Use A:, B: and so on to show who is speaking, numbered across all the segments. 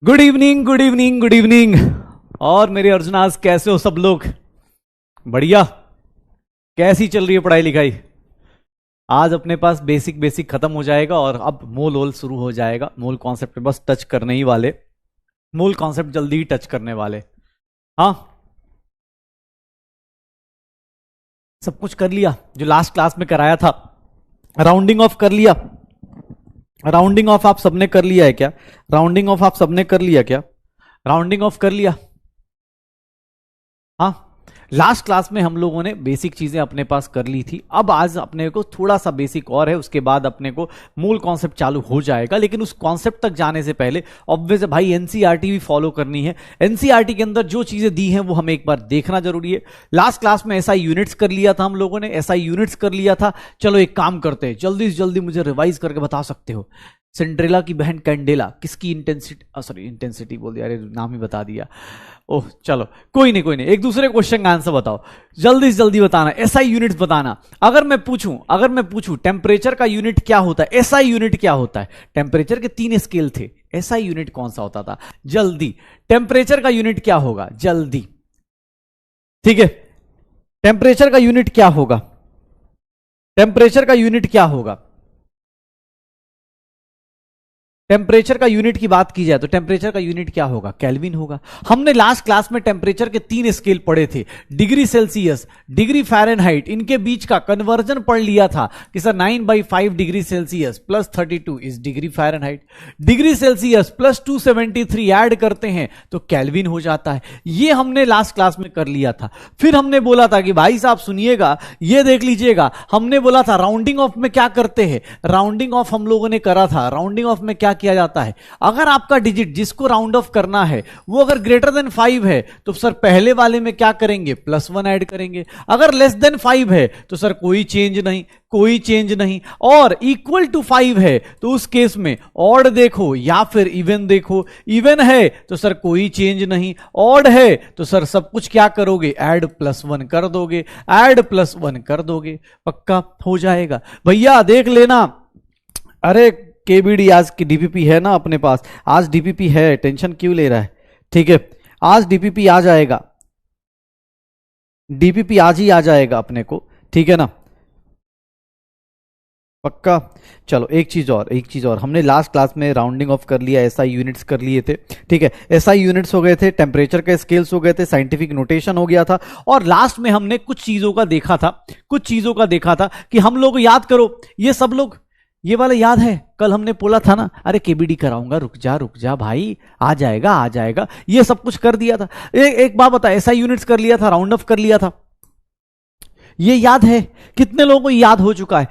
A: Good evening, good evening, good evening. और मेरे अर्जुनास कैसे हो सब लोग? बढ़िया। कैसी चल रही है पढ़ाई लिखाई? आज अपने पास बेसिक बेसिक खत्म हो जाएगा और अब मूल वोल शुरू हो जाएगा। मूल कॉन्सेप्ट पे बस टच करने ही वाले। मूल कॉन्सेप्ट जल्दी ही टच करने वाले। हाँ, सब कुछ कर लिया जो लास्ट क्लास में कराया था। राउंडिंग ऑफ कर लिया। राउंडिंग ऑफ आप सबने कर लिया है क्या? राउंडिंग ऑफ आप सबने कर लिया क्या? राउंडिंग ऑफ कर लिया? हाँ, लास्ट क्लास में हम लोगों ने बेसिक चीजें अपने पास कर ली थी। अब आज अपने को थोड़ा सा बेसिक और है, उसके बाद अपने को मूल कॉन्सेप्ट चालू हो जाएगा। लेकिन उस कॉन्सेप्ट तक जाने से पहले ऑब्वियस है भाई, एनसीईआरटी भी फॉलो करनी है। एनसीईआरटी के अंदर जो चीजें दी हैं वो हमें एक बार देखना जरूरी है। लास्ट क्लास में एसआई यूनिट्स कर लिया था हम लोगों ने, एसआई यूनिट्स कर लिया था। चलो एक काम करते हैं, जल्दी से जल्दी मुझे रिवाइज करके बता सकते हो, सिंड्रेला की बहन कैंडेला किसकी इंटेंसिटी, सॉरी इंटेंसिटी बोल दिया, अरे नाम ही बता दिया। ओह चलो कोई नहीं कोई नहीं, एक दूसरे क्वेश्चन का आंसर बताओ, जल्दी से जल्दी बताना। एसआई यूनिट्स बताना। अगर मैं पूछूं टेम्परेचर का यूनिट क्या होता है, एसआई यूनिट क्या होता है? टेम्परेचर के 3 स्केल थे, एसआई यूनिट कौन सा होता था? जल्दी, टेम्परेचर का यूनिट क्या होगा? जल्दी, ठीक है। टेम्परेचर का यूनिट क्या होगा? टेम्परेचर का यूनिट क्या होगा? टेम्परेचर का यूनिट की बात की जाए तो टेम्परेचर का यूनिट क्या होगा? केल्विन होगा। हमने लास्ट क्लास में टेम्परेचर के 3 स्केल पढ़े थे, डिग्री सेल्सियस, डिग्री फ़ारेनहाइट, इनके बीच का कन्वर्जन पढ़ लिया था कि sir 9/5 degree Celsius plus 32 is degree Fahrenheit. Degree Celsius plus 273 add करते हैं तो केल्विन हो जाता है। ये हमने लास्ट क्लास में कर लिया था। फिर हमने बोला था कि भाई साहब सुनिएगा, ये देख लीजिएगा, हमने बोला था राउंडिंग ऑफ में क्या करते हैं। राउंडिंग ऑफ हम लोगों ने करा था। राउंडिंग ऑफ में क्या किया जाता है? अगर आपका डिजिट जिसको राउंड ऑफ करना है वो अगर ग्रेटर देन 5 है तो सर पहले वाले में क्या करेंगे? +1 ऐड करेंगे। अगर लेस देन 5 है तो सर कोई चेंज नहीं, कोई चेंज नहीं। और इक्वल टू 5 है तो उस केस में ऑड देखो या फिर इवन देखो। इवन है तो सर कोई चेंज नहीं, ऑड है तो सर सब कुछ क्या करोगे? ऐड +1 कर दोगे, ऐड +1 कर दोगे, पक्का हो जाएगा। भैया देख लेना। अरे केबीडी आज की डीपीपी है ना अपने पास, आज डीपीपी है, टेंशन क्यों ले रहा है? ठीक है, आज डीपीपी आ जाएगा, डीपीपी आज ही आ जाएगा अपने को, ठीक है ना? पक्का। चलो एक चीज और, हमने लास्ट क्लास में राउंडिंग ऑफ कर लिया, एसआई यूनिट्स कर लिए थे, ठीक है। एसआई यूनिट्स हो गए थे, टेम्परेचर के स्केल्स हो गए थे, साइंटिफिक नोटेशन हो गया था, और लास्ट में हमने कुछ चीजों का देखा था कि हम लोग याद करो, ये सब लोग ये वाला याद है? कल हमने बोला था ना, अरे केबीडी कराऊंगा, रुक जा भाई, आ जाएगा। ये सब कुछ कर दिया था। एक बात बता, एसआई यूनिट्स कर लिया था, राउंड ऑफ कर लिया था, ये याद है? कितने लोगों को याद हो चुका है?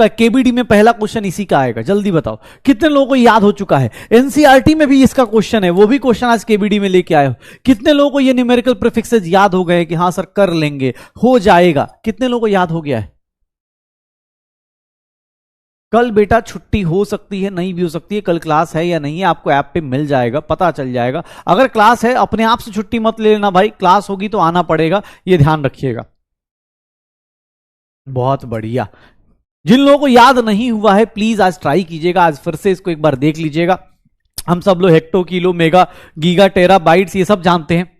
A: केबीडी में पहला क्वेश्चन इसी का आएगा, जल्दी बताओ कितने लोगों को याद हो चुका है? एनसीईआरटी में भी इसका क्वेश्चन है, वो भी क्वेश्चन आज केबीडी में लेके आए हो। कितने लोगों को ये न्यूमेरिकल प्रीफिक्सेस याद हो गए कि हाँ सर कर लेंगे, हो जाएगा? कितने लोगों को याद हो गया है? कल बेटा छुट्टी हो सकती है, नहीं भी हो सकती है। कल क्लास है या नहीं है आपको ऐप पे मिल जाएगा, पता चल जाएगा। अगर क्लास है अपने आप से छुट्टी मत ले लेना भाई, क्लास होगी तो आना पड़ेगा, ये ध्यान रखिएगा। बहुत बढ़िया। जिन लोगों को याद नहीं हुआ है प्लीज आज ट्राई कीजिएगा, आज फिर से इसको एक बार देख लीजिएगा। हम सब लोग हेक्टो, किलो, मेगा, गीगा, टेरा बाइट्स ये सब जानते हैं,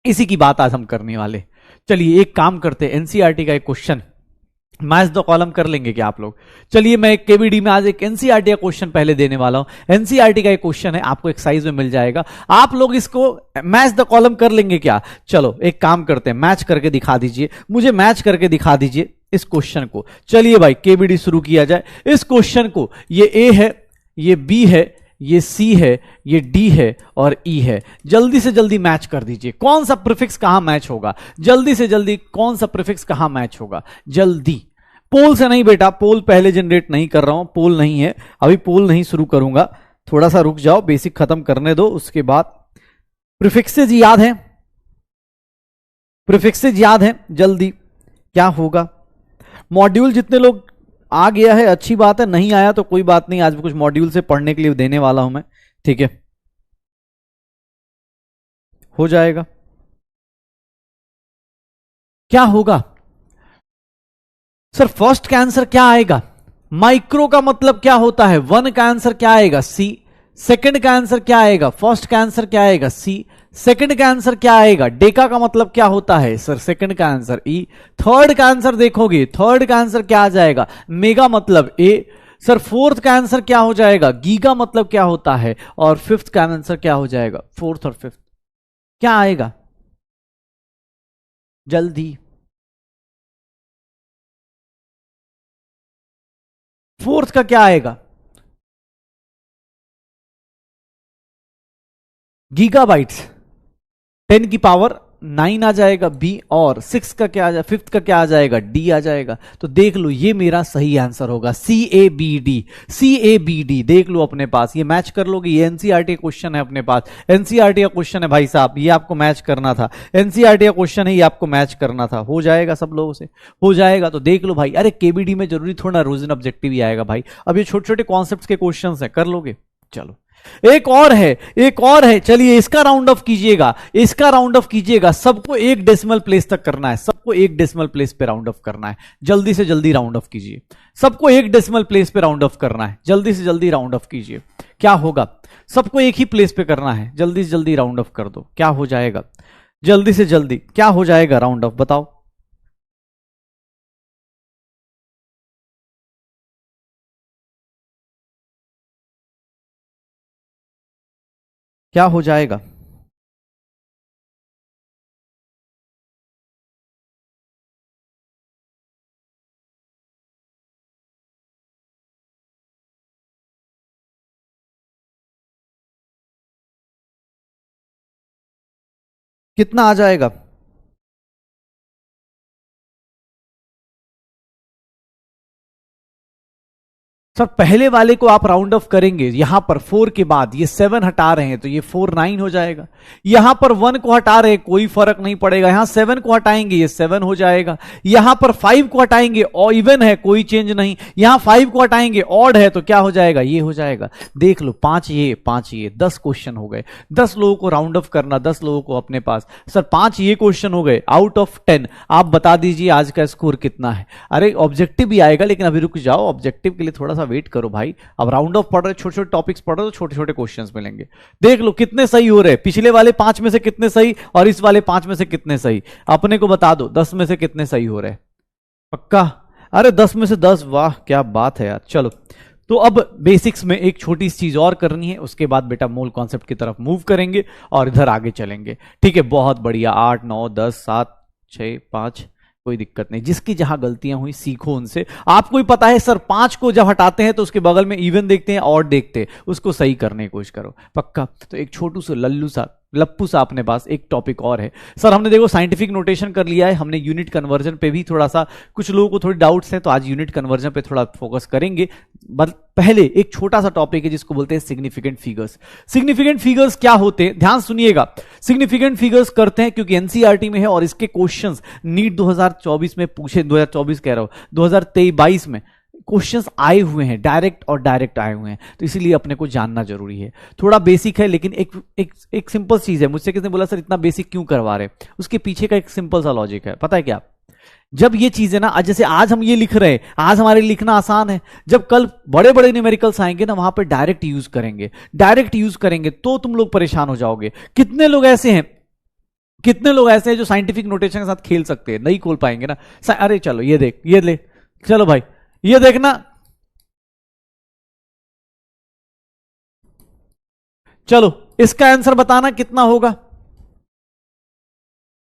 A: इसी की बात आज हम करने वाले। चलिए एक काम करते हैं, एनसीईआरटी का एक क्वेश्चन मैच द कॉलम कर लेंगे क्या आप लोग? चलिए मैं एक केबीडी में आज एक एनसीईआरटी का क्वेश्चन पहले देने वाला हूं। एनसीईआरटी का एक क्वेश्चन है, आपको एक्सरसाइज में मिल जाएगा, आप लोग इसको मैच द कॉलम कर लेंगे क्या? चलो एक काम करते हैं, मैच करके दिखा दीजिए, मुझे मैच करके दिखा दीजिए इस क्वेश्चन को। चलिए भाई केबीडी शुरू किया जाए। इस क्वेश्चन को, ये ए है, ये बी है, ये सी है, ये डी है और ई है। जल्दी से जल्दी मैच कर दीजिए, कौन सा प्रीफिक्स कहां मैच होगा? जल्दी से जल्दी कौन सा प्रीफिक्स कहां मैच होगा? जल्दी। पोल से नहीं बेटा, पोल पहले जनरेट नहीं कर रहा हूं, पोल नहीं है अभी, पोल नहीं शुरू करूंगा, थोड़ा सा रुक जाओ, बेसिक खत्म करने दो, उसके बाद प्रीफिक्सेज याद है? प्रीफिक्सेज याद है? जल्दी क्या होगा? मॉड्यूल जितने लोग आ गया है अच्छी बात है, नहीं आया तो कोई बात नहीं, आज भी कुछ मॉड्यूल से पढ़ने के लिए देने वाला हूं मैं, ठीक है, हो जाएगा। क्या होगा सर? फर्स्ट का आंसर क्या आएगा? माइक्रो का मतलब क्या होता है? 1 का आंसर क्या आएगा? सी। सेकंड का आंसर क्या आएगा? फर्स्ट का आंसर क्या आएगा? सी। सेकंड का आंसर क्या आएगा? डेका का मतलब क्या होता है सर? सेकंड का आंसर ई। थर्ड का आंसर देखोगे, थर्ड का आंसर क्या आ जाएगा? मेगा मतलब ए। सर फोर्थ का आंसर क्या हो जाएगा? गीगा मतलब क्या होता है? और फिफ्थ का आंसर क्या हो जाएगा? फोर्थ और फिफ्थ क्या आएगा? जल्दी। फोर्थ का क्या आएगा? गीगाबाइट्स। 10 की पावर 9 आ जाएगा बी। और 6 का क्या आ जाएगा? फिफ्थ का क्या आ जाएगा? डी आ जाएगा। तो देख लो ये मेरा सही आंसर होगा, C A B D. C A B D देख लो अपने पास, ये मैच कर लोगे। ये एनसीईआरटी क्वेश्चन है अपने पास, एनसीईआरटी का क्वेश्चन है भाई साहब, ये आपको मैच करना था। एनसीईआरटी का क्वेश्चन है, ये आपको मैच करना था। हो जाएगा सब लोगों से, हो जाएगा। तो देख लो भाई, अरे केबीडी में जरूरी थोड़ा ना रीजन ऑब्जेक्टिव ही आएगा भाई। अब ये छोटे छोटे कॉन्सेप्ट्स के क्वेश्चन है, कर लोगे। चलो एक और है, एक और है, चलिए इसका राउंड ऑफ कीजिएगा, इसका राउंड ऑफ कीजिएगा। सबको एक डेसिमल प्लेस तक करना है, सबको एक डेसिमल प्लेस पे राउंड ऑफ करना है। जल्दी से जल्दी राउंड ऑफ कीजिए, सबको एक डेसिमल प्लेस पे राउंड ऑफ करना है। जल्दी से जल्दी राउंड ऑफ कीजिए, क्या होगा? सबको एक ही प्लेस पे करना है, जल्दी से जल्दी राउंड ऑफ कर दो, क्या हो जाएगा? जल्दी से जल्दी क्या हो जाएगा? राउंड ऑफ बताओ। क्या हो जाएगा? कितना आ जाएगा? सर पहले वाले को आप राउंड ऑफ करेंगे, यहां पर 4 के बाद ये 7 हटा रहे हैं तो ये 4 9 हो जाएगा। यहां पर 1 को हटा रहे हैं, कोई फर्क नहीं पड़ेगा। यहां 7 को हटाएंगे, ये 7 हो जाएगा। यहां पर 5 को हटाएंगे, और इवन है, कोई चेंज नहीं। यहां 5 को हटाएंगे, ऑड है, तो क्या हो जाएगा? ये हो जाएगा। देख लो 5 ये 5 ये, 10 क्वेश्चन हो गए। 10 लोगों को राउंड ऑफ करना, 10 लोगों को अपने पास। सर 5 ये क्वेश्चन हो गए आउट ऑफ 10। आप बता दीजिए आज का स्कोर कितना है? अरे ऑब्जेक्टिव भी आएगा, लेकिन अभी रुक जाओ, ऑब्जेक्टिव के लिए थोड़ा सा वेट करो भाई। अब राउंड ऑफ पढ़ रहे, छोटे छोटे टॉपिक्स पढ़ रहे तो छोटे छोटे क्वेश्चंस मिलेंगे। देख लो कितने सही हो रहे, पिछले वाले 5 में से कितने सही और इस वाले 5 में से कितने सही, अपने को बता दो। 10 में से कितने सही हो रहे? पक्का? अरे 10 में से 10, वाह क्या बात है यार। चलो तो अब बेसिक्स में एक छोटी सी चीज और करनी है, उसके बाद बेटा मूल कॉन्सेप्ट की तरफ मूव करेंगे और इधर आगे चलेंगे। ठीक है, बहुत बढ़िया। 8 9 10 7 6 5, कोई दिक्कत नहीं। जिसकी जहां गलतियां हुई सीखो उनसे। आपको ही पता है सर 5 को जब हटाते हैं तो उसके बगल में इवन देखते हैं, और देखते हैं, उसको सही करने की कोशिश करो। पक्का? तो एक छोटू सा लल्लू सा लप्पू सा अपने पास एक टॉपिक और है। सर हमने देखो साइंटिफिक नोटेशन कर लिया है, हमने यूनिट कन्वर्जन पे भी थोड़ा सा, कुछ लोगों को थोड़ी डाउट्स हैं, तो आज यूनिट कन्वर्जन पे थोड़ा फोकस करेंगे। पहले एक छोटा सा टॉपिक है जिसको बोलते हैं सिग्निफिकेंट फिगर्स। सिग्निफिकेंट फिगर्स क्या होते हैं, ध्यान सुनिएगा। सिग्निफिकेंट फिगर्स करते हैं क्योंकि एनसीईआरटी में है, और इसके क्वेश्चंस नीट 2024 में पूछे, 2024 कह रहा हूं, 2023-22 में क्वेश्चंस आए हुए हैं, डायरेक्ट और डायरेक्ट आए हुए हैं, तो इसीलिए अपने को जानना जरूरी है। थोड़ा बेसिक है, लेकिन एक सिंपल चीज है। मुझसे किसने बोला सर इतना बेसिक क्यों करवा रहे? उसके पीछे का एक सिंपल सा लॉजिक है, पता है क्या? जब ये चीजें ना, जैसे आज हम ये लिख रहे हैं, आज हमारे लिखना आसान है, जब कल बड़े बड़े न्यूमेरिकल्स आएंगे ना, वहां पे डायरेक्ट यूज करेंगे, डायरेक्ट यूज करेंगे, तो तुम लोग परेशान हो जाओगे। कितने लोग ऐसे हैं, कितने लोग ऐसे हैं जो साइंटिफिक नोटेशन के साथ खेल सकते हैं? नहीं खोल पाएंगे ना। अरे चलो ये देख, ये ले, चलो भाई ये देखना, चलो इसका आंसर बताना कितना होगा।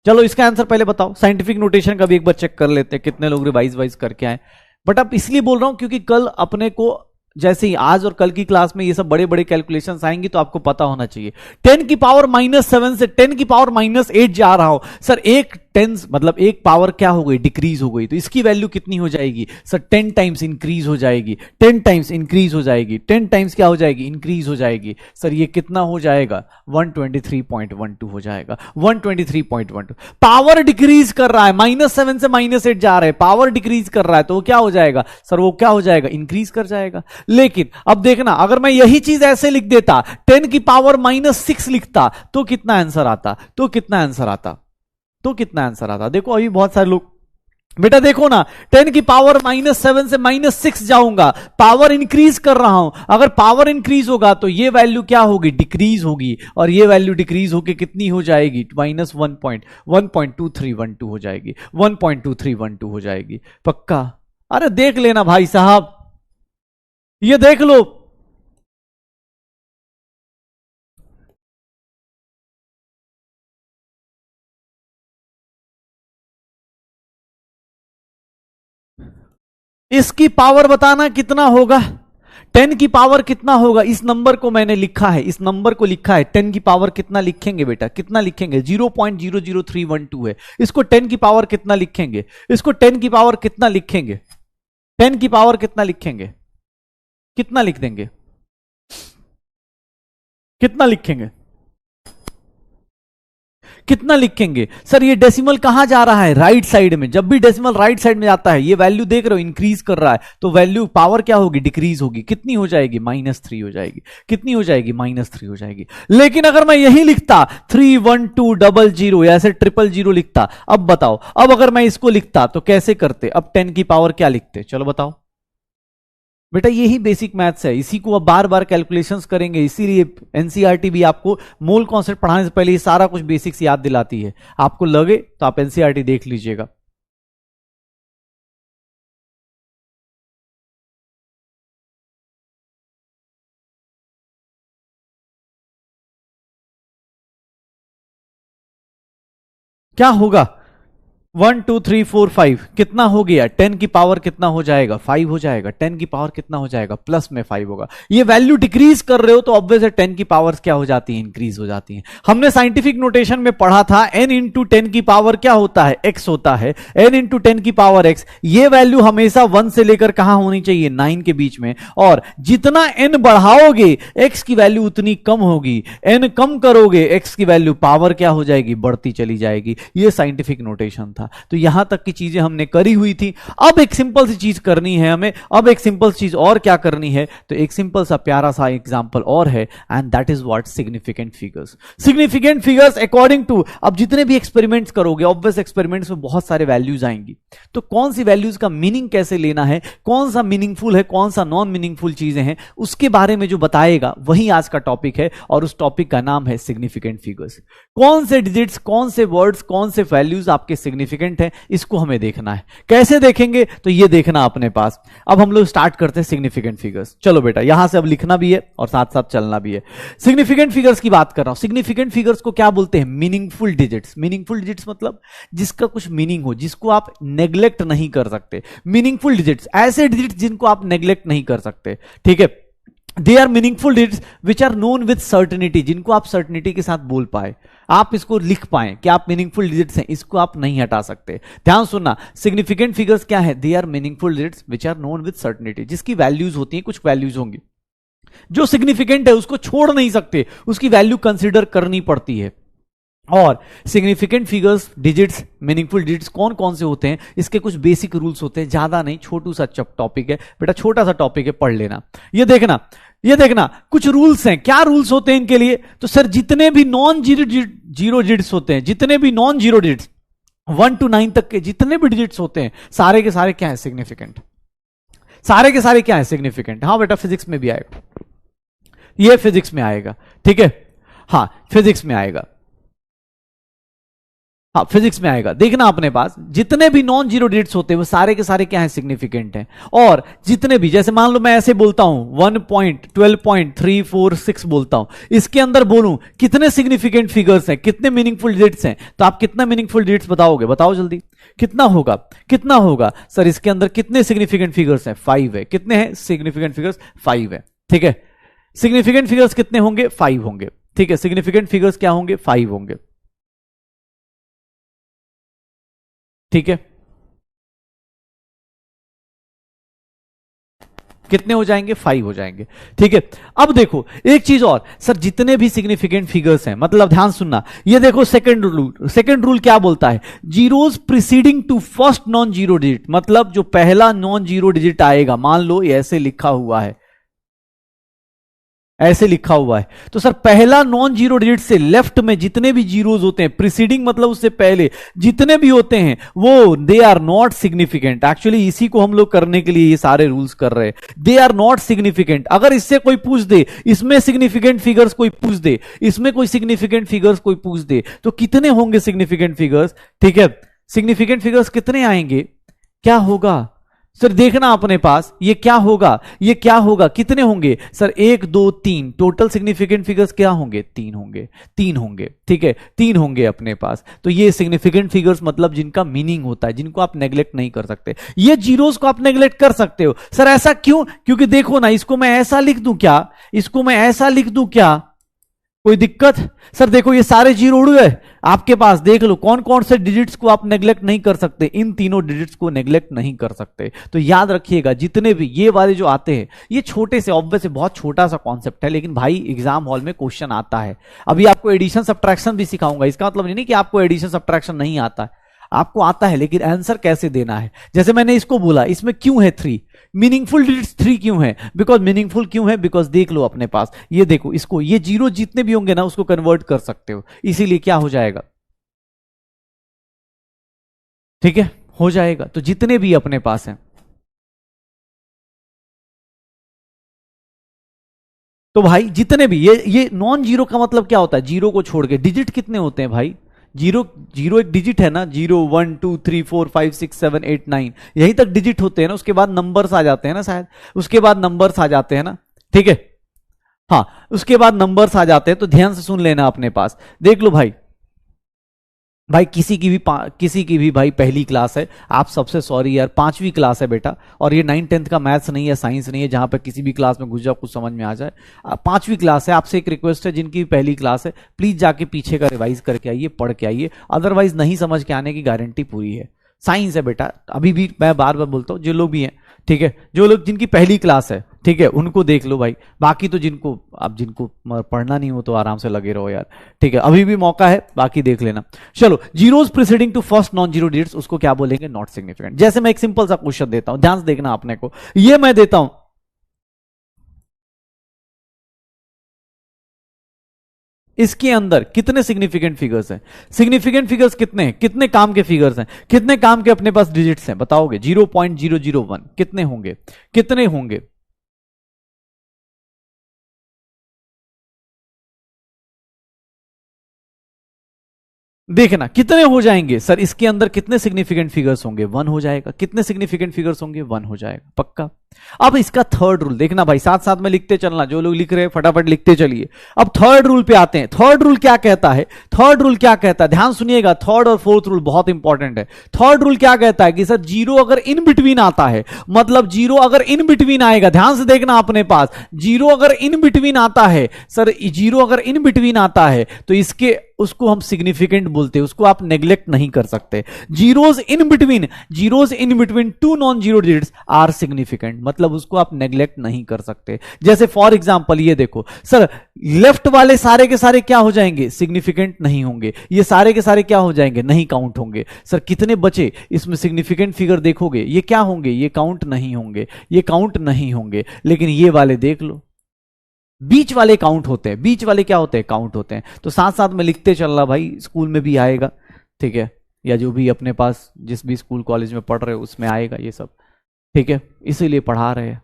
A: चलो इसका आंसर पहले बताओ। साइंटिफिक नोटेशन का भी एक बार चेक कर लेते हैं, कितने लोग रिवाइज वाइज करके आए। बट अब इसलिए बोल रहा हूं क्योंकि कल अपने को, जैसे ही आज और कल की क्लास में ये सब बड़े बड़े कैलकुलेशंस आएंगी, तो आपको पता होना चाहिए। 10 की पावर -7 से 10 की पावर -8 जा रहा हो, सर एक 10 मतलब एक पावर क्या हो गई? डिक्रीज हो गई। तो इसकी वैल्यू कितनी हो जाएगी? सर 10 टाइम्स इंक्रीज हो जाएगी, 10 टाइम्स इंक्रीज हो जाएगी, 10 टाइम्स क्या हो जाएगी? इंक्रीज हो जाएगी। सर ये कितना हो जाएगा? 123.12 हो जाएगा, 123.12। पावर डिक्रीज कर रहा है, -7 से -8 जा रहा है, पावर डिक्रीज कर रहा है, तो वो क्या हो जाएगा? सर वो क्या हो जाएगा? इंक्रीज कर जाएगा। लेकिन अब देखना, अगर मैं यही चीज ऐसे लिख देता, 10 की पावर -6 लिखता, तो कितना आंसर आता? तो कितना आंसर आता? तो कितना आंसर आता? देखो अभी बहुत सारे लोग बेटा देखो ना, 10 की पावर -7 से -6 जाऊंगा, पावर इंक्रीज कर रहा हूं। अगर पावर इंक्रीज होगा तो ये वैल्यू क्या होगी, डिक्रीज होगी, और ये वैल्यू डिक्रीज होकर कितनी हो जाएगी, -1.2312 हो जाएगी, 1.2312 हो जाएगी। पक्का? अरे देख लेना भाई साहब, ये देख लो। इसकी पावर बताना कितना होगा, 10 की पावर कितना होगा। इस नंबर को मैंने लिखा है, इस नंबर को लिखा है, 10 की पावर कितना लिखेंगे बेटा, कितना लिखेंगे, 0.00312 है। इसको 10 की पावर कितना लिखेंगे, इसको 10 की पावर कितना लिखेंगे, 10 की पावर कितना लिखेंगे, कितना लिख देंगे, कितना लिखेंगे, कितना लिखेंगे। सर ये डेसिमल कहां जा रहा है, राइट साइड में। जब भी डेसिमल राइट साइड में जाता है, ये वैल्यू देख रहे हो इंक्रीज कर रहा है, तो वैल्यू पावर क्या होगी, डिक्रीज होगी। कितनी हो जाएगी, -3 हो जाएगी। कितनी हो जाएगी, -3 हो जाएगी। लेकिन अगर मैं यही लिखता 31200 ऐसे 000 लिखता, अब बताओ, अब अगर मैं इसको लिखता तो कैसे करते, अब 10 की पावर क्या लिखते, चलो बताओ बेटा। यही बेसिक मैथ्स है, इसी को अब बार बार कैलकुलेशंस करेंगे। इसीलिए एनसीईआरटी भी आपको मोल कॉन्सेप्ट पढ़ाने से पहले ये सारा कुछ बेसिक्स याद दिलाती है। आपको लगे तो आप एनसीईआरटी देख लीजिएगा। क्या होगा, 1 2 3 4 5 कितना हो गया, 10 की पावर कितना हो जाएगा, 5 हो जाएगा। 10 की पावर कितना हो जाएगा, प्लस में 5 होगा। ये वैल्यू डिक्रीज कर रहे हो तो ऑब्वियस है 10 की पावर्स क्या हो जाती है, इंक्रीज हो जाती है। हमने साइंटिफिक नोटेशन में पढ़ा था n इंटू 10 की पावर क्या होता है, x होता है। n इंटू 10 की पावर x, ये वैल्यू हमेशा 1 से लेकर कहां होनी चाहिए, 9 के बीच में। और जितना n बढ़ाओगे x की वैल्यू उतनी कम होगी, n कम करोगे x की वैल्यू पावर क्या हो जाएगी, बढ़ती चली जाएगी। ये साइंटिफिक नोटेशन था। तो यहां तक की चीजें हमने करी हुई थी। अब एक सिंपल सी चीज करनी है हमें, अब एक सिंपल चीज और क्या करनी है, तो एक सिंपल सा प्यारा सा एग्जांपल और है, and that is what, significant figures. Significant figures according to, अब जितने भी एक्सपेरिमेंट्स करोगे, ऑब्वियस एक्सपेरिमेंट्स में बहुत सारे वैल्यूज आएंगी, तो कौन सी वैल्यूज का मीनिंग कैसे लेना है, कौन सा मीनिंगफुल है, कौन सा नॉन मीनिंगफुल चीजें हैं, उसके बारे में जो बताएगा वही आज का टॉपिक है। और उस टॉपिक का नाम है सिग्निफिकेंट फिगर्स। कौन से डिजिट्स, कौन से वर्ड्स, कौन से वैल्यूज आपके सिग्निफिकेंट है, इसको हमें देखना है। कैसे देखेंगे, तो ये देखना अपने पास। अब हम लोग स्टार्ट करते हैं सिग्निफिकेंट फिगर्स। चलो बेटा, यहां से अब लिखना भी है और साथ साथ चलना भी है। सिग्निफिकेंट फिगर्स की बात कर रहा हूं। सिग्निफिकेंट फिगर्स को क्या बोलते हैं, मीनिंगफुल डिजिट्स। मीनिंगफुल डिजिट्स मतलब जिसका कुछ मीनिंग हो, जिसको आप नेग्लेक्ट नहीं कर सकते। मीनिंगफुल डिजिट्स, ऐसे डिजिट्स जिनको आप नेग्लेक्ट नहीं कर सकते, ठीक है। They are meaningful digits which are known with certainty, जिनको आप सर्टेनिटी के साथ बोल पाए, आप इसको लिख पाए कि आप मीनिंगफुल डिजिट्स हैं, इसको आप नहीं हटा सकते। ध्यान सुनना, सिग्निफिकेंट फिगर्स क्या है, they are meaningful digits which are known with certainty, जिसकी वैल्यूज होती हैं, कुछ वैल्यूज होंगी जो सिग्निफिकेंट है, उसको छोड़ नहीं सकते, उसकी वैल्यू कंसिडर करनी पड़ती है। और significant figures, digits, meaningful digits कौन कौन से होते हैं, इसके कुछ बेसिक रूल्स होते हैं, ज्यादा नहीं, छोटू सा टॉपिक है बेटा, छोटा सा टॉपिक है, पढ़ लेना। ये देखना, ये देखना, कुछ रूल्स हैं। क्या रूल्स होते हैं इनके लिए, तो सर जितने भी नॉन जीरो डिजिट्स होते हैं, जितने भी नॉन जीरो डिजिट्स 1 to 9 तक के जितने भी डिजिट्स होते हैं, सारे के सारे क्या है, सिग्निफिकेंट। सारे के सारे क्या है, सिग्निफिकेंट। हाँ बेटा, फिजिक्स में भी आएगा, ये फिजिक्स में आएगा, ठीक है। हाँ फिजिक्स में आएगा, हाँ फिजिक्स में आएगा। देखना अपने पास जितने भी नॉन जीरो डिजिट्स होते हैं वो सारे के सारे क्या है, सिग्निफिकेंट हैं। और जितने भी, जैसे मान लो मैं ऐसे बोलता हूं 1.12.346 बोलता हूं, इसके अंदर बोलूं कितने सिग्निफिकेंट फिगर्स हैं, कितने मीनिंगफुल डिजिट्स हैं, तो आप कितना मीनिंगफुल डिजिट्स बताओगे, बताओ जल्दी, कितना होगा, कितना होगा। सर इसके अंदर कितने सिग्निफिकेंट फिगर्स हैं, 5 है। कितने हैं सिग्निफिकेंट फिगर्स, 5 है, ठीक है। सिग्निफिकेंट फिगर्स कितने होंगे, 5 होंगे, ठीक है। सिग्निफिकेंट फिगर्स क्या होंगे, 5 होंगे, ठीक है। कितने हो जाएंगे, 5 हो जाएंगे, ठीक है। अब देखो एक चीज और, सर जितने भी सिग्निफिकेंट फिगर्स हैं, मतलब ध्यान सुनना, ये देखो सेकंड रूल। सेकंड रूल क्या बोलता है, zeros preceding to first non zero digit, मतलब जो पहला नॉन जीरो डिजिट आएगा, मान लो ये ऐसे लिखा हुआ है, ऐसे लिखा हुआ है। तो सर पहला नॉन जीरो डिजिट से लेफ्ट में जितने भी जीरोज होते हैं, प्रीसीडिंग मतलब उससे पहले जितने भी होते हैं वो they are not significant. Actually इसी को हम लोग करने के लिए ये सारे रूल्स कर रहे हैं। They are not significant. अगर इससे कोई पूछ दे, इसमें सिग्निफिकेंट फिगर्स कोई पूछ दे, इसमें कोई सिग्निफिकेंट फिगर्स कोई पूछ दे, तो कितने होंगे सिग्निफिकेंट फिगर्स? ठीक है, सिग्निफिकेंट फिगर्स कितने आएंगे, क्या होगा सर? देखना अपने पास, ये क्या होगा, ये क्या होगा, कितने होंगे सर? 1 2 3। टोटल सिग्निफिकेंट फिगर्स क्या होंगे? 3 होंगे, 3 होंगे। ठीक है, 3 होंगे अपने पास। तो ये सिग्निफिकेंट फिगर्स मतलब जिनका मीनिंग होता है, जिनको आप नेग्लेक्ट नहीं कर सकते। ये जीरोस को आप नेग्लेक्ट कर सकते हो। सर ऐसा क्यों? क्योंकि देखो ना, इसको मैं ऐसा लिख दूं क्या, इसको मैं ऐसा लिख दूं क्या, कोई दिक्कत? सर देखो ये सारे जीरो उड़ गए आपके पास। देख लो कौन कौन से डिजिट्स को आप नेग्लेक्ट नहीं कर सकते, इन तीनों डिजिट्स को नेग्लेक्ट नहीं कर सकते। तो याद रखिएगा, जितने भी ये वाले जो आते हैं, ये छोटे से ऑब्वियस बहुत छोटा सा कॉन्सेप्ट है, लेकिन भाई एग्जाम हॉल में क्वेश्चन आता है। अभी आपको एडिशन सब्ट्रैक्शन भी सिखाऊंगा, इसका मतलब नहीं कि आपको एडिशन सब्ट्रैक्शन नहीं आता है, आपको आता है, लेकिन आंसर कैसे देना है। जैसे मैंने इसको बोला, इसमें क्यों है 3, मीनिंगफुल डिजिट्स 3 क्यों है? बिकॉज मीनिंगफुल क्यों है? बिकॉज देख लो अपने पास, ये देखो, इसको ये जीरो जितने भी होंगे ना उसको कन्वर्ट कर सकते हो, इसीलिए क्या हो जाएगा, ठीक है, हो जाएगा। तो जितने भी अपने पास हैं, तो भाई जितने भी ये नॉन जीरो का मतलब क्या होता है? जीरो को छोड़ के डिजिट कितने होते हैं भाई? जीरो, जीरो एक डिजिट है ना, 0 1 2 3 4 5 6 7 8 9, यहीं तक डिजिट होते हैं ना, उसके बाद नंबर्स आ जाते हैं ना शायद, उसके बाद नंबर्स आ जाते हैं ना, ठीक है, हाँ उसके बाद नंबर्स आ जाते हैं। तो ध्यान से सुन लेना अपने पास, देख लो भाई, भाई किसी की भी भाई पहली क्लास है, आप सबसे सॉरी यार, 5वीं क्लास है बेटा, और ये 9 10th का मैथ्स नहीं है, साइंस नहीं है, जहां पर किसी भी क्लास में घुस जाओ कुछ समझ में आ जाए। 5वीं क्लास है, आपसे एक रिक्वेस्ट है, जिनकी पहली क्लास है प्लीज जाके पीछे का रिवाइज करके आइए, पढ़ के आइए, अदरवाइज नहीं समझ के आने की गारंटी पूरी है। साइंस है बेटा, अभी भी मैं बार बार बोलता हूँ, जो लोग भी हैं, ठीक है, जो लोग जिनकी पहली क्लास है, ठीक है, उनको देख लो भाई, बाकी तो जिनको अब जिनको पढ़ना नहीं हो तो आराम से लगे रहो यार, ठीक है, अभी भी मौका है, बाकी देख लेना। चलो, zeros preceding to first non zero digits, उसको क्या बोलेंगे? Not significant. जैसे मैं एक सिंपल सा क्वेश्चन देता हूं, ध्यान से देखना अपने को, ये मैं देता हूं, इसके अंदर कितने सिग्निफिकेंट फिगर्स हैं? सिग्निफिकेंट फिगर्स कितने हैं? कितने काम के फिगर्स हैं? कितने काम के अपने पास डिजिट्स हैं? बताओगे? 0.001 कितने होंगे? कितने होंगे? देखना कितने हो जाएंगे सर, इसके अंदर कितने सिग्निफिकेंट फिगर्स होंगे? 1 हो जाएगा। कितने सिग्निफिकेंट फिगर्स होंगे? 1 हो जाएगा, पक्का। अब इसका थर्ड रूल देखना भाई, साथ साथ में लिखते चलना, जो लोग लिख रहे हैं फटाफट लिखते चलिए। अब थर्ड रूल पे आते हैं। थर्ड रूल क्या कहता है? थर्ड रूल क्या कहता है, ध्यान सुनिएगा, थर्ड और फोर्थ रूल बहुत इंपॉर्टेंट है। थर्ड रूल क्या कहता है कि सर जीरो अगर इन बिटवीन आता है, मतलब जीरो अगर इन बिटवीन आएगा, ध्यान से देखना अपने पास, जीरो अगर इन बिटवीन आता है, सर जीरो अगर इन बिटवीन आता है तो इसके उसको हम सिग्निफिकेंट बोलते हैं, उसको आप नेग्लेक्ट नहीं कर सकते। Zeros in between two non zero digits are significant, मतलब उसको आप नेग्लेक्ट नहीं कर सकते। जैसे फॉर एग्जांपल ये देखो सर, लेफ्ट वाले सारे के सारे क्या हो जाएंगे? सिग्निफिकेंट नहीं होंगे। ये सारे के सारे क्या हो जाएंगे? नहीं काउंट होंगे। सर कितने बचे इसमें सिग्निफिकेंट फिगर? देखोगे ये क्या होंगे? ये काउंट नहीं होंगे, ये काउंट नहीं होंगे। लेकिन ये वाले देख लो, बीच वाले काउंट होते हैं। बीच वाले क्या होते हैं? काउंट होते हैं। तो साथ साथ में लिखते चलना भाई, स्कूल में भी आएगा, ठीक है, या जो भी अपने पास जिस भी स्कूल कॉलेज में पढ़ रहे हो उसमें आएगा ये सब, ठीक है, इसीलिए पढ़ा रहे हैं।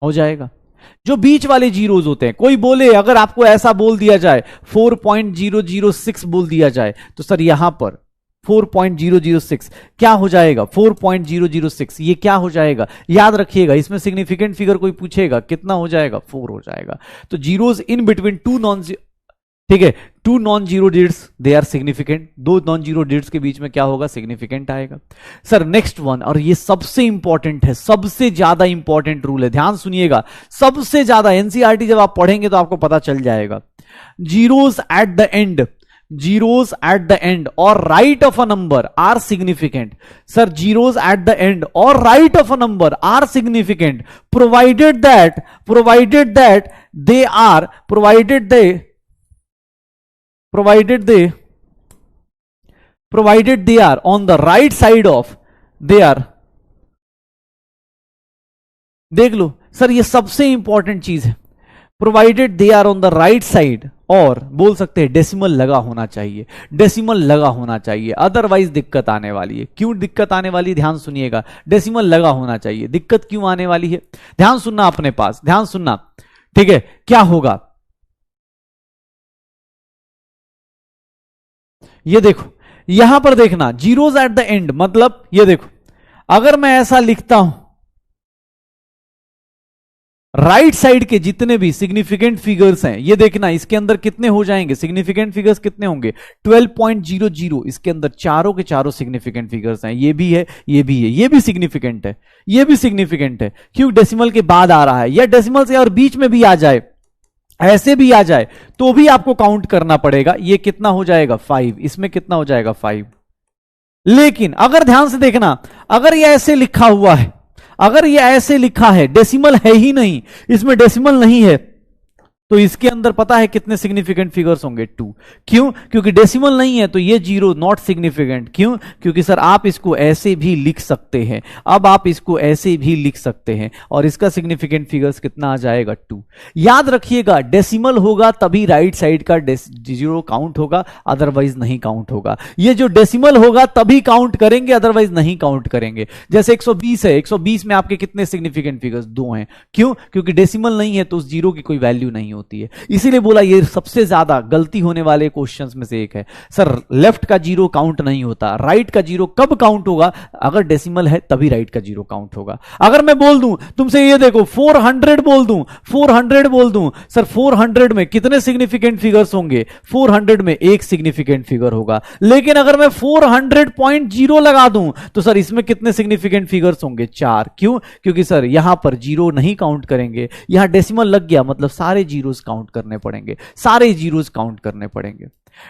A: हो जाएगा। जो बीच वाले जीरोज होते हैं, कोई बोले अगर आपको ऐसा बोल दिया जाए 4.006 बोल दिया जाए, तो सर यहां पर 4.006 क्या हो जाएगा? 4.006 ये क्या हो जाएगा? याद रखिएगा, इसमें सिग्निफिकेंट फिगर कोई पूछेगा कितना हो जाएगा? 4 हो जाएगा। तो zeros in between two non, ठीक है, two non zero digits they are significant. दो नॉन जीरो डिजिट्स के बीच में क्या होगा? सिग्निफिकेंट आएगा। सर नेक्स्ट वन, और ये सबसे इंपॉर्टेंट है, सबसे ज्यादा इंपॉर्टेंट रूल है, ध्यान सुनिएगा, सबसे ज्यादा। एनसीईआरटी जब आप पढ़ेंगे तो आपको पता चल जाएगा। Zeros at the end, zeros at the end or right of a number are significant. Sir, zeros at the end or right of a number are significant provided that they are provided they are on the right side of, they are देख लो sir, ये सबसे important चीज है, provided they are on the right side, और बोल सकते हैं decimal लगा होना चाहिए, डेसिमल लगा होना चाहिए, अदरवाइज दिक्कत आने वाली है। क्यों दिक्कत आने वाली है, ध्यान सुनिएगा, डेसिमल लगा होना चाहिए, दिक्कत क्यों आने वाली है, ध्यान सुनना अपने पास, ध्यान सुनना, ठीक है। क्या होगा, ये देखो यहां पर देखना, जीरोज एट द एंड, मतलब ये देखो, अगर मैं ऐसा लिखता हूं, राइट साइड के जितने भी सिग्निफिकेंट फिगर्स हैं, ये देखना इसके अंदर कितने हो जाएंगे, सिग्निफिकेंट फिगर्स कितने होंगे, 12.00, इसके अंदर चारों के चारों सिग्निफिकेंट फिगर्स हैं, ये भी है, ये भी है, ये भी सिग्निफिकेंट है, ये भी सिग्निफिकेंट है, क्यों डेसिमल के बाद आ रहा है, या डेसिमल से और बीच में भी आ जाए, ऐसे भी आ जाए, तो भी आपको काउंट करना पड़ेगा। ये कितना हो जाएगा 5, इसमें कितना हो जाएगा 5। लेकिन अगर ध्यान से देखना, अगर ये ऐसे लिखा हुआ है, अगर ये ऐसे लिखा है, डेसिमल है ही नहीं, इसमें डेसिमल नहीं है, तो इसके अंदर पता है कितने सिग्निफिकेंट फिगर्स होंगे, 2। क्यों, क्योंकि डेसिमल नहीं है, तो ये 0 नॉट सिग्निफिकेंट। क्यों, क्योंकि सर आप इसको ऐसे भी लिख सकते हैं, अब आप इसको ऐसे भी लिख सकते हैं, और इसका सिग्निफिकेंट फिगर्स कितना आ जाएगा 2। याद रखिएगा, डेसिमल होगा तभी राइट साइड का 0 काउंट होगा, अदरवाइज नहीं काउंट होगा। ये जो डेसिमल होगा तभी काउंट करेंगे, अदरवाइज नहीं काउंट करेंगे। जैसे 120 है, 120 में आपके कितने सिग्निफिकेंट फिगर्स, 2 हैं। क्यों, क्योंकि डेसिमल नहीं है, तो उस 0 की कोई वैल्यू नहीं होती है। इसीलिए बोला ये सबसे ज्यादा गलती होने वाले क्वेश्चंस में से एक है। सर लेफ्ट का 0 काउंट नहीं होता, राइट का 0 कब काउंट होगा, अगर डेसिमल है तभी राइट का 0 काउंट होगा। अगर मैं बोल दूं तुमसे, ये देखो 400 बोल दूं, 400 बोल दूं, सर 400 में कितने सिग्निफिकेंट फिगर्स होंगे, 400 में एक सिग्निफिकेंट फिगर होगा। लेकिन अगर मैं 400.0 लगा दूं, तो सर इसमें कितने सिग्निफिकेंट फिगर्स होंगे, 4। क्यों, क्योंकि सर यहां पर 0 नहीं काउंट करेंगे, यहां डेसिमल लग गया, मतलब सारे जीरोस काउंट करने पड़ेंगे, सारे जीरोस काउंट करने पड़ेंगे।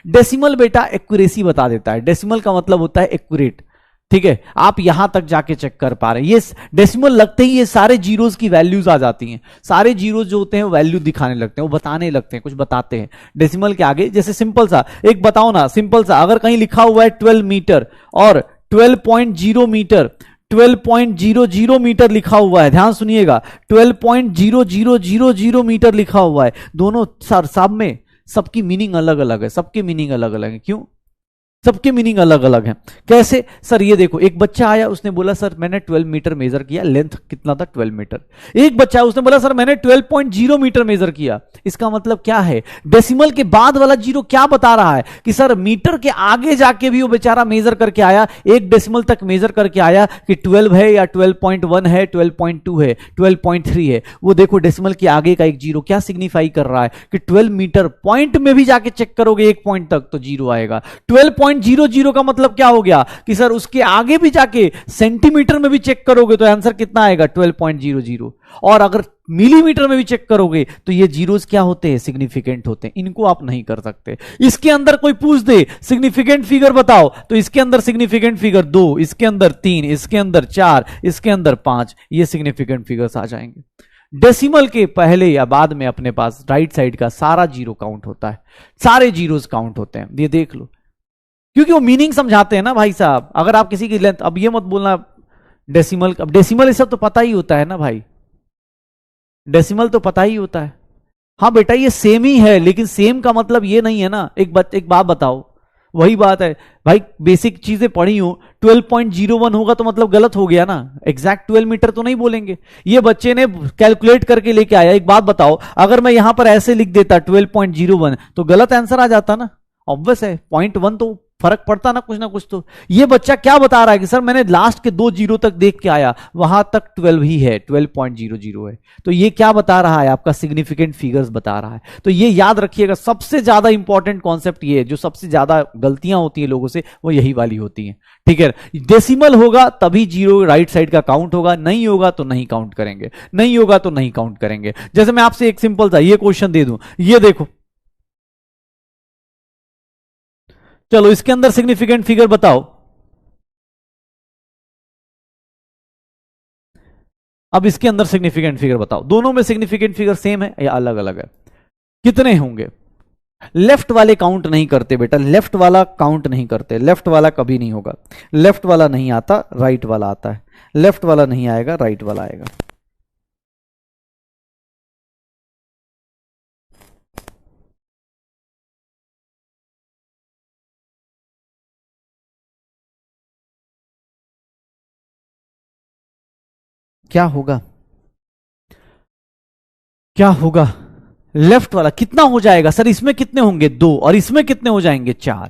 A: डेसिमल बेटा एक्यूरेसी बता देता है, डेसिमल का मतलब होता है एक्यूरेट, ठीक है। आप यहां तक जाके चेक कर पा रहे हैं, ये डेसिमल लगते ही ये सारे जीरोस की वैल्यूज आ जाती हैं, सारे जीरोस जो होते हैं वैल्यू दिखाने लगते हैं, वो बताने लगते हैं, कुछ बताते हैं डेसिमल के आगे। जैसे सिंपल सा एक बताओ ना, सिंपल सा, अगर कहीं लिखा हुआ है 12 मीटर और 12.0 मीटर, 12.00 मीटर लिखा हुआ है, ध्यान सुनिएगा, 12.0000 मीटर लिखा हुआ है, दोनों सर सब में सबकी मीनिंग अलग अलग है, सबके मीनिंग अलग अलग है। क्यों, सबके मीनिंग अलग अलग हैं। कैसे, सर ये देखो, एक बच्चा आया, उसने बोला सर मैंने 12 मीटर मेजर किया, लेंथ कितना था 12 मीटर। एक बच्चा उसने बोला सर मैंने 12.0 मीटर मेजर किया। इसका मतलब क्या है, डेसिमल के बाद वाला 0 क्या बता रहा है कि सर मीटर के आगे जाके भी वो बेचारा मेजर करके आया, एक डेसिमल तक मेजर करके आया कि 12 है या 12.1 है, 12.2 है, 12.3 है। वो देखो डेसिमल के आगे का एक 0 क्या सिग्निफाई कर रहा है कि 12 मीटर, पॉइंट में भी जाके चेक करोगे एक पॉइंट तक तो 0 आएगा। 12.00 का मतलब क्या हो गया कि सर उसके आगे भी जाके सेंटीमीटर में भी चेक करोगे तो आंसर कितना आएगा 12.00। और अगर मिलीमीटर में भी चेक करोगे तो ये जीरोस क्या होते हैं, सिग्निफिकेंट होते हैं, इनको आप नहीं कर सकते। इसके अंदर कोई पूछ दे सिग्निफिकेंट फिगर बताओ, तो इसके अंदर सिग्निफिकेंट फिगर 2, इसके अंदर 3, इसके अंदर 4, इसके अंदर 5, ये सिग्निफिकेंट फिगर्स आ जाएंगे। डेसिमल के पहले या बाद में अपने पास राइट साइड का सारा 0 काउंट होता है, सारे जीरोस काउंट होते हैं, ये देख लो, क्योंकि वो मीनिंग समझाते हैं ना भाई साहब। अगर आप किसी की लेंथ, अब ये मत बोलना डेसिमल, अब डेसिमल ये सब तो पता ही होता है ना भाई, डेसिमल तो पता ही होता है। हाँ बेटा ये सेम ही है, लेकिन सेम का मतलब ये नहीं है ना, एक बात बताओ, वही बात है भाई, बेसिक चीजें पढ़ी हो, 12.01 होगा तो मतलब गलत हो गया ना, एग्जैक्ट 12 मीटर तो नहीं बोलेंगे। ये बच्चे ने कैलकुलेट करके लेके आया। एक बात बताओ, अगर मैं यहां पर ऐसे लिख देता 12.01 तो गलत आंसर आ जाता ना, ऑब्वियस है, 0.1 तो फर्क पड़ता ना कुछ तो। ये बच्चा क्या बता रहा है कि सर मैंने लास्ट के 2 जीरो तक देख के आया, वहां तक 12 ही है, 12.00 है, तो ये क्या बता रहा है, आपका सिग्निफिकेंट फिगर्स बता रहा है। तो ये याद रखिएगा, सबसे ज्यादा इंपॉर्टेंट कॉन्सेप्ट ये है, जो सबसे ज्यादा गलतियां होती है लोगों से वो यही वाली होती हैं, ठीक है। डेसिमल होगा तभी 0 राइट साइड का काउंट होगा, नहीं होगा तो नहीं काउंट करेंगे, नहीं होगा तो नहीं काउंट करेंगे। जैसे मैं आपसे एक सिंपल सा ये क्वेश्चन दे दूं, ये देखो, चलो इसके अंदर सिग्निफिकेंट फिगर बताओ। अब इसके अंदर सिग्निफिकेंट फिगर बताओ, दोनों में सिग्निफिकेंट फिगर सेम है या अलग अलग है, कितने होंगे। लेफ्ट वाले काउंट नहीं करते बेटा, लेफ्ट वाला काउंट नहीं करते, लेफ्ट वाला कभी नहीं होगा, लेफ्ट वाला नहीं आता, राइट वाला आता है, लेफ्ट वाला नहीं आएगा, राइट वाला आएगा। क्या होगा, क्या होगा, लेफ्ट वाला कितना हो जाएगा सर, इसमें कितने होंगे 2 और इसमें कितने हो जाएंगे 4,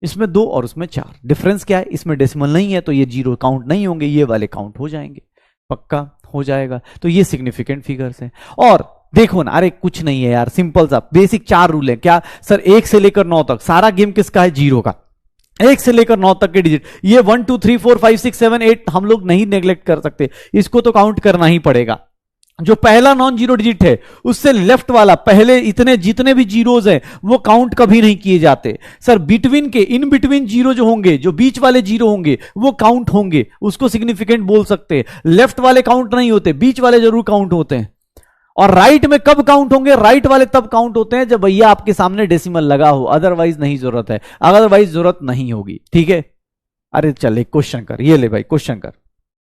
A: इसमें 2 और उसमें 4, डिफरेंस क्या है, इसमें डेसिमल नहीं है तो ये 0 काउंट नहीं होंगे, ये वाले काउंट हो जाएंगे, पक्का हो जाएगा। तो ये सिग्निफिकेंट फिगर्स हैं। और देखो ना, अरे कुछ नहीं है यार, सिंपल सा बेसिक 4 रूल है। क्या सर, 1 से लेकर 9 तक सारा गेम किसका है, 0 का। 1 से लेकर 9 तक के डिजिट, ये 1 2 3 4 5 6 7 8 हम लोग नहीं नेग्लेक्ट कर सकते, इसको तो काउंट करना ही पड़ेगा। जो पहला नॉन जीरो डिजिट है उससे लेफ्ट वाला, पहले इतने जितने भी जीरोज हैं वो काउंट कभी नहीं किए जाते सर। बिटवीन के, इन बिटवीन जीरो जो होंगे, जो बीच वाले जीरो होंगे वो काउंट होंगे, उसको सिग्निफिकेंट बोल सकते हैं। लेफ्ट वाले काउंट नहीं होते, बीच वाले जरूर काउंट होते हैं। और राइट में कब काउंट होंगे, राइट वाले तब काउंट होते हैं जब भैया आपके सामने डेसिमल लगा हो, अदरवाइज नहीं जरूरत है, अदरवाइज जरूरत नहीं होगी, ठीक है। अरे चल एक क्वेश्चन कर, ये ले भाई क्वेश्चन कर,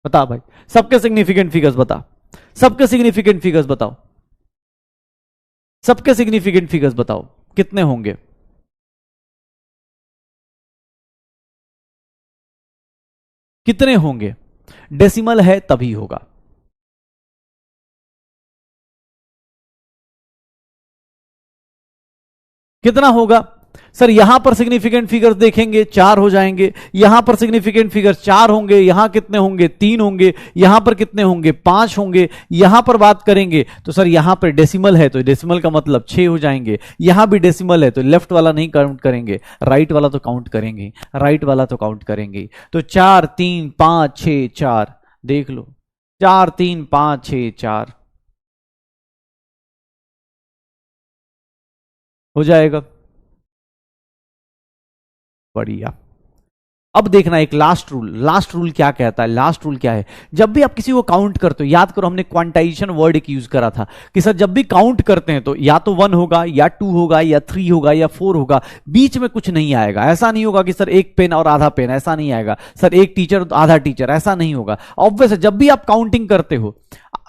A: बता भाई सबके सिग्निफिकेंट फिगर्स बता, सबके सिग्निफिकेंट फिगर्स बताओ, सबके सिग्निफिकेंट फिगर्स बताओ कितने होंगे, कितने होंगे, डेसिमल है तभी होगा। कितना होगा सर, यहां पर सिग्निफिकेंट फिगर्स देखेंगे 4 हो जाएंगे, यहां पर सिग्निफिकेंट फिगर्स 4 होंगे, यहां कितने होंगे 3 होंगे, यहां पर कितने होंगे 5 होंगे, यहां पर बात करेंगे तो सर यहां पर डेसिमल है तो डेसिमल का मतलब 6 हो जाएंगे, यहां भी डेसिमल है तो लेफ्ट वाला नहीं काउंट करेंगे, राइट वाला तो काउंट करेंगे, राइट वाला तो काउंट करेंगे। तो 4 3 5 6 4 देख लो, 4 3 5 6 4 हो जाएगा, बढ़िया। अब देखना एक लास्ट रूल, लास्ट रूल क्या कहता है, लास्ट रूल क्या है, जब भी आप किसी को काउंट करते हो, याद करो हमने क्वांटाइजेशन वर्ड एक यूज करा था कि सर जब भी काउंट करते हैं तो या तो 1 होगा या 2 होगा या 3 होगा या 4 होगा, बीच में कुछ नहीं आएगा। ऐसा नहीं होगा कि सर एक पेन और आधा पेन, ऐसा नहीं आएगा, सर एक टीचर आधा टीचर, ऐसा नहीं होगा। ऑब्वियस है, जब भी आप काउंटिंग करते हो,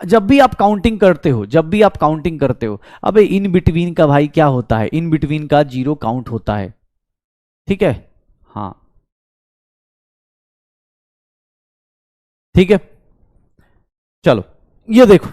A: जब भी आप काउंटिंग करते हो, जब भी आप काउंटिंग करते हो, अबे इन बिटवीन का भाई क्या होता है, इन बिटवीन का 0 काउंट होता है, ठीक है, हाँ ठीक है। चलो ये देखो,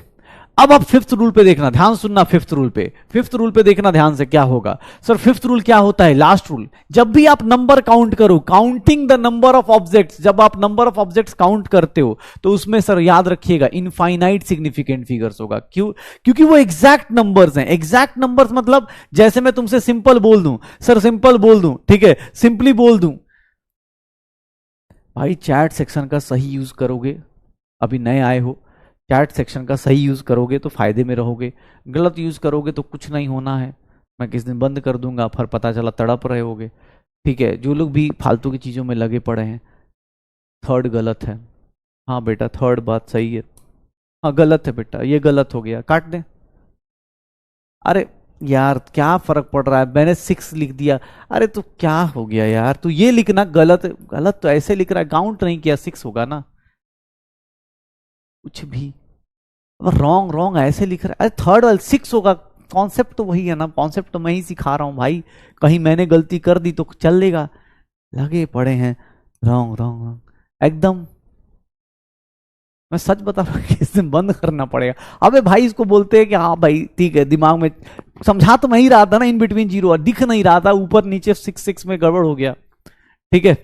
A: अब आप 5th रूल पे देखना, ध्यान सुनना, 5th रूल पे, 5th रूल पे देखना ध्यान से क्या होगा सर। 5th रूल क्या होता है, लास्ट रूल, जब भी आप नंबर काउंट करो, counting the number of objects, जब आप नंबर ऑफ ऑब्जेक्ट्स काउंट करते हो तो उसमें सर याद रखिएगा इनफाइनाइट सिग्निफिकेंट फिगर्स होगा। क्यों, क्योंकि वो एग्जैक्ट नंबर्स हैं। एग्जैक्ट नंबर्स मतलब जैसे मैं तुमसे सिंपल बोल दूं, सर सिंपल बोल दूं, ठीक है, सिंपली बोल दूं, भाई चैट सेक्शन का सही यूज करोगे, अभी नए आए हो, चैट सेक्शन का सही यूज करोगे तो फायदे में रहोगे, गलत यूज करोगे तो कुछ नहीं होना है, मैं किस दिन बंद कर दूंगा, फिर पता चला तड़प रहे होगे, ठीक है। जो लोग भी फालतू की चीजों में लगे पड़े हैं, थर्ड गलत है, हाँ बेटा थर्ड बात सही है, हाँ गलत है बेटा, ये गलत हो गया, काट दें। अरे यार क्या फर्क पड़ रहा है, मैंने 6 लिख दिया, अरे तो क्या हो गया यार, तू ये लिखना गलत, गलत तो ऐसे लिख रहा है, काउंट नहीं किया, 6 होगा ना, कुछ भी रॉन्ग रॉन्ग ऐसे लिख रहा है, अरे थर्ड वाला 6 होगा, कॉन्सेप्ट तो वही है ना, कॉन्सेप्ट तो मैं ही सिखा रहा हूं भाई, कहीं मैंने गलती कर दी तो चलेगा, लगे पड़े हैं रॉन्ग रॉन्ग रॉन्ग एकदम, मैं सच बता रहा हूँ इस दिन बंद करना पड़ेगा। अबे भाई इसको बोलते हैं कि हाँ भाई ठीक है, दिमाग में समझा तो मैं ही रहा था ना, इन बिटवीन 0 दिख नहीं रहा था, ऊपर नीचे 6 में गड़बड़ हो गया, ठीक है।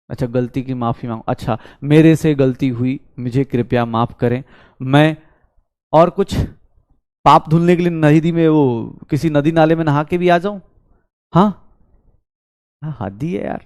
A: अच्छा गलती की माफी मांग, अच्छा मेरे से गलती हुई, मुझे कृपया माफ करें, मैं और कुछ पाप धुलने के लिए नदी में, वो किसी नदी नाले में नहा के भी आ जाऊं, हाँ हाँ हद ही है यार,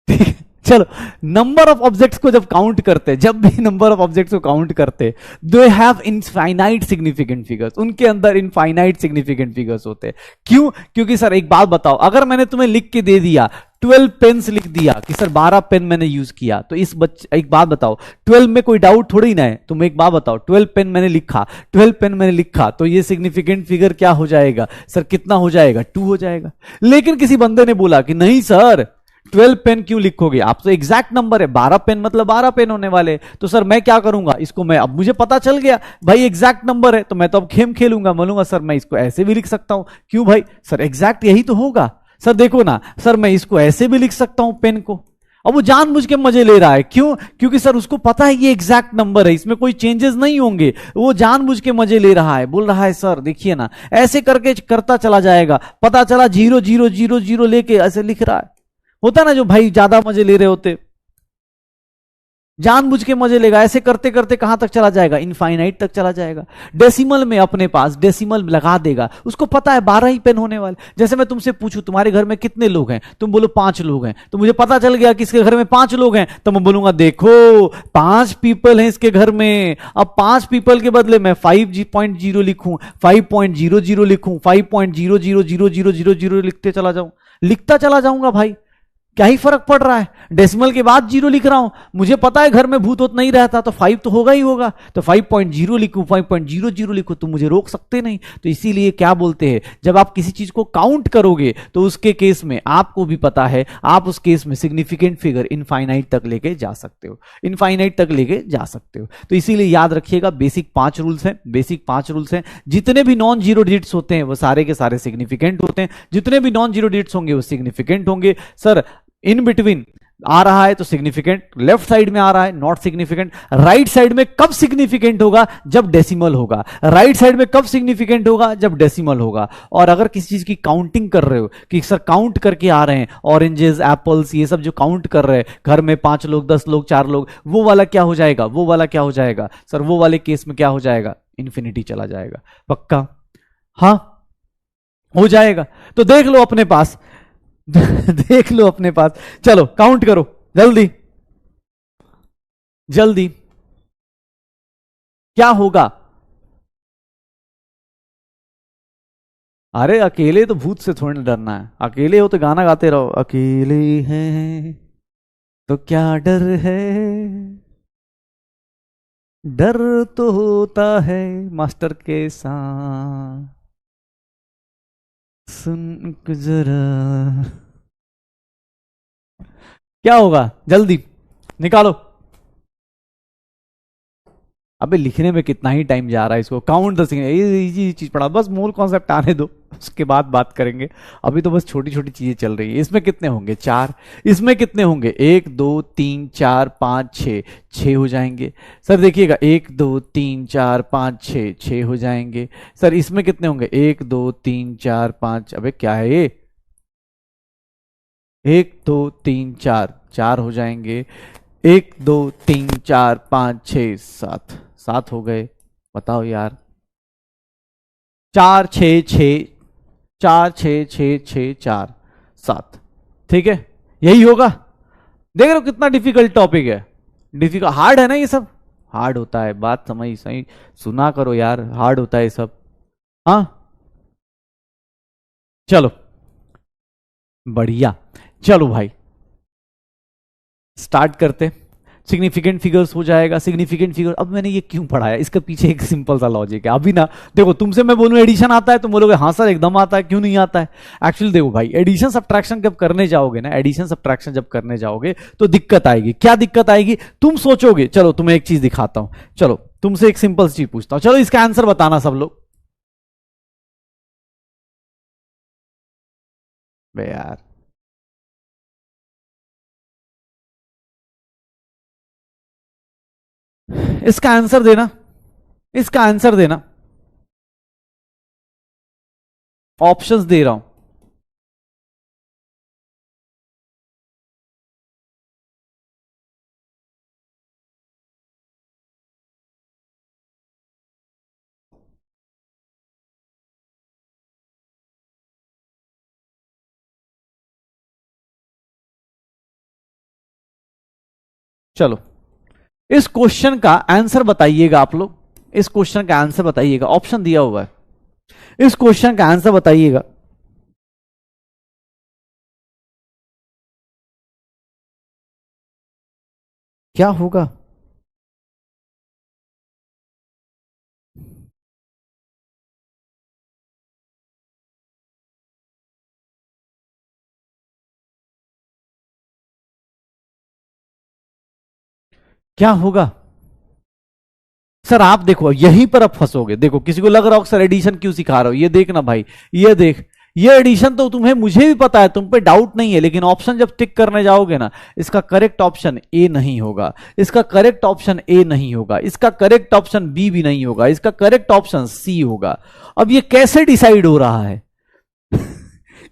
A: ठीक है। चलो नंबर ऑफ ऑब्जेक्ट्स को जब काउंट करते हैं, जब भी नंबर ऑफ ऑब्जेक्ट्स को काउंट करते हैं, they have infinite significant figures, उनके अंदर इनफाइनाइट सिग्निफिकेंट फिगर्स होते हैं। क्यों, क्योंकि सर एक बात बताओ, अगर मैंने तुम्हें लिख के दे दिया 12 पेन्स लिख दिया कि सर 12 पेन मैंने यूज किया, तो इस बच्चे एक बात बताओ, 12 में कोई डाउट थोड़ी ना है, तुम एक बात बताओ, 12 पेन मैंने लिखा, 12 पेन मैंने लिखा, तो ये सिग्निफिकेंट फिगर क्या हो जाएगा सर, कितना हो जाएगा 2 हो जाएगा। लेकिन किसी बंदे ने बोला कि नहीं सर 12 पेन क्यों लिखोगे, आप तो एग्जैक्ट नंबर है, 12 पेन मतलब 12 पेन होने वाले, तो सर मैं क्या करूंगा, इसको मैं, अब मुझे पता चल गया भाई एग्जैक्ट नंबर है, तो मैं तो अब खेम खेलूंगा, बोलूंगा सर मैं इसको ऐसे भी लिख सकता हूं, क्यों भाई सर एग्जैक्ट यही तो होगा, सर देखो ना सर मैं इसको ऐसे भी लिख सकता हूं पेन को, अब वो जानबूझ के मजे ले रहा है, क्यों? क्योंकि सर उसको पता है ये एग्जैक्ट नंबर है, इसमें कोई चेंजेस नहीं होंगे, वो जानबूझ के मजे ले रहा है, बोल रहा है सर देखिए ना, ऐसे करके करता चला जाएगा, पता चला 0 0 0 0 लेके ऐसे लिख रहा है। होता ना जो भाई ज्यादा मजे ले रहे होते, जानबूझ के मजे लेगा, ऐसे करते करते कहां तक चला जाएगा? इनफाइनाइट तक चला जाएगा। डेसिमल में अपने पास डेसिमल लगा देगा, उसको पता है 12 ही पेन होने वाले। जैसे मैं तुमसे पूछूं तुम्हारे घर में कितने लोग हैं, तुम बोलो 5 लोग हैं, तो मुझे पता चल गया कि इसके घर में 5 लोग हैं, तो मैं बोलूंगा देखो 5 पीपल हैं इसके घर में। अब 5 पीपल के बदले मैं 5.0 लिखूं, 5.00 लिखूं, 5.000000 लिखते चला जाऊं, लिखता चला जाऊंगा भाई, क्या ही फर्क पड़ रहा है? डेसिमल के बाद 0 लिख रहा हूं, मुझे पता है घर में भूत होत नहीं रहता, तो 5 तो होगा ही होगा, तो 5.0 लिखूं, 5.00 लिखूं, तुम मुझे रोक सकते नहीं। तो इसीलिए क्या बोलते हैं, जब आप किसी चीज को काउंट करोगे तो उसके केस में आपको भी पता है, आप उस केस में सिग्निफिकेंट फिगर इनफाइनाइट तक लेके जा सकते हो, इनफाइनाइट तक लेके जा सकते हो। तो इसीलिए याद रखिएगा बेसिक 5 रूल्स हैं, बेसिक 5 रूल्स हैं। जितने भी नॉन जीरो डिजिट्स होते हैं वो सारे के सारे सिग्निफिकेंट होते हैं, जितने भी नॉन जीरो डिजिट्स होंगे वो सिग्निफिकेंट होंगे। सर इन बिटवीन आ रहा है तो सिग्निफिकेंट, लेफ्ट साइड में आ रहा है नॉट सिग्निफिकेंट, राइट साइड में कब सिग्निफिकेंट होगा? जब डेसिमल होगा। राइट साइड में कब सिग्निफिकेंट होगा? जब डेसिमल होगा। और अगर किसी चीज की काउंटिंग कर रहे हो कि सर काउंट करके आ रहे हैं, ऑरेंजेस एप्पल्स ये सब जो काउंट कर रहे हैं, घर में 5 लोग 10 लोग 4 लोग, वो वाला क्या हो जाएगा? वो वाला क्या हो जाएगा सर? वो वाले केस में क्या हो जाएगा? इन्फिनिटी चला जाएगा। पक्का? हाँ हो जाएगा। तो देख लो अपने पास देख लो अपने पास, चलो काउंट करो जल्दी जल्दी, क्या होगा? अरे अकेले तो भूत से थोड़ी ना डरना है, अकेले हो तो गाना गाते रहो, अकेले हैं तो क्या डर है, डर तो होता है मास्टर के साथ, सुन जरा। क्या होगा? जल्दी निकालो। अबे लिखने में कितना ही टाइम जा रहा है, इसको काउंट द इजी चीज पढ़ा, बस मूल कॉन्सेप्ट आने दो, उसके बाद बात करेंगे। अभी तो बस छोटी छोटी चीजें चल रही है। इसमें कितने होंगे? 4। इसमें कितने होंगे? 1 2 3 4 5 6, 6 हो जाएंगे। सर देखिएगा 1 2 3 4 5 6, 6 हो जाएंगे। सर इसमें कितने होंगे? 1 2 3 4 5, अबे क्या है ये? 1 2 3 4, 4 हो जाएंगे। 1 2 3 4 5 6 7, 7 हो गए। बताओ यार, 4 6 6, 4 6 6 6 4 7, ठीक है यही होगा। देख रहे हो कितना डिफिकल्ट टॉपिक है? डिफिकल्ट हार्ड है ना ये सब, हार्ड होता है, बात समझ सही सुना करो यार, हार्ड होता है ये सब। हाँ चलो बढ़िया, चलो भाई स्टार्ट करते। सिग्निफिकेंट फिगर्स हो जाएगा, सिग्निफिकेंट फिगर। अब मैंने ये क्यों पढ़ाया, इसके पीछे एक सिंपल सा लॉजिक है। अभी ना देखो, तुमसे मैं बोलूं एडिशन आता है, तुम बोलोगे हाँ सर एकदम आता है, क्यों नहीं आता है? एक्चुअली देखो भाई, एडिशन सब्ट्रैक्शन जब करने जाओगे ना, एडिशन सब्ट्रैक्शन जब करने जाओगे तो दिक्कत आएगी। क्या दिक्कत आएगी? तुम सोचोगे, चलो तुम्हें एक चीज दिखाता हूं, चलो तुमसे एक सिंपल चीज पूछता हूं, चलो इसका आंसर बताना सब लोग। बे यार, इसका आंसर देना, इसका आंसर देना, ऑप्शंस दे रहा हूं। चलो इस क्वेश्चन का आंसर बताइएगा आप लोग, इस क्वेश्चन का आंसर बताइएगा, ऑप्शन दिया हुआ है, इस क्वेश्चन का आंसर बताइएगा। क्या होगा? क्या होगा? सर आप देखो यहीं पर अब फंसोगे, देखो किसी को लग रहा हो सर एडिशन क्यों सिखा रहे हो, ये देखना भाई, ये देख, ये एडिशन तो तुम्हें मुझे भी पता है, तुम पे डाउट नहीं है, लेकिन ऑप्शन जब टिक करने जाओगे ना, इसका करेक्ट ऑप्शन ए नहीं होगा, इसका करेक्ट ऑप्शन ए नहीं होगा, इसका करेक्ट ऑप्शन बी भी नहीं होगा, इसका करेक्ट ऑप्शन सी होगा। अब ये कैसे डिसाइड हो रहा है?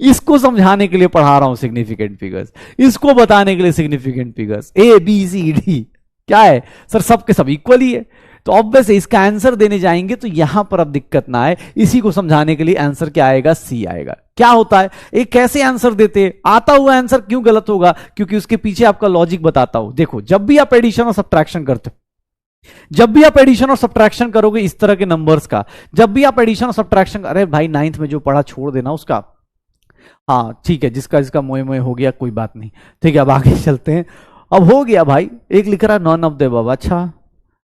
A: इसको समझाने के लिए पढ़ा रहा हूं सिग्निफिकेंट फिगर्स, इसको बताने के लिए significant figures, A B C D क्या है सर, सबके सब इक्वल ही है। तो ऑब्वियस इसका आंसर देने जाएंगे तो यहां पर अब दिक्कत ना आए, इसी को समझाने के लिए आंसर क्या आएगा, सी आएगा। क्या होता है, एक कैसे आंसर देते, आता हुआ आंसर क्यों गलत होगा, क्योंकि उसके पीछे आपका लॉजिक बताता हूं। देखो, जब भी आप एडिशन और सब्ट्रैक्शन करते हो, जब भी आप एडिशन और सब्ट्रैक्शन करोगे इस तरह के नंबर्स का, जब भी आप एडिशन और सब्ट्रैक्शन, अरे भाई 9th में जो पढ़ा छोड़ देना उसका, हाँ ठीक है, जिसका जिसका मोए मोए हो गया कोई बात नहीं, ठीक है अब आगे चलते हैं। अब हो गया भाई, एक लिख रहा नॉन ऑफ द अबव, अच्छा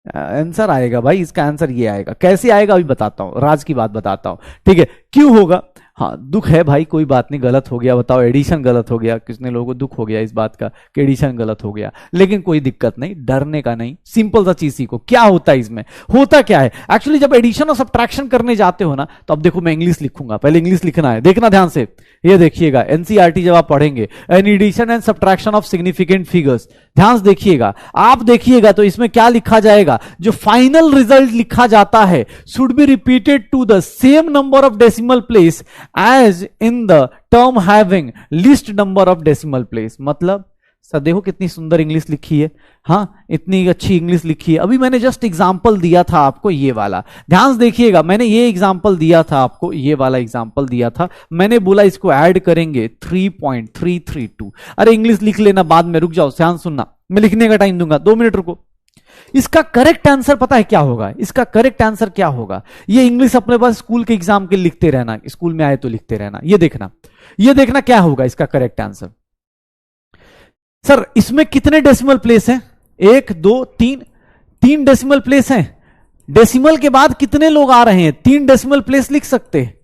A: आंसर आएगा भाई, इसका आंसर ये आएगा। कैसे आएगा अभी बताता हूं, राज की बात बताता हूं, ठीक है क्यों होगा। हाँ दुख है भाई, कोई बात नहीं, गलत हो गया, बताओ एडिशन गलत हो गया, कितने लोगों को दुख हो गया इस बात का कि एडिशन गलत हो गया, लेकिन कोई दिक्कत नहीं, डरने का नहीं, सिंपल सा चीज सीखो। क्या होता है इसमें, होता क्या है एक्चुअली, जब एडिशन और सब्ट्रैक्शन करने जाते हो ना, तो अब देखो मैं इंग्लिश लिखूंगा, पहले इंग्लिश लिखना है, देखना ध्यान से, ये देखिएगा एनसीईआरटी जब आप पढ़ेंगे, an addition and subtraction of significant figures, ध्यान से देखिएगा, आप देखिएगा तो इसमें क्या लिखा जाएगा, जो फाइनल रिजल्ट लिखा जाता है should be repeated to the same number of decimal place as in the term having least number of decimal place. मतलब सर देखो कितनी सुंदर इंग्लिश लिखी है, हाँ इतनी अच्छी इंग्लिश लिखी है। अभी मैंने जस्ट एग्जांपल दिया था आपको ये वाला, ध्यान से देखिएगा, मैंने ये एग्जांपल दिया था आपको, ये वाला एग्जांपल दिया था, मैंने बोला इसको ऐड करेंगे 3.332। अरे इंग्लिश लिख लेना बाद में, रुक जाओ ध्यान सुनना, मैं लिखने का टाइम दूंगा, 2 मिनट रुको। इसका करेक्ट आंसर पता है क्या होगा, इसका करेक्ट आंसर क्या होगा, ये इंग्लिश अपने पास स्कूल के एग्जाम के लिखते रहना, स्कूल में आए तो लिखते रहना, ये देखना, ये देखना क्या होगा इसका करेक्ट आंसर। सर इसमें कितने डेसिमल प्लेस हैं, 1 2 3, 3 डेसिमल प्लेस हैं, डेसिमल के बाद कितने लोग आ रहे हैं, 3 डेसिमल प्लेस लिख सकते हैं।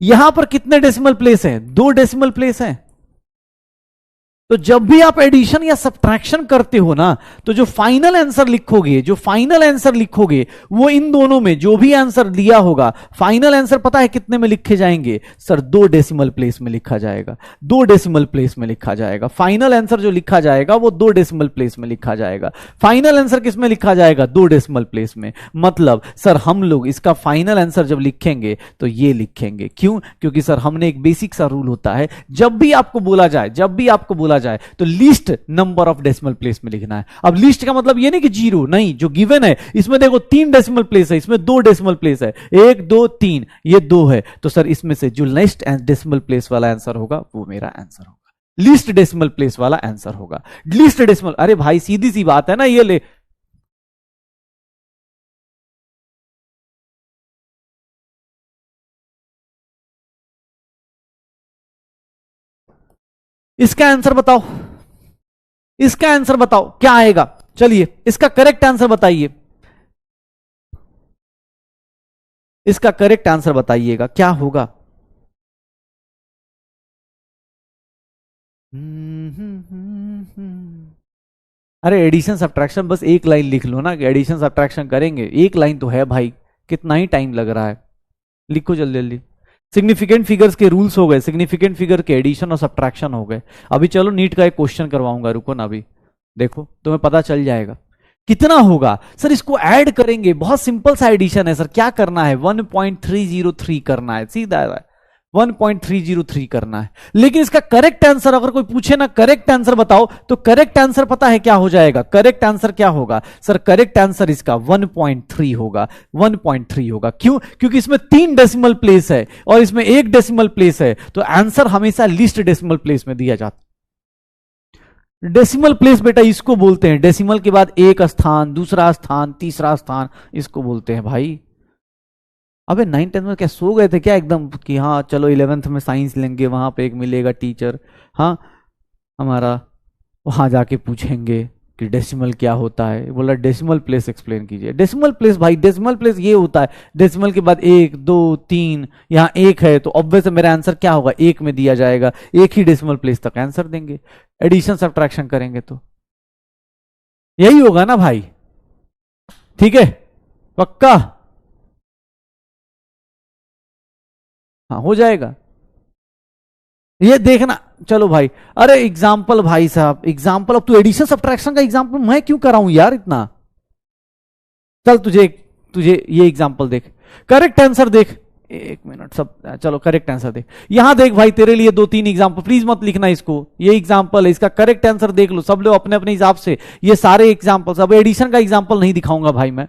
A: यहां पर कितने डेसिमल प्लेस हैं, 2 डेसिमल प्लेस हैं। तो जब भी आप एडिशन या सब्ट्रैक्शन करते हो ना, तो जो फाइनल आंसर लिखोगे, जो फाइनल आंसर लिखोगे वो इन दोनों में जो भी आंसर दिया होगा, फाइनल आंसर पता है कितने में लिखे जाएंगे सर, 2 डेसिमल प्लेस में लिखा जाएगा, 2 डेसिमल प्लेस में लिखा जाएगा। फाइनल आंसर जो लिखा जाएगा वो 2 डेसिमल प्लेस में लिखा जाएगा। फाइनल आंसर किस में लिखा जाएगा, 2 डेसिमल प्लेस में। मतलब सर हम लोग इसका फाइनल आंसर जब लिखेंगे तो ये लिखेंगे, क्यों, क्योंकि सर हमने एक बेसिक सा रूल होता है, जब भी आपको बोला जाए, जब भी आपको बोला जाए तो least number of decimal place में लिखना है। अब लीस्ट का मतलब ये नहीं कि 0 नहीं, जो गिवन है इसमें देखो 3 डेसिमल प्लेस है, इसमें 2 डेसिमल प्लेस है, 1 2 3, ये 2 है, तो सर इसमें से जो लीस्ट डेसिमल प्लेस वाला आंसर होगा वो मेरा आंसर होगा, लीस्ट डेसिमल प्लेस वाला आंसर होगा। लीस्ट डेसिमल, अरे भाई सीधी सी बात है ना, ये ले इसका आंसर बताओ, इसका आंसर बताओ क्या आएगा, चलिए इसका करेक्ट आंसर बताइए, इसका करेक्ट आंसर बताइएगा क्या होगा। अरे एडिशन सब्ट्रैक्शन बस एक लाइन लिख लो ना, कि एडिशन सब्ट्रैक्शन करेंगे, एक लाइन तो है भाई, कितना ही टाइम लग रहा है, लिखो जल्दी जल्दी। सिग्निफिकेंट फिगर्स के रूल्स हो गए, सिग्निफिकेंट फिगर के एडिशन और सब्ट्रैक्शन हो गए। अभी चलो नीट का एक क्वेश्चन करवाऊंगा, रुको ना अभी, देखो तुम्हें पता चल जाएगा कितना होगा। सर इसको ऐड करेंगे, बहुत सिंपल सा एडिशन है सर, क्या करना है 1.303 करना है, सीधा है 1.303 करना है। लेकिन इसका करेक्ट आंसर अगर कोई पूछे ना, करेक्ट आंसर बताओ, तो करेक्ट आंसर पता है क्या हो जाएगा, करेक्ट आंसर क्या होगा सर, करेक्ट आंसर इसका 1.3 होगा, 1.3 होगा। क्यों, क्योंकि इसमें 3 डेसिमल प्लेस है और इसमें 1 डेसिमल प्लेस है, तो आंसर हमेशा लीस्ट डेसिमल प्लेस में दिया जाता है। डेसिमल प्लेस बेटा इसको बोलते हैं, डेसिमल के बाद एक स्थान, दूसरा स्थान, तीसरा स्थान, इसको बोलते हैं भाई। अबे 9th 10th में क्या सो गए थे क्या एकदम, कि हाँ चलो 11th में साइंस लेंगे, वहां पे एक मिलेगा टीचर, हाँ हमारा, वहां जाके पूछेंगे कि डेसिमल क्या होता है, बोला डेसिमल प्लेस एक्सप्लेन कीजिए। डेसिमल प्लेस भाई, डेसिमल प्लेस ये होता है, डेसिमल के बाद 1 2 3, यहाँ 1 है तो ऑब्वियस मेरा आंसर क्या होगा, 1 में दिया जाएगा, एक ही डेसिमल प्लेस तक आंसर देंगे। एडिशन सब्ट्रैक्शन करेंगे तो यही होगा ना भाई, ठीक है पक्का। हाँ हो जाएगा, ये देखना। चलो भाई, अरे एग्जाम्पल भाई साहब, एग्जाम्पल अब तू एडिशन सब्ट्रैक्शन का एग्जाम्पल मैं क्यों कराऊं यार इतना। चल तुझे तुझे ये एग्जाम्पल देख, करेक्ट आंसर देख, एक मिनट सब, चलो करेक्ट आंसर देख, यहां देख भाई तेरे लिए दो तीन एग्जाम्पल, प्लीज मत लिखना इसको, ये एग्जाम्पल है, इसका करेक्ट आंसर देख लो सब लोग अपने अपने हिसाब से, ये सारे एग्जाम्पल। अब एडिशन का एग्जाम्पल नहीं दिखाऊंगा भाई मैं,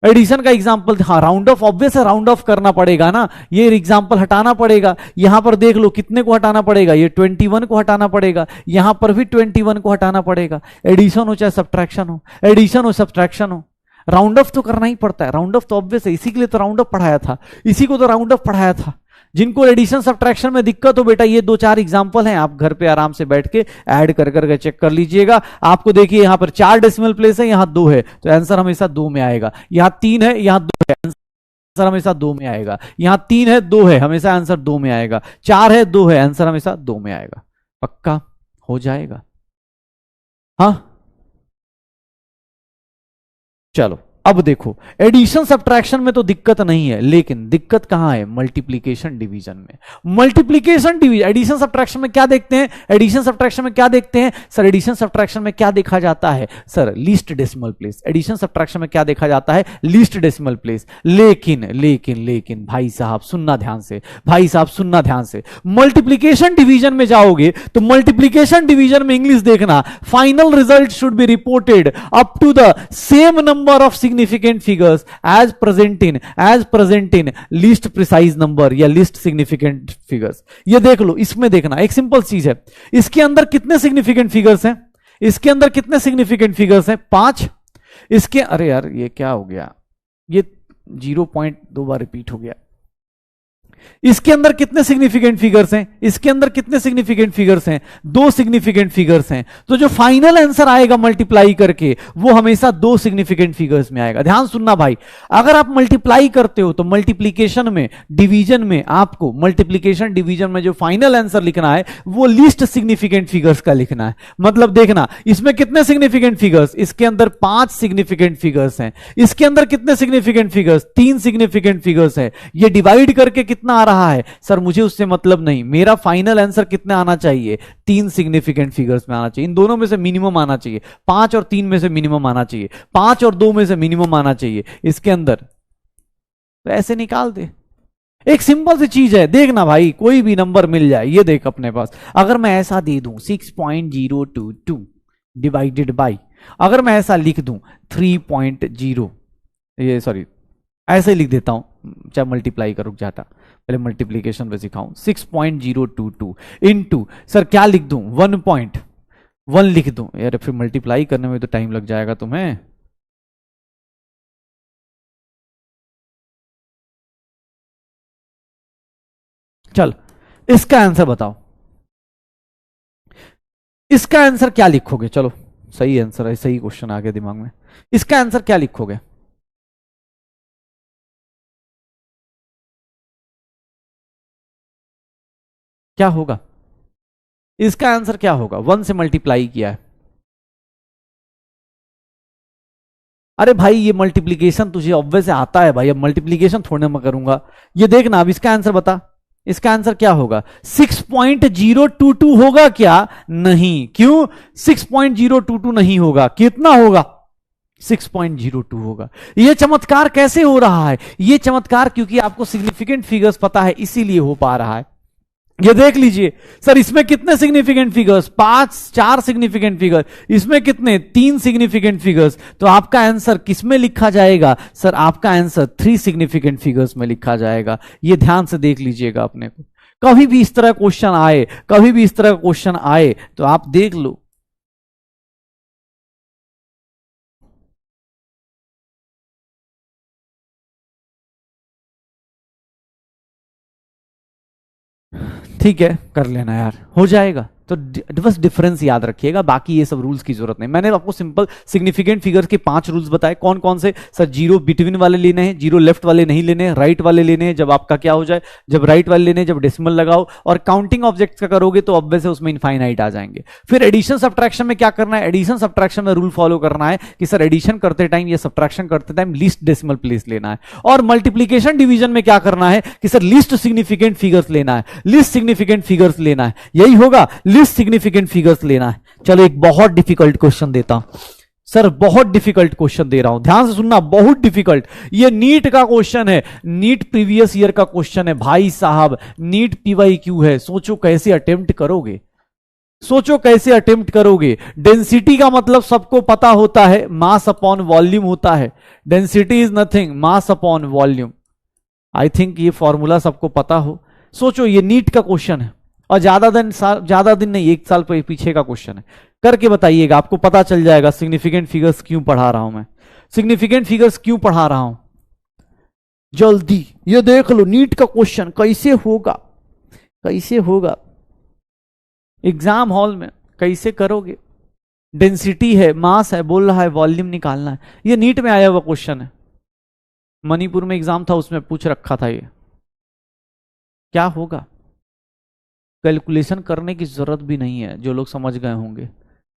A: एडिशन का एग्जांपल, हाँ राउंड ऑफ ऑब्वियस है, राउंड ऑफ करना पड़ेगा ना, ये एग्जांपल हटाना पड़ेगा। यहां पर देख लो कितने को हटाना पड़ेगा, ये 21 को हटाना पड़ेगा, यहां पर भी 21 को हटाना पड़ेगा। एडिशन हो चाहे सब्ट्रैक्शन हो, एडिशन हो सब्ट्रैक्शन हो, राउंड ऑफ तो करना ही पड़ता है, राउंड ऑफ तो ऑब्वियस है, इसी के लिए तो राउंड ऑफ पढ़ाया था, इसी को तो राउंड ऑफ पढ़ाया था। जिनको एडिशन सब्ट्रैक्शन में दिक्कत हो बेटा, ये दो चार एग्जांपल हैं, आप घर पे आराम से बैठ के ऐड कर करके चेक कर लीजिएगा। आपको देखिए यहां पर 4 डेसिमल प्लेस है, यहां 2 है, तो आंसर हमेशा 2 में आएगा। यहां 3 है, यहां 2 है, आंसर हमेशा 2 में आएगा। यहां 3 है, 2 है, हमेशा आंसर 2 में आएगा। 4 है, 2 है, आंसर हमेशा 2 में आएगा। पक्का हो जाएगा। हाँ चलो अब देखो, एडिशन सब्ट्रैक्शन में तो दिक्कत नहीं है, लेकिन दिक्कत कहां है, मल्टीप्लीकेशन डिवीजन में। मल्टीप्लीकेशन डिवीजन, एडिशन सब्ट्रैक्शन में क्या देखते हैं, एडिशन सब्ट्रैक्शन में क्या देखते हैं सर, एडिशन सब्ट्रैक्शन में क्या देखा जाता है sir, least decimal place. Addition subtraction में क्या देखा जाता है, लीस्ट डेसिमल प्लेस। लेकिन लेकिन लेकिन भाई साहब सुनना ध्यान से, भाई साहब सुनना ध्यान से, मल्टीप्लीकेशन डिवीजन में जाओगे तो मल्टीप्लीकेशन डिवीजन में इंग्लिश देखना, final result should be reported up to the same number of significant figures as present in least precise number या least significant figures। ये देख लो, इसमें देखना एक सिंपल चीज है, इसके अंदर कितने significant figures हैं, इसके अंदर कितने significant figures हैं, 5। इसके, अरे यार ये क्या हो गया, ये 0 पॉइंट 2 बार रिपीट हो गया। इसके अंदर कितने सिग्निफिकेंट फिगर्स हैं, इसके अंदर कितने सिग्निफिकेंट फिगर्स हैं, 2 सिग्निफिकेंट फिगर्स हैं। तो जो फाइनल आंसर आएगा मल्टीप्लाई करके, वो हमेशा 2 सिग्निफिकेंट फिगर्स में आएगा। ध्यान सुनना भाई, अगर आप मल्टीप्लाई करते हो तो मल्टीप्लीकेशन में, डिवीजन में, आपको मल्टीप्लीकेशन डिवीजन में जो फाइनल आंसर लिखना है वो लीस्ट सिग्निफिकेंट फिगर्स का लिखना है। मतलब देखना, इसमें कितने सिग्निफिकेंट फिगर्स, इसके अंदर 5 सिग्निफिकेंट फिगर्स हैं, इसके अंदर कितने सिग्निफिकेंट फिगर्स, 3 सिग्निफिकेंट फिगर्स हैं। ये डिवाइड करके कितना आ रहा है सर, मुझे उससे मतलब नहीं, मेरा फाइनल आंसर कितना आना चाहिए, 3 सिग्निफिकेंट फिगर्स में आना चाहिए। इन दोनों में से मिनिमम आना चाहिए, 5 और 3 में से मिनिमम आना चाहिए, 5 और 2 में से मिनिमम आना चाहिए इसके अंदर। तो ऐसे निकाल दे, एक सिंपल सी चीज है, देखना भाई कोई भी नंबर मिल जाए। ये देख अपने पास, अगर मैं ऐसा दे दूं 6.022 डिवाइडेड बाई, अगर मैं ऐसा लिख दूं 3.0, ये सॉरी ऐसे ही लिख देता हूं, चाहे मल्टीप्लाई का रुक जाता, पहले मल्टीप्लीकेशन पे सिखाऊं, 6.022 इनटू, सर क्या लिख दूं, 1.1 लिख दूं, यार फिर मल्टीप्लाई करने में तो टाइम लग जाएगा तुम्हें। चल इसका आंसर बताओ, इसका आंसर क्या लिखोगे, चलो सही आंसर है, सही क्वेश्चन आ गया दिमाग में, इसका आंसर क्या लिखोगे, क्या होगा, इसका आंसर क्या होगा, 1 से मल्टीप्लाई किया है। अरे भाई ये मल्टीप्लीकेशन तुझे ऑब्वियस से आता है भाई, अब मल्टीप्लीकेशन थोड़े मैं करूंगा। ये देखना, अब इसका आंसर बता, इसका आंसर क्या होगा, 6.022 होगा क्या, नहीं, क्यों 6.022 नहीं होगा, कितना होगा, 6.02 होगा। ये चमत्कार कैसे हो रहा है, ये चमत्कार क्योंकि आपको सिग्निफिकेंट फिगर्स पता है इसीलिए हो पा रहा है। ये देख लीजिए सर, इसमें कितने सिग्निफिकेंट फिगर्स, 4 सिग्निफिकेंट फिगर, इसमें कितने, 3 सिग्निफिकेंट फिगर्स। तो आपका आंसर किस में लिखा जाएगा सर, आपका आंसर 3 सिग्निफिकेंट फिगर्स में लिखा जाएगा। ये ध्यान से देख लीजिएगा अपने को, कभी भी इस तरह क्वेश्चन आए, कभी भी इस तरह क्वेश्चन आए तो आप देख लो। ठीक है कर लेना यार, हो जाएगा। तो बस डिफरेंस याद रखिएगा, बाकी ये सब रूल्स की जरूरत नहीं। मैंने आपको सिंपल सिग्निफिकेंट फिगर्स के 5 रूल्स बताए। कौन कौन से? सर जीरो बिटवीन वाले लेने हैं, जीरो लेफ्ट वाले नहीं लेने हैं, राइट वाले लेने हैं जब आपका क्या हो जाए, जब राइट वाले लेने हैं जब डेसिमल लगाओ, और काउंटिंग ऑब्जेक्ट्स का करोगे तो ऑब्वियस है उसमें इनफाइनाइट आ जाएंगे। फिर एडिशन सब्ट्रैक्शन में क्या करना है? एडिशन सब्ट्रैक्शन में रूल फॉलो करना है कि सर एडिशन करते टाइम या सब्ट्रैक्शन करते टाइम लीस्ट डेसिमल प्लेस लेना है। और मल्टीप्लीकेशन डिवीजन में क्या करना है कि सर लीस्ट सिग्निफिकेंट फिगर्स लेना है, लीस्ट सिग्निफिकेंट फिगर्स लेना है, यही होगा, लीस्ट सिग्निफिकेंट फिगर्स लेना है। चलो एक बहुत डिफिकल्ट क्वेश्चन देता हूं सर, बहुत डिफिकल्ट क्वेश्चन दे रहा हूं, ध्यान से सुनना, बहुत डिफिकल्ट। ये नीट का क्वेश्चन है, नीट प्रीवियस ईयर का क्वेश्चन है भाई साहब, नीट पीवाईक्यू है। सोचो कैसे अटेम्प्ट करोगे, सोचो कैसे अटेम्प्ट करोगे। डेंसिटी का मतलब सबको पता होता है, मास अपॉन वॉल्यूम होता है। Density is nothing, mass upon volume. I think ये फॉर्मूला सबको पता हो। सोचो ये नीट का क्वेश्चन है, और ज्यादा दिन नहीं, 1 साल पीछे का क्वेश्चन है। करके बताइएगा, आपको पता चल जाएगा सिग्निफिकेंट फिगर्स क्यों पढ़ा रहा हूं मैं, सिग्निफिकेंट फिगर्स क्यों पढ़ा रहा हूं। जल्दी ये देख लो, नीट का क्वेश्चन कैसे होगा, कैसे होगा एग्जाम हॉल में, कैसे करोगे। डेंसिटी है, मास है, बोल रहा है वॉल्यूम निकालना है। ये नीट में आया हुआ क्वेश्चन है, मणिपुर में एग्जाम था उसमें पूछ रखा था। ये क्या होगा, कैलकुलेशन करने की जरूरत भी नहीं है, जो लोग समझ गए होंगे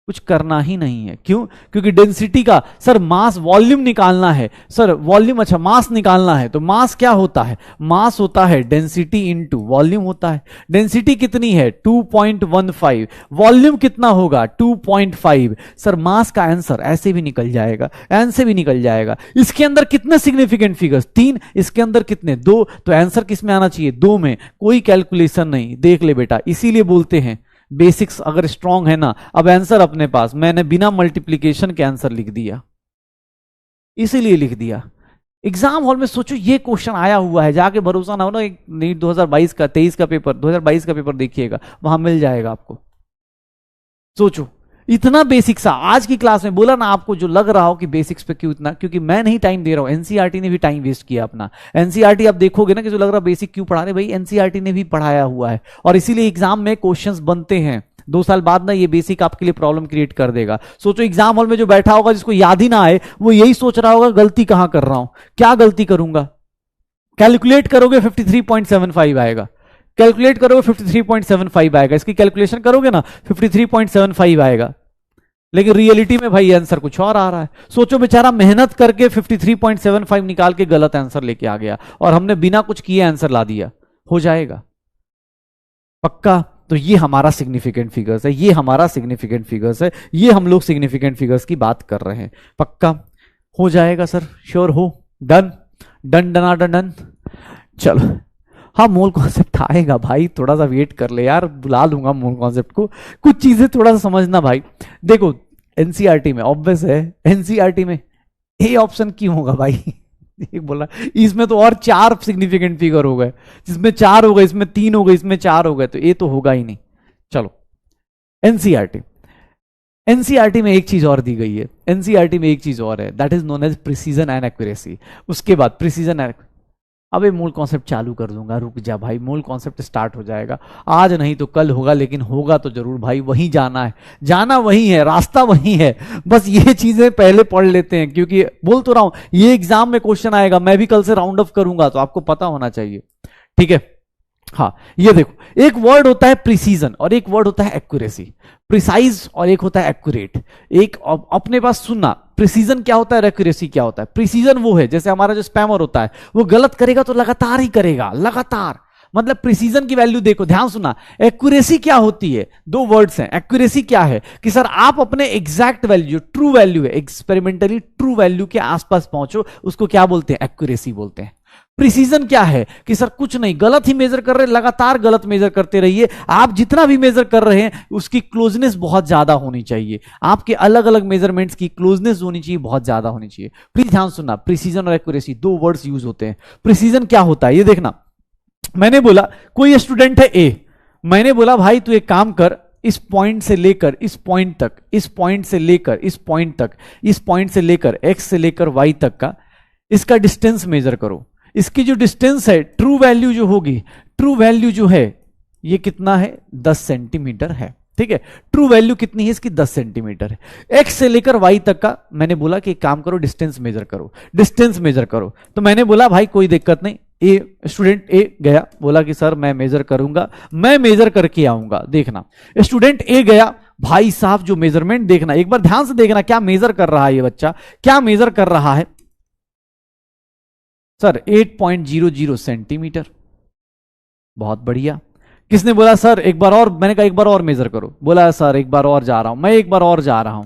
A: कुछ करना ही नहीं है। क्यों? क्योंकि डेंसिटी का सर मास वॉल्यूम निकालना है, सर वॉल्यूम, अच्छा मास निकालना है, तो मास क्या होता है? मास होता है डेंसिटी इनटू वॉल्यूम होता है। डेंसिटी कितनी है? 2.15, वॉल्यूम कितना होगा? 2.5। सर मास का आंसर ऐसे भी निकल जाएगा, ऐसे भी निकल जाएगा। इसके अंदर कितने सिग्निफिकेंट फिगर्स? 3, इसके अंदर कितने? 2, तो आंसर किस में आना चाहिए? 2 में। कोई कैलकुलेशन नहीं, देख ले बेटा, इसीलिए बोलते हैं बेसिक्स अगर स्ट्रांग है ना, अब आंसर अपने पास, मैंने बिना मल्टीप्लिकेशन के आंसर लिख दिया, इसीलिए लिख दिया। एग्जाम हॉल में सोचो ये क्वेश्चन आया हुआ है, जाके भरोसा ना हो ना, एक नीट 2022 का 23 का पेपर, 2022 का पेपर देखिएगा, वहां मिल जाएगा आपको। सोचो इतना बेसिक सा, आज की क्लास में बोला ना आपको, जो लग रहा हो कि बेसिक्स पे क्यों इतना, क्योंकि मैं नहीं टाइम दे रहा हूं, एनसीईआरटी ने भी टाइम वेस्ट किया अपना। एनसीईआरटी आप देखोगे ना कि जो लग रहा बेसिक क्यों पढ़ा रहे, भाई एनसीईआरटी ने भी पढ़ाया हुआ है, और इसीलिए एग्जाम में क्वेश्चंस बनते हैं। 2 साल बाद ना ये बेसिक आपके लिए प्रॉब्लम क्रिएट कर देगा। सोचो एग्जाम हॉल में जो बैठा होगा, जिसको याद ही ना आए, वो यही सोच रहा होगा गलती कहां कर रहा हूं, क्या गलती करूंगा। कैलकुलेट करोगे 53.75 आएगा, कैलकुलेट करोगे 53.75 आएगा, इसकी कैलकुलेशन करोगे ना 53.75 आएगा, लेकिन रियलिटी में भाई आंसर कुछ और आ रहा है। सोचो बेचारा मेहनत करके 53.75 निकाल के गलत आंसर लेके आ गया, और हमने बिना कुछ किए आंसर ला दिया। हो जाएगा पक्का? तो ये हमारा सिग्निफिकेंट फिगर्स है, ये हमारा सिग्निफिकेंट फिगर्स है, ये हम लोग सिग्निफिकेंट फिगर्स की बात कर रहे हैं। पक्का हो जाएगा सर? श्योर हो? डन डन डना डन डन। चलो हाँ, मोल कॉन्सेप्ट आएगा भाई, थोड़ा सा वेट कर ले यार, बुला लूंगा मोल कॉन्सेप्ट को। कुछ चीजें थोड़ा सा समझना भाई। देखो एनसीईआरटी में ऑब्वियस है, एनसीईआरटी में ए ऑप्शन क्यों होगा भाई एक बोला, इसमें तो और 4 सिग्निफिकेंट फिगर हो गए, जिसमें 4 हो गए, इसमें 3 हो गए, इसमें 4 हो गए, तो ए तो होगा ही नहीं। चलो एनसीईआरटी, एनसीईआरटी में एक चीज और दी गई है, एनसीईआरटी में एक चीज और है, that is known as precision and accuracy. उसके बाद प्रिसीजन एंड, अबे मूल कॉन्सेप्ट चालू कर दूंगा, रुक जा भाई, मूल कॉन्सेप्ट स्टार्ट हो जाएगा, आज नहीं तो कल होगा, लेकिन होगा तो जरूर भाई, वहीं जाना है, जाना वहीं है, रास्ता वहीं है। बस ये चीजें पहले पढ़ लेते हैं, क्योंकि बोल तो रहा हूं ये एग्जाम में क्वेश्चन आएगा, मैं भी कल से राउंड ऑफ करूंगा, तो आपको पता होना चाहिए। ठीक है, हाँ ये देखो, एक वर्ड होता है प्रिसीजन और एक वर्ड होता है एक्यूरेसी। प्रिसाइज और एक होता है एक्यूरेट। एक अपने पास सुनना, प्रिसीजन क्या होता है, एक्यूरेसी क्या होता है। प्रिसीजन वो है, जैसे हमारा जो स्पैमर होता है, वो गलत करेगा तो लगातार ही करेगा, लगातार, मतलब प्रिसीजन की वैल्यू देखो, ध्यान सुना। एक्यूरेसी क्या होती है, 2 वर्ड्स हैं। एक्यूरेसी क्या है कि सर आप अपने एग्जैक्ट वैल्यू, ट्रू वैल्यू है, एक्सपेरिमेंटली ट्रू वैल्यू के आसपास पहुंचो, उसको क्या बोलते हैं, एक्यूरेसी बोलते हैं। प्रिसीजन क्या है कि सर कुछ नहीं, गलत ही मेजर कर रहे हैं, लगातार गलत मेजर करते रहिए, आप जितना भी मेजर कर रहे हैं उसकी क्लोजनेस बहुत ज्यादा होनी चाहिए, आपके अलग अलग मेजरमेंट्स की क्लोजनेस होनी चाहिए, बहुत ज्यादा होनी चाहिए। प्लीज ध्यान सुनना, प्रिसीजन और एक्यूरेसी 2 वर्ड्स यूज होते हैं। प्रिसीजन क्या होता है ये देखना, मैंने बोला कोई स्टूडेंट है ए, मैंने बोला भाई तू एक काम कर, इस पॉइंट से लेकर इस पॉइंट तक, इस पॉइंट से लेकर इस पॉइंट तक, इस पॉइंट से लेकर एक्स से लेकर वाई तक का इसका डिस्टेंस मेजर करो। इसकी जो डिस्टेंस है, ट्रू वैल्यू जो होगी, ट्रू वैल्यू जो है ये कितना है, 10 सेंटीमीटर है। ठीक है। ट्रू वैल्यू कितनी है इसकी? 10 सेंटीमीटर है। एक्स से लेकर वाई तक का मैंने बोला कि एक काम करो, डिस्टेंस मेजर करो, डिस्टेंस मेजर करो। तो मैंने बोला भाई कोई दिक्कत नहीं, स्टूडेंट ए गया, बोला कि सर मैं मेजर करूंगा, मैं मेजर करके आऊंगा। देखना, स्टूडेंट ए गया, भाई साहब जो मेजरमेंट देखना, एक बार ध्यान से देखना क्या मेजर कर रहा है ये बच्चा, क्या मेजर कर रहा है सर? 8.00 सेंटीमीटर। बहुत बढ़िया। किसने बोला सर एक बार और? मैंने कहा एक बार और मेजर करो। बोला सर एक बार और जा रहा हूं, मैं एक बार और जा रहा हूं।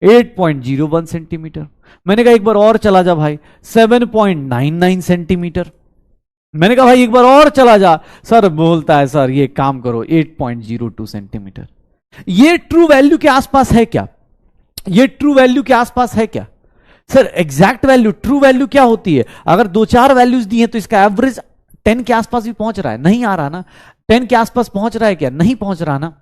A: 8.01 सेंटीमीटर। मैंने कहा एक बार और चला जा भाई, 7.99 सेंटीमीटर। मैंने कहा भाई एक बार और चला जा। सर बोलता है सर ये काम करो 8.02 सेंटीमीटर। ये ट्रू वैल्यू के आसपास है क्या? ये ट्रू वैल्यू के आसपास है क्या sir? Exact value, true value क्या होती है? अगर दो चार वैल्यूज दी हैं तो इसका एवरेज 10 के आसपास भी पहुंच रहा है, नहीं आ रहा ना? 10 के आसपास पहुंच रहा है क्या? नहीं पहुंच रहा ना?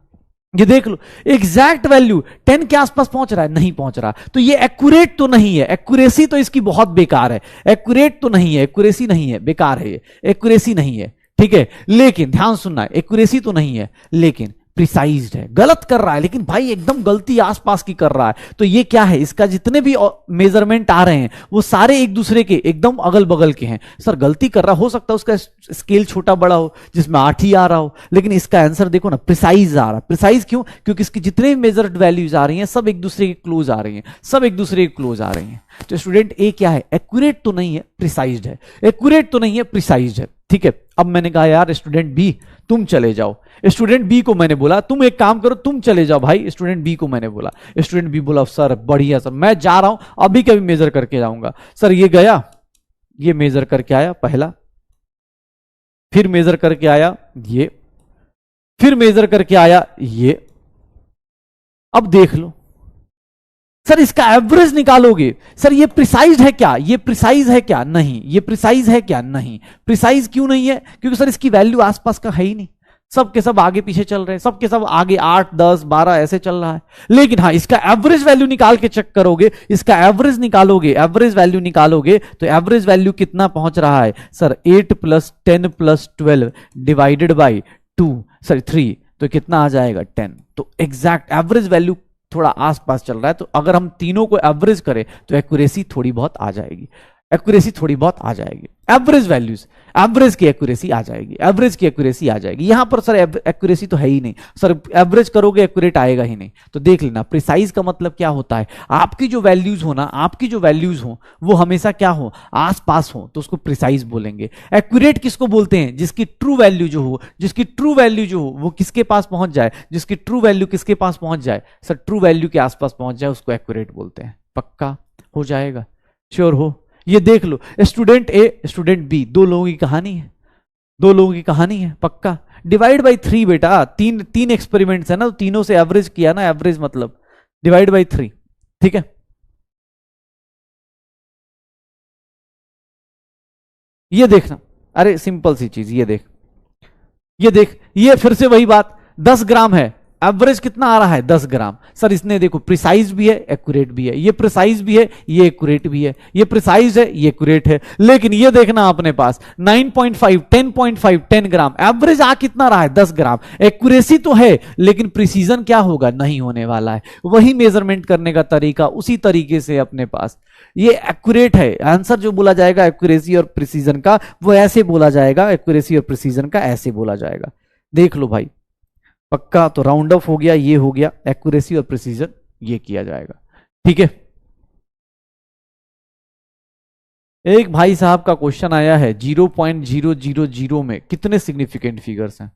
A: ये देख लो, एग्जैक्ट वैल्यू 10 के आसपास पहुंच रहा है, नहीं पहुंच रहा। तो ये एक्यूरेट तो नहीं है, एक्यूरेसी तो इसकी बहुत बेकार है। एक्यूरेट तो नहीं है, एक्यूरेसी नहीं है, बेकार है ये, एक्यूरेसी नहीं है, ठीक है। लेकिन ध्यान सुनना है, एक्यूरेसी तो नहीं है लेकिन प्रिसाइज्ड है। गलत कर रहा है लेकिन भाई एकदम गलती आसपास की कर रहा है। तो ये क्या है? इसका जितने भी मेजरमेंट आ रहे हैं वो सारे एक दूसरे के एकदम अगल बगल के हैं। सर गलती कर रहा, हो सकता है उसका स्केल छोटा बड़ा हो जिसमें 8 ही आ रहा हो, लेकिन इसका आंसर देखो ना, प्रिसाइज आ रहा। प्रिसाइज क्यों? क्योंकि इसकी जितने भी मेजर्ड वैल्यूज आ रही हैं सब एक दूसरे के क्लोज आ रही हैं, सब एक दूसरे के क्लोज आ रही हैं। तो स्टूडेंट ए क्या है? एक्यूरेट तो नहीं है, प्रिसाइज्ड है। एक्यूरेट तो नहीं है, प्रिसाइज्ड है, ठीक है। अब मैंने कहा यार स्टूडेंट बी तुम चले जाओ। स्टूडेंट बी को मैंने बोला तुम एक काम करो, तुम चले जाओ भाई। स्टूडेंट बी को मैंने बोला, स्टूडेंट बी बोला सर बढ़िया सर, मैं जा रहा हूं, अभी कभी मेजर करके जाऊंगा। सर ये गया, ये मेजर करके आया पहला, फिर मेजर करके आया ये, फिर मेजर करके आया ये। अब देख लो सर इसका एवरेज निकालोगे, सर ये प्रिसाइज है क्या? ये प्रिसाइज है क्या? नहीं। ये प्रिसाइज है क्या? नहीं। प्रिसाइज क्यों नहीं है? क्योंकि सर इसकी वैल्यू आसपास का है ही नहीं, सब के सब आगे पीछे चल रहे हैं, सब के सब आगे 8 10 12 ऐसे चल रहा है। लेकिन हाँ इसका एवरेज वैल्यू निकाल के चेक करोगे, इसका एवरेज निकालोगे, एवरेज वैल्यू निकालोगे तो एवरेज वैल्यू कितना पहुंच रहा है सर? 8 + 10 + 12 डिवाइडेड बाई 2 सॉरी 3, तो कितना आ जाएगा? 10। तो एग्जैक्ट एवरेज वैल्यू थोड़ा आसपास चल रहा है। तो अगर हम तीनों को एवरेज करें तो एक्यूरेसी थोड़ी बहुत आ जाएगी, एक्यूरेसी थोड़ी बहुत आ जाएगी। एवरेज वैल्यूज, एवरेज की एक्यूरेसी आ जाएगी, एवरेज की एक्यूरेसी आ जाएगी। यहां पर सर एक्यूरेसी तो है ही नहीं सर, एवरेज करोगे एक्यूरेट आएगा ही नहीं। तो देख लेना, प्रिसाइज का मतलब क्या होता है? आपकी जो वैल्यूज हो ना, आपकी जो वैल्यूज हो वो हमेशा क्या हो? आसपास हो, तो उसको प्रिसाइज बोलेंगे। एक्यूरेट किसको बोलते हैं? जिसकी ट्रू वैल्यू जो हो, जिसकी ट्रू वैल्यू जो हो वो किसके पास पहुंच जाए? जिसकी ट्रू वैल्यू किसके पास पहुंच जाए सर? ट्रू वैल्यू के आसपास पहुंच जाए, उसको एक्यूरेट बोलते हैं। पक्का हो जाएगा? श्योर हो? ये देख लो, स्टूडेंट ए स्टूडेंट बी, दो लोगों की कहानी है, दो लोगों की कहानी है। पक्का? डिवाइड बाई 3 बेटा, तीन एक्सपेरिमेंट्स है ना, तो तीनों से एवरेज किया ना, एवरेज मतलब डिवाइड बाई 3, ठीक है। ये देखना, अरे सिंपल सी चीज, ये देख, ये देख, ये फिर से वही बात, 10 ग्राम है, एवरेज कितना आ रहा है? 10 ग्राम। सर इसने देखो प्रिसाइज भी है, एक्यूरेट भी है, ये प्रिसाइज भी है, ये एक्यूरेट भी है, ये प्रिसाइज है, ये एक्यूरेट है। लेकिन ये देखना अपने पास 9.5 10.5 10 ग्राम, एवरेज आ कितना रहा है? 10 ग्राम। एक्यूरेसी तो है लेकिन प्रिसीजन क्या होगा? नहीं होने वाला है। वही मेजरमेंट करने का तरीका उसी तरीके से अपने पास, ये एक्यूरेट है। आंसर जो बोला जाएगा एक्यूरेसी और प्रिसीजन का, वो ऐसे बोला जाएगा, एक्यूरेसी और प्रिसीजन का ऐसे बोला जाएगा। देख लो भाई, पक्का? तो राउंड ऑफ हो गया, ये हो गया एक्यूरेसी और प्रिसीजन, ये किया जाएगा, ठीक है। एक भाई साहब का क्वेश्चन आया है, 0.000 में कितने सिग्निफिकेंट फिगर्स हैं?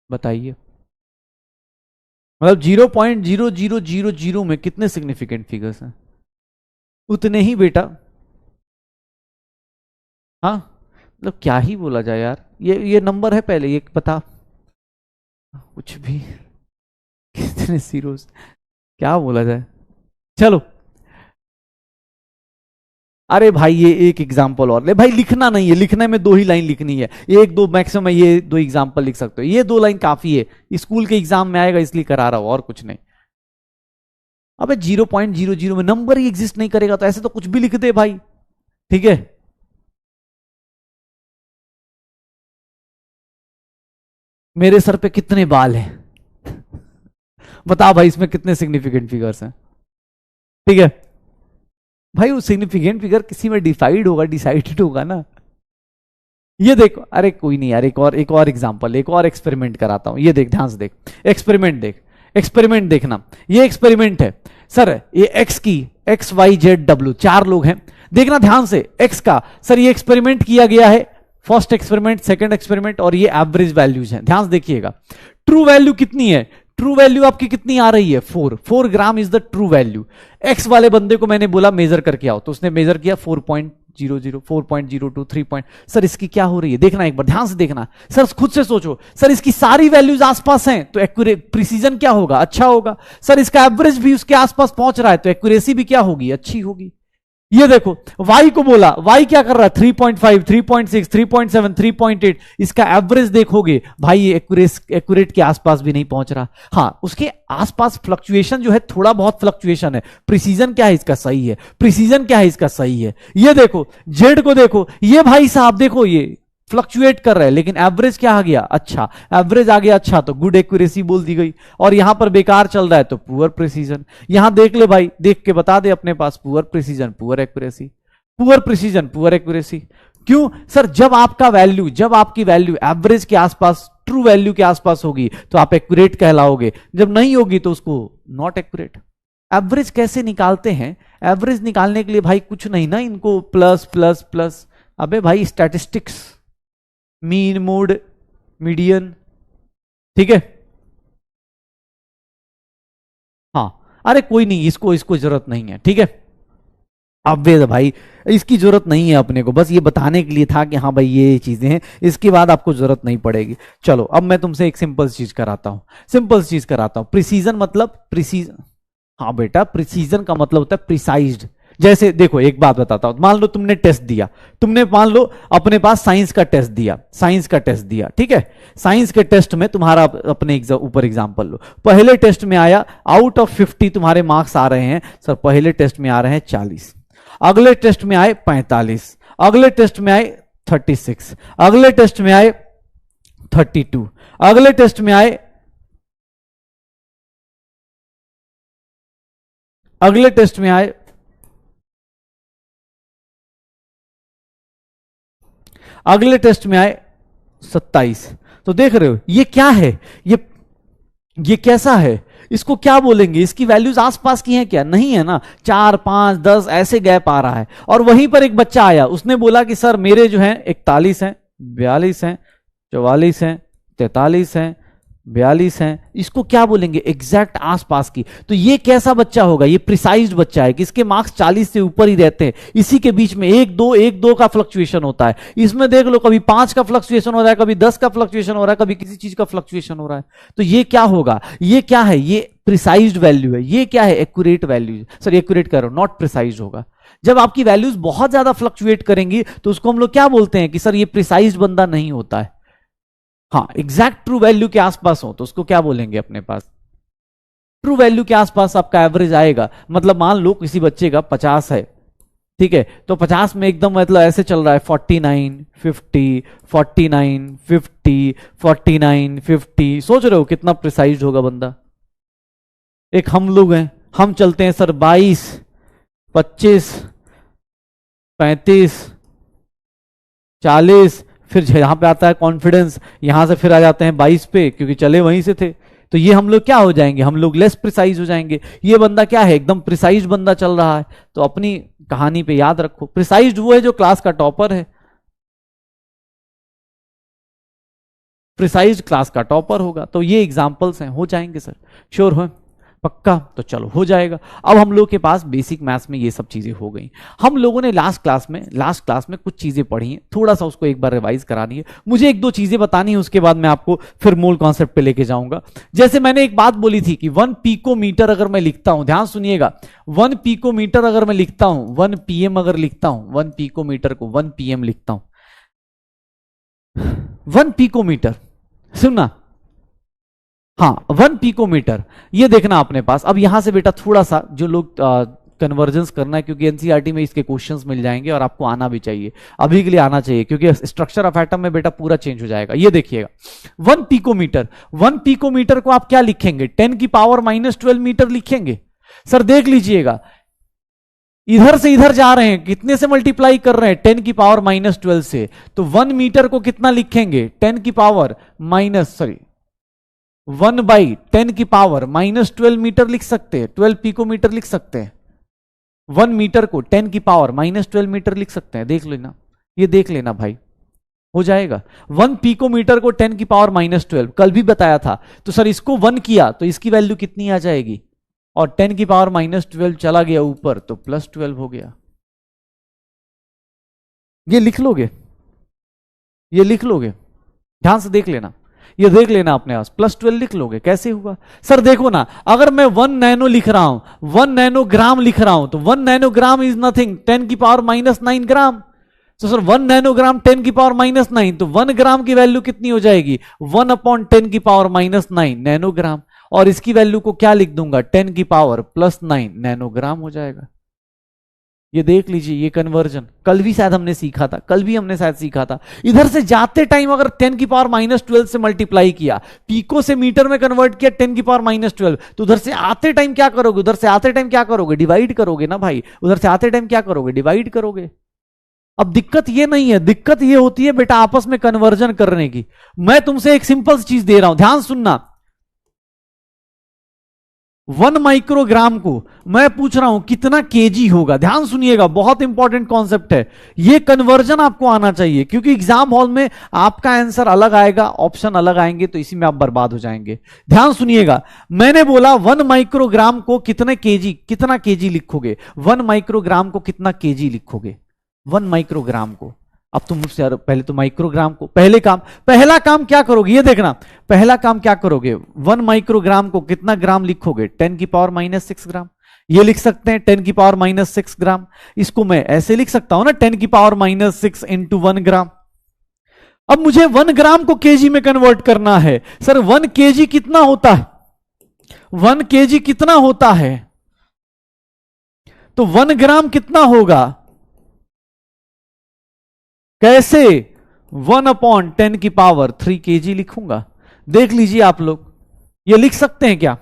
A: बताइए, मतलब 0.0000 में कितने सिग्निफिकेंट फिगर्स हैं? उतने ही बेटा। हाँ मतलब क्या ही बोला जाए यार, ये नंबर है, पहले ये बता, कुछ भी, कितने जीरोस, क्या बोला जाए? चलो, अरे भाई ये एक एग्जांपल और ले भाई, लिखना नहीं है, लिखने में 2 ही लाइन लिखनी है, एक दो मैक्सिमम, ये 2 एग्जांपल लिख सकते हो, ये 2 लाइन काफी है, स्कूल के एग्जाम में आएगा इसलिए करा रहा हूं, और कुछ नहीं। अबे 0.00 में नंबर ही एग्जिस्ट नहीं करेगा तो ऐसे तो कुछ भी लिख दे भाई, ठीक है। मेरे सर पे कितने बाल हैं? बता भाई इसमें कितने सिग्निफिकेंट फिगर्स हैं? ठीक है भाई, वो सिग्निफिकेंट फिगर किसी में डिसाइडेड होगा ना। ये देखो, अरे कोई नहीं यार, एक और एग्जांपल, एक और एक्सपेरिमेंट कराता हूं। ये देख, ध्यान से देख, एक्सपेरिमेंट देखना। ये एक्सपेरिमेंट है सर, ये एक्स की XYZ W 4 लोग हैं। देखना ध्यान से, एक्स का सर ये एक्सपेरिमेंट किया गया है, फर्स्ट एक्सपेरिमेंट, सेकंड एक्सपेरिमेंट, और ये एवरेज वैल्यूज हैं। ध्यान से देखिएगा, ट्रू वैल्यू कितनी है? ट्रू वैल्यू आपकी कितनी आ रही है? 4 gram is the true value. X वाले बंदे को मैंने बोला मेजर करके आओ, तो उसने मेजर किया 4.00, 4.02, 3 सर इसकी क्या हो रही है? देखना एक बार, ध्यान से देखना सर, खुद से सोचो सर, इसकी सारी वैल्यूज आसपास हैं तो एक्यूरेट प्रिसीजन क्या होगा? अच्छा होगा। सर इसका एवरेज भी उसके आसपास पहुंच रहा है तो एक्यूरेसी भी क्या होगी? अच्छी होगी। ये देखो, y को बोला, y क्या कर रहा है? 3.5, 3.6, 3.7, 3.8। इसका एवरेज देखोगे भाई, ये एक्यूरेट के आसपास भी नहीं पहुंच रहा। हाँ, उसके आसपास फ्लक्चुएशन जो है, थोड़ा बहुत फ्लक्चुएशन है। प्रिसीजन क्या है इसका? सही है। प्रिसीजन क्या है इसका? सही है। ये देखो, z को देखो, ये भाई साहब देखो, ये फ्लक्चुएट कर रहा है, लेकिन एवरेज क्या आ गया? अच्छा, एवरेज आ गया, अच्छा, तो गुड एक्यूरेसी बोल दी गई। और यहां पर बेकार चल रहा है तो पुअर प्रिसीजन। यहां देख ले भाई, देख के बता दे अपने पास, poor precision, poor accuracy, poor precision, poor accuracy. क्यों सर? जब आपकी वैल्यू एवरेज के आसपास, ट्रू वैल्यू के आसपास होगी तो आप एक्यूरेट कहलाओगे, जब नहीं होगी तो उसको नॉट एक्यूरेट। एवरेज कैसे निकालते हैं? एवरेज निकालने के लिए भाई कुछ नहीं ना, इनको प्लस प्लस प्लस, अबे भाई स्टैटिस्टिक्स, मीन, मोड, मीडियन, ठीक है। हाँ, अरे कोई नहीं, इसको जरूरत नहीं है, ठीक है। अब भाई इसकी जरूरत नहीं है अपने को, बस ये बताने के लिए था कि हाँ भाई ये चीजें हैं, इसके बाद आपको जरूरत नहीं पड़ेगी। चलो अब मैं तुमसे एक सिंपल चीज कराता हूं, प्रिसीजन मतलब प्रिसीजन। हाँ बेटा, प्रिसीजन का मतलब होता है प्रिसाइज्ड। जैसे देखो, एक बात बताता हूं, मान लो तुमने टेस्ट दिया, मान लो अपने पास साइंस का टेस्ट दिया, ठीक है। साइंस के टेस्ट में तुम्हारा, अपने ऊपर एग्जांपल लो, पहले टेस्ट में आया आउट ऑफ 50 तुम्हारे मार्क्स आ रहे हैं सर, पहले टेस्ट में आ रहे हैं 40, अगले टेस्ट में आए 45, अगले टेस्ट में आए 36, अगले टेस्ट में आए 32, अगले टेस्ट में आए, अगले टेस्ट में आए, अगले टेस्ट में आए 27। तो देख रहे हो ये क्या है? ये कैसा है? इसको क्या बोलेंगे? इसकी वैल्यूज आसपास की हैं क्या? नहीं है ना, 4, 5, 10 ऐसे गैप आ रहा है। और वहीं पर एक बच्चा आया, उसने बोला कि सर मेरे जो है 41 हैं, 42 हैं, 44 हैं, 43 हैं, 42 हैं। इसको क्या बोलेंगे? एग्जैक्ट आसपास की। तो ये कैसा बच्चा होगा? ये प्रिसाइज्ड बच्चा है, किसके मार्क्स 40 से ऊपर ही रहते हैं, इसी के बीच में 1 2 का फ्लक्चुएशन होता है। इसमें देख लो, कभी 5 का फ्लक्चुएशन हो रहा है, कभी 10 का फ्लक्चुएशन हो रहा है, कभी किसी चीज का फ्लक्चुएशन हो रहा है। तो ये क्या होगा? ये क्या है? ये प्रिसाइज्ड वैल्यू है। ये क्या है? Accurate value. सर एक्यूरेट करो, नॉट प्रिसाइज्ड होगा। जब आपकी वैल्यूज बहुत ज्यादा फ्लक्चुएट करेंगी तो उसको हम लोग क्या बोलते हैं कि सर ये प्रिसाइज्ड बंदा नहीं होता है। हाँ, एग्जैक्ट ट्रू वैल्यू के आसपास हो तो उसको क्या बोलेंगे? अपने पास ट्रू वैल्यू के आसपास आपका एवरेज आएगा। मतलब मान लो किसी बच्चे का 50 है, ठीक है, तो 50 में एकदम मतलब ऐसे चल रहा है 49, 50, 49, 50, 49, 50। सोच रहे हो कितना प्रिसाइज होगा बंदा? एक हम लोग हैं, हम चलते हैं सर 22, 25, 35, 40, फिर यहां पे आता है कॉन्फिडेंस, यहां से फिर आ जाते हैं 22 पे, क्योंकि चले वहीं से थे। तो ये हम लोग क्या हो जाएंगे? हम लोग लेस प्रिसाइज हो जाएंगे। ये बंदा क्या है? एकदम प्रिसाइज बंदा चल रहा है। तो अपनी कहानी पे याद रखो, प्रिसाइज वो है जो क्लास का टॉपर है, प्रिसाइज क्लास का टॉपर होगा। तो ये एग्जांपल्स हैं, हो जाएंगे सर, श्योर हो? पक्का? तो चलो हो जाएगा। अब हम लोग के पास बेसिक मैथ्स में ये सब चीजें हो गई। हम लोगों ने लास्ट क्लास में कुछ चीजें पढ़ी हैं, थोड़ा सा उसको एक बार रिवाइज करानी है। मुझे 1 2 चीजें बतानी है, उसके बाद मैं आपको फिर मूल कॉन्सेप्ट पे लेके जाऊंगा। जैसे मैंने एक बात बोली थी कि 1 पिकोमीटर अगर मैं लिखता हूं, ध्यान सुनिएगा, 1 पिकोमीटर अगर मैं लिखता हूं, 1 पीएम अगर लिखता हूं, 1 पिकोमीटर को 1 पीएम लिखता हूं, 1 पिकोमीटर, सुनना, हाँ 1 पिकोमीटर, ये देखना अपने पास। अब यहां से बेटा थोड़ा सा जो लोग कन्वर्जेंस करना है, क्योंकि एनसीईआरटी में इसके क्वेश्चंस मिल जाएंगे और आपको आना भी चाहिए, अभी के लिए आना चाहिए, क्योंकि स्ट्रक्चर ऑफ एटम में बेटा पूरा चेंज हो जाएगा। ये देखिएगा 1 पिकोमीटर, 1 पिकोमीटर को आप क्या लिखेंगे, 10 की पावर -12 मीटर लिखेंगे। सर देख लीजिएगा, इधर से इधर जा रहे हैं, कितने से मल्टीप्लाई कर रहे हैं, 10 की पावर -12 से, तो 1 मीटर को कितना लिखेंगे, 10 की पावर 1/10 की पावर -12 मीटर लिख सकते हैं, 12 पिकोमीटर लिख सकते हैं। 1 मीटर को 10 की पावर -12 मीटर लिख सकते हैं, देख लेना, ये देख लेना भाई, हो जाएगा। 1 पिकोमीटर को 10 की पावर -12, कल भी बताया था। तो सर इसको 1 किया तो इसकी वैल्यू कितनी आ जाएगी, और 10 की पावर -12 चला गया ऊपर तो +12 हो गया। ये लिख लोगे, ये लिख लोगे, ध्यान से देख लेना, ये देख लेना अपने पास, +12 लिख लोगे। कैसे हुआ सर, देखो ना, अगर मैं 1 नैनो लिख रहा हूं, 1 नैनोग्राम लिख रहा हूं, तो 1 नैनोग्राम इज नथिंग, 10 की पावर -9 ग्राम। तो सर 1 नैनोग्राम 10 की पावर -9, तो 1 ग्राम की वैल्यू कितनी हो जाएगी, 1/10 की पावर -9 नैनोग्राम, और इसकी वैल्यू को क्या लिख दूंगा, 10 की पावर +9 नैनोग्राम हो जाएगा। ये देख लीजिए, ये कन्वर्जन कल भी शायद हमने सीखा था, कल भी हमने शायद सीखा था। इधर से जाते टाइम अगर 10 की पावर -12 से मल्टीप्लाई किया, पीको से मीटर में कन्वर्ट किया 10 की पावर -12, तो उधर से आते टाइम क्या करोगे, उधर से आते टाइम क्या करोगे, डिवाइड करोगे ना भाई, उधर से आते टाइम क्या करोगे, डिवाइड करोगे। अब दिक्कत ये नहीं है, दिक्कत ये होती है बेटा आपस में कन्वर्जन करने की। मैं तुमसे एक सिंपल चीज दे रहा हूं, ध्यान सुनना, 1 माइक्रोग्राम को मैं पूछ रहा हूं कितना केजी होगा, ध्यान सुनिएगा, बहुत इंपॉर्टेंट कॉन्सेप्ट है। ये कन्वर्जन आपको आना चाहिए, क्योंकि एग्जाम हॉल में आपका आंसर अलग आएगा, ऑप्शन अलग आएंगे, तो इसी में आप बर्बाद हो जाएंगे। ध्यान सुनिएगा, मैंने बोला 1 माइक्रोग्राम को कितना केजी लिखोगे, 1 माइक्रोग्राम को कितना केजी लिखोगे, 1 माइक्रोग्राम को। अब तुम मुझसे यार पहले तो माइक्रोग्राम को, पहला काम क्या करोगे, ये देखना, पहला काम क्या करोगे, 1 माइक्रोग्राम को कितना ग्राम लिखोगे, 10 की पावर -6 ग्राम। ये लिख सकते हैं 10 की पावर -6 ग्राम। इसको मैं ऐसे लिख सकता हूं ना, 10 की पावर -6 इंटू 1 ग्राम। अब मुझे 1 ग्राम को केजी में कन्वर्ट करना है। सर 1 केजी कितना होता है, 1 केजी कितना होता है, तो 1 ग्राम कितना होगा, कैसे, 1/10 की पावर 3 केजी लिखूंगा। देख लीजिए आप लोग, ये लिख सकते हैं क्या,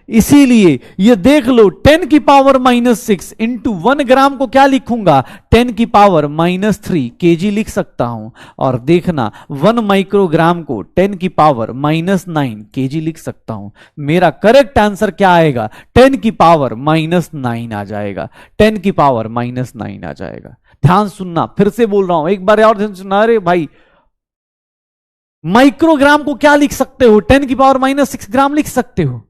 A: इसीलिए ये देख लो 10 की पावर -6 इंटू 1 ग्राम को क्या लिखूंगा, 10 की पावर -3 केजी लिख सकता हूं। और देखना 1 माइक्रोग्राम को 10 की पावर -9 केजी लिख सकता हूं। मेरा करेक्ट आंसर क्या आएगा, 10 की पावर -9 आ जाएगा, 10 की पावर -9 आ जाएगा। ध्यान सुनना, फिर से बोल रहा हूं, एक बार और ध्यान सुनना। अरे भाई, माइक्रोग्राम को क्या लिख सकते हो, 10 की पावर -6 ग्राम लिख सकते हो,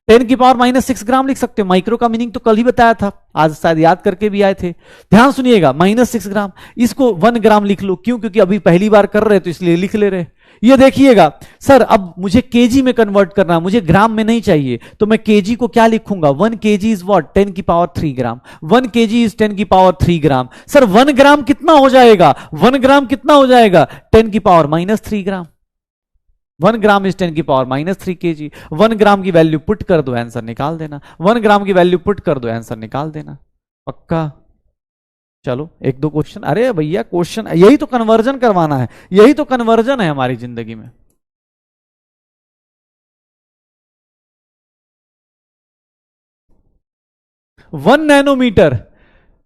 A: 10 की पावर -6 ग्राम लिख सकते हो। माइक्रो का मीनिंग तो कल ही बताया था, आज शायद याद करके भी आए थे। ध्यान सुनिएगा, -6 ग्राम, इसको 1 ग्राम लिख लो, क्यों, क्योंकि अभी पहली बार कर रहे तो इसलिए लिख ले रहे। ये देखिएगा सर, अब मुझे केजी में कन्वर्ट करना है, मुझे ग्राम में नहीं चाहिए, तो मैं केजी को क्या लिखूंगा, 1 केजी इज व्हाट, 10 की पावर 3 ग्राम, 1 केजी इज 10 की पावर 3 ग्राम। सर 1 ग्राम कितना हो जाएगा, 1 ग्राम कितना हो जाएगा, 10 की पावर -3 ग्राम। 1 ग्राम इज 10 की पावर -3 केजी। 1 ग्राम की वैल्यू पुट कर दो, आंसर निकाल देना। 1 ग्राम की वैल्यू पुट कर दो, आंसर निकाल देना। पक्का? चलो एक दो क्वेश्चन, अरे भैया क्वेश्चन, यही तो कन्वर्जन करवाना है, यही तो कन्वर्जन है हमारी जिंदगी में। One nanometer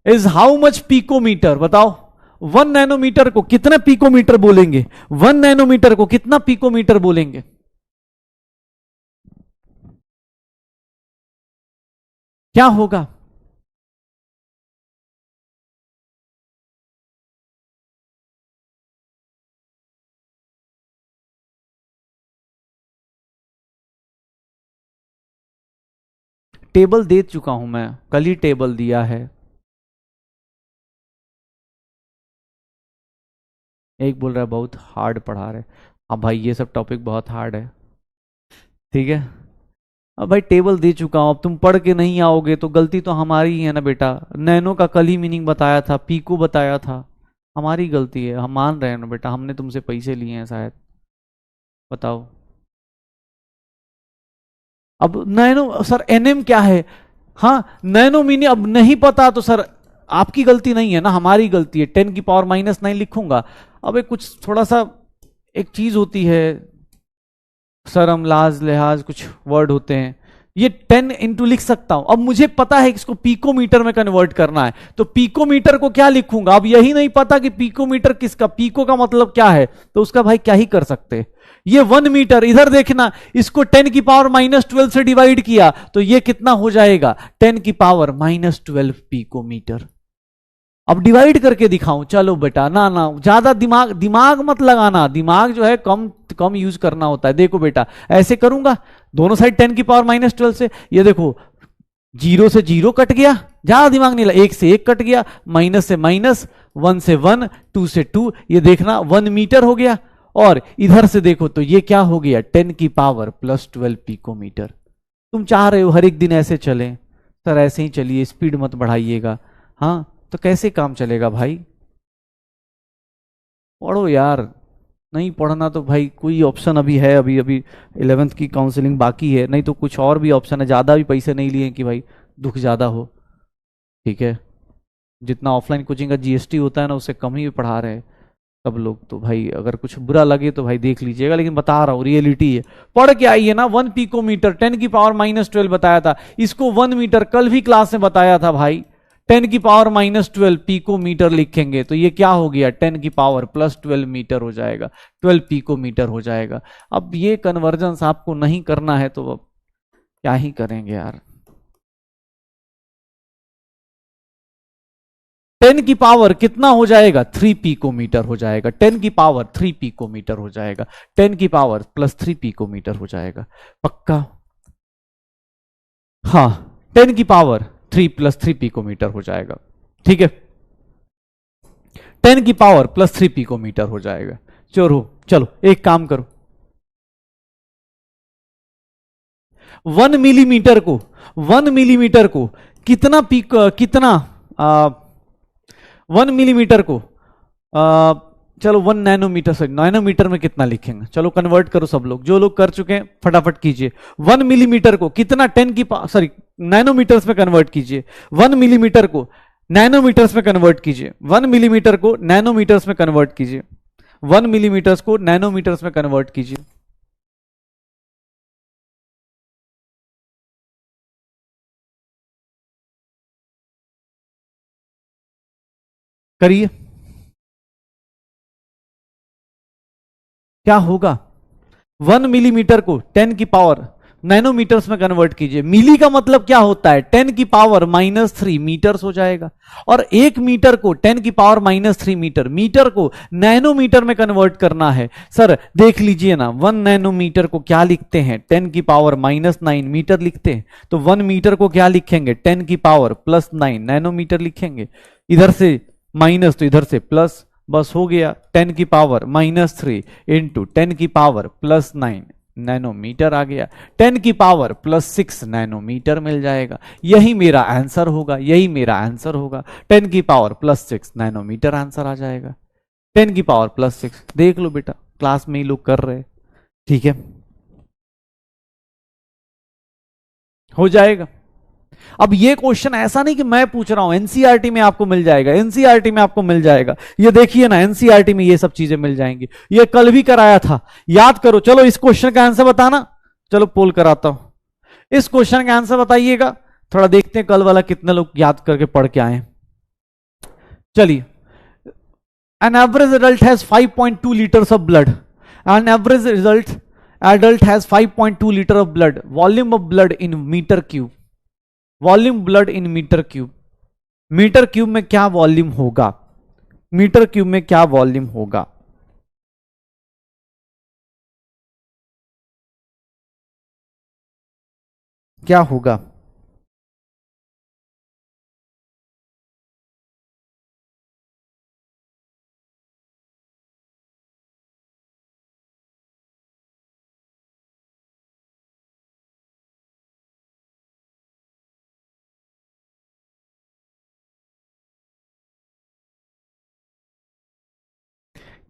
A: is how much picometer, बताओ 1 नैनोमीटर को कितना पिकोमीटर बोलेंगे, 1 नैनोमीटर को कितना पिकोमीटर बोलेंगे, क्या होगा? टेबल दे चुका हूं मैं, कल ही टेबल दिया है। एक बोल रहा है बहुत हार्ड पढ़ा रहे। हाँ भाई, ये सब टॉपिक बहुत हार्ड है, ठीक है। अब भाई टेबल दे चुका हूं, अब तुम पढ़ के नहीं आओगे तो गलती तो हमारी ही है ना बेटा। नैनो का कल ही मीनिंग बताया था, पीको बताया था, हमारी गलती है, हम मान रहे हैं ना बेटा, हमने तुमसे पैसे लिए हैं शायद, बताओ। अब नैनो सर एनएम क्या है, हाँ नैनो मिनी, अब नहीं पता तो सर आपकी गलती नहीं है ना, हमारी गलती है। 10⁻⁹ लिखूंगा। अब एक कुछ थोड़ा सा एक चीज होती है, शर्म लाज लिहाज कुछ वर्ड होते हैं, ये 10 इंटू लिख सकता हूं। अब मुझे पता है कि इसको पीकोमीटर में कन्वर्ट करना है, तो पीकोमीटर को क्या लिखूंगा? अब यही नहीं पता कि पीकोमीटर किसका, पीको का मतलब क्या है, तो उसका भाई क्या ही कर सकते। ये 1 मीटर, इधर देखना, इसको 10⁻⁻12 से डिवाइड किया तो ये कितना हो जाएगा? 10⁻⁻12 पीकोमीटर। अब डिवाइड करके दिखाऊं? चलो बेटा, ना ना ज्यादा दिमाग मत लगाना, दिमाग जो है कम कम यूज करना होता है। देखो बेटा ऐसे करूंगा, दोनों साइड 10⁻⁻12 से, ये देखो 0 से 0 कट गया, ज्यादा दिमाग नहीं लगा, 1 से 1 कट गया, माइनस से माइनस, 1 से 1, 2 से 2, ये देखना 1 मीटर हो गया। और इधर से देखो तो ये क्या हो गया? 10⁻+12 पिकोमीटर। तुम चाह रहे हो हर एक दिन ऐसे चले, सर ऐसे ही चलिए, स्पीड मत बढ़ाइएगा, हाँ तो कैसे काम चलेगा भाई? पढ़ो यार, नहीं पढ़ना तो भाई कोई ऑप्शन अभी है, अभी अभी 11th की काउंसलिंग बाकी है, नहीं तो कुछ और भी ऑप्शन है, ज़्यादा भी पैसे नहीं लिए कि भाई दुख ज़्यादा हो, ठीक है। जितना ऑफलाइन कोचिंग का जीएसटी होता है ना, उससे कम ही पढ़ा रहे हैं सब लोग। तो भाई अगर कुछ बुरा लगे तो भाई देख लीजिएगा, लेकिन बता रहा हूँ रियलिटी है। पढ़ के आइए ना, 1 पिकोमीटर 10⁻⁻12 बताया था, इसको 1 मीटर कल भी क्लास में बताया था भाई। 10⁻⁻12 पिकोमीटर लिखेंगे तो ये क्या हो गया? 10⁻+12 मीटर हो जाएगा, 12 पिकोमीटर हो जाएगा। अब ये कन्वर्जन आपको नहीं करना है तो अब क्या ही करेंगे यार। 10 की पावर कितना हो जाएगा? 3 पिकोमीटर हो जाएगा, 10 की पावर 3 पिकोमीटर हो जाएगा, 10 की पावर +3 पिकोमीटर हो जाएगा, पक्का? हाँ 10 की पावर 3 + 3 पिकोमीटर हो जाएगा, ठीक है। 10 की पावर +3 पिकोमीटर हो जाएगा। चलो एक काम करो, 1 मिलीमीटर को 1 मिलीमीटर को कितना कितना 1 मिलीमीटर को चलो 1 नैनोमीटर, सॉरी नैनोमीटर में कितना लिखेंगे? चलो कन्वर्ट करो सब लोग, जो लोग कर चुके हैं फटाफट कीजिए। 1 मिलीमीटर को कितना 10 की सॉरी नैनोमीटर्स में कन्वर्ट कीजिए। 1 मिलीमीटर को नैनोमीटर्स में कन्वर्ट कीजिए। 1 मिलीमीटर को नैनोमीटर्स में कन्वर्ट कीजिए। 1 मिलीमीटर्स को नैनोमीटर्स में कन्वर्ट कीजिए। करिए, क्या होगा? 1 मिलीमीटर को 10 की पावर नैनोमीटर्स में कन्वर्ट कीजिए। मिली का मतलब क्या होता है? 10 की पावर -3 मीटर्स हो जाएगा। और 1 मीटर को 10 की पावर -3 मीटर, मीटर को नैनोमीटर में कन्वर्ट करना है। सर देख लीजिए ना, 1 नैनोमीटर को क्या लिखते हैं? 10 की पावर -9 मीटर लिखते हैं। तो 1 मीटर को क्या लिखेंगे? 10 की पावर +9 नैनोमीटर लिखेंगे। इधर से माइनस तो इधर से प्लस, बस हो गया। 10 की पावर -3 इंटू 10 की पावर +9 नैनोमीटर आ गया। 10 की पावर +6 नैनोमीटर मिल जाएगा। यही मेरा आंसर होगा, यही मेरा आंसर होगा। 10 की पावर +6 नैनोमीटर आंसर आ जाएगा। 10 की पावर +6 देख लो बेटा, क्लास में ही लोग कर रहे हैं, ठीक है, हो जाएगा। अब ये क्वेश्चन ऐसा नहीं कि मैं पूछ रहा हूं, एनसीईआरटी में आपको मिल जाएगा, एनसीईआरटी में आपको मिल जाएगा। ये देखिए ना, एनसीईआरटी में ये सब चीजें मिल जाएंगी। ये कल भी कराया था, याद करो। चलो इस क्वेश्चन का आंसर बताना, चलो पोल कराता हूं। इस क्वेश्चन का आंसर बताइएगा, थोड़ा देखते हैं कल वाला कितने लोग याद करके पढ़ के आए। चलिए, an average adult has 5.2 litres of blood. An average adult has 5.2 liter of blood. Volume of blood in meter cube. Volume blood in meter cube. Meter cube में क्या वॉल्यूम होगा? मीटर क्यूब में क्या वॉल्यूम होगा? क्या होगा?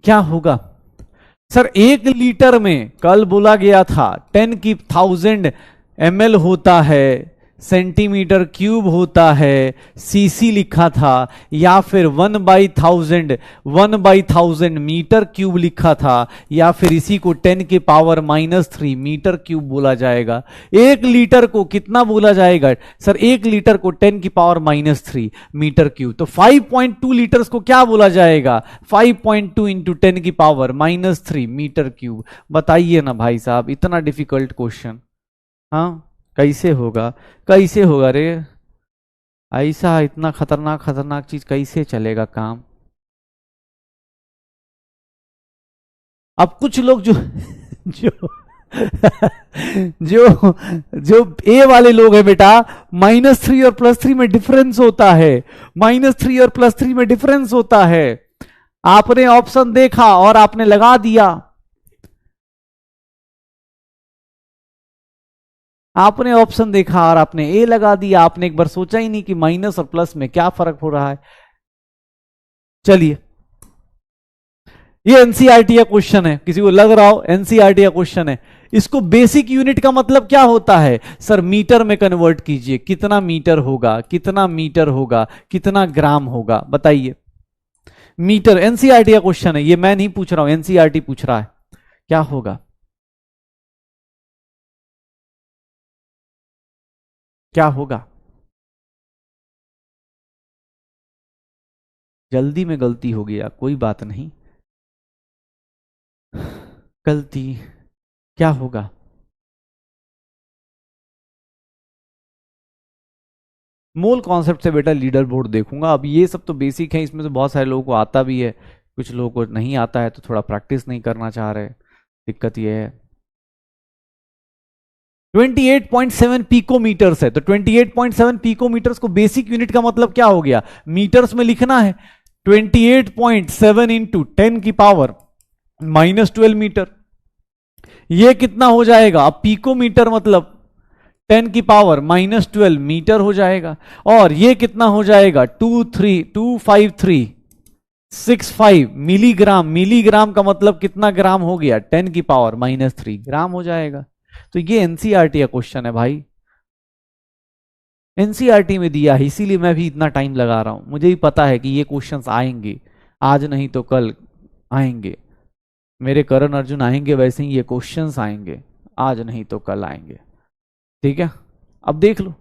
A: क्या होगा सर? 1 लीटर में कल बोला गया था 10 की 1000 ml होता है, सेंटीमीटर क्यूब होता है, सीसी लिखा था, या फिर 1/1000 मीटर क्यूब लिखा था, या फिर इसी को 10 के पावर -3 मीटर क्यूब बोला जाएगा। 1 लीटर को कितना बोला जाएगा सर? 1 लीटर को 10 की पावर -3 मीटर क्यूब। तो 5.2 लीटर्स को क्या बोला जाएगा? 5.2 इंटू 10 की पावर -3 मीटर क्यूब। बताइए ना भाई साहब, इतना डिफिकल्ट क्वेश्चन, हाँ कैसे होगा? कैसे होगा रे? ऐसा इतना खतरनाक खतरनाक चीज कैसे चलेगा काम? अब कुछ लोग जो जो जो जो ए वाले लोग हैं बेटा, -3 और +3 में डिफरेंस होता है, -3 और +3 में डिफरेंस होता है। आपने ऑप्शन देखा और आपने लगा दिया, आपने ऑप्शन देखा और आपने ए लगा दिया। आपने एक बार सोचा ही नहीं कि माइनस और प्लस में क्या फर्क हो रहा है। चलिए, ये एनसीईआरटी का क्वेश्चन है, किसी को लग रहा हो एनसीईआरटी का क्वेश्चन है। इसको बेसिक यूनिट का मतलब क्या होता है सर? मीटर में कन्वर्ट कीजिए। कितना मीटर होगा, कितना मीटर होगा, कितना ग्राम होगा, बताइए। मीटर एनसीईआरटी का क्वेश्चन है, ये मैं नहीं पूछ रहा हूं, एनसीईआरटी पूछ रहा है। क्या होगा, क्या होगा? जल्दी में गलती हो गया, कोई बात नहीं। गलती क्या होगा? मोल कॉन्सेप्ट से बेटा लीडर बोर्ड देखूंगा। अब ये सब तो बेसिक है, इसमें तो बहुत सारे लोगों को आता भी है, कुछ लोगों को नहीं आता है, तो थोड़ा प्रैक्टिस नहीं करना चाह रहे, दिक्कत ये है। 28.7 पिकोमीटर्स है, तो 28.7 पिकोमीटर्स को बेसिक यूनिट का मतलब क्या हो गया? मीटर्स में लिखना है। 28.7 इंटू 10 की पावर -12 मीटर, ये कितना हो जाएगा? अब पिकोमीटर मतलब 10 की पावर -12 मीटर हो जाएगा। और ये कितना हो जाएगा? 25365 मिलीग्राम। मिलीग्राम का मतलब कितना ग्राम हो गया? 10 की पावर -3 ग्राम हो जाएगा। तो ये एनसीईआरटी का क्वेश्चन है भाई, एनसीईआरटी में दिया है, इसीलिए मैं भी इतना टाइम लगा रहा हूं। मुझे भी पता है कि ये क्वेश्चंस आएंगे, आज नहीं तो कल आएंगे। मेरे करण अर्जुन आएंगे, वैसे ही ये क्वेश्चंस आएंगे, आज नहीं तो कल आएंगे। ठीक है, अब देख लो।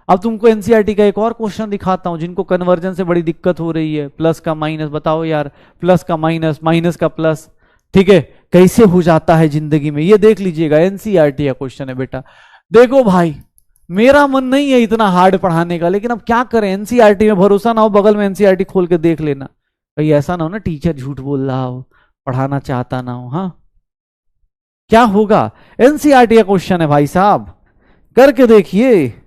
A: अब तुमको एनसीईआरटी का एक और क्वेश्चन दिखाता हूं, जिनको कन्वर्जन से बड़ी दिक्कत हो रही है। प्लस का माइनस, बताओ यार, प्लस का माइनस, माइनस का प्लस, ठीक है, कैसे हो जाता है जिंदगी में, ये देख लीजिएगा। एनसीईआरटी का क्वेश्चन है बेटा। देखो भाई, मेरा मन नहीं है इतना हार्ड पढ़ाने का, लेकिन अब क्या करें, एनसीईआरटी में भरोसा ना हो, बगल में एनसीईआरटी खोल के देख लेना। कहीं ऐसा ना हो ना टीचर झूठ बोल रहा हो, पढ़ाना चाहता ना हो। हाँ, क्या होगा? एनसीईआरटी का क्वेश्चन है भाई साहब, करके देखिए।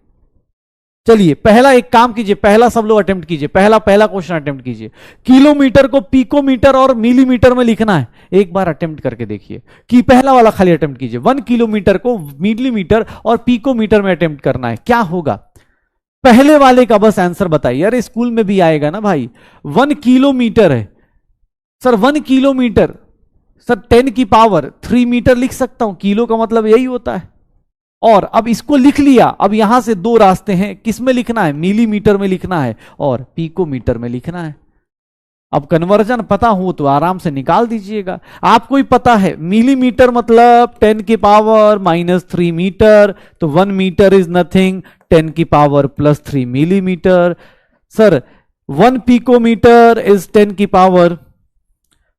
A: चलिए, पहला एक काम कीजिए, पहला सब लोग अटेम्प्ट कीजिए, पहला क्वेश्चन अटेम्प्ट कीजिए। किलोमीटर को पिकोमीटर और मिलीमीटर में लिखना है, एक बार अटेम्प्ट करके देखिए। कि पहला वाला खाली अटेम्प्ट कीजिए, 1 किलोमीटर को मिलीमीटर और पिकोमीटर में अटेम्प्ट करना है, क्या होगा? पहले वाले का बस आंसर बताइए। अरे स्कूल में भी आएगा ना भाई। 1 किलोमीटर है सर, 1 किलोमीटर सर 10 की पावर 3 मीटर लिख सकता हूं, किलो का मतलब यही होता है। और अब इसको लिख लिया, अब यहां से दो रास्ते हैं, किस में लिखना है? मिलीमीटर में लिखना है और पिकोमीटर में लिखना है। अब कन्वर्जन पता हो तो आराम से निकाल दीजिएगा। आपको ही पता है मिलीमीटर मतलब 10 की पावर -3 मीटर, तो 1 मीटर इज नथिंग, 10 की power +3 millimeter. Sir 1 picometer is 10 की पावर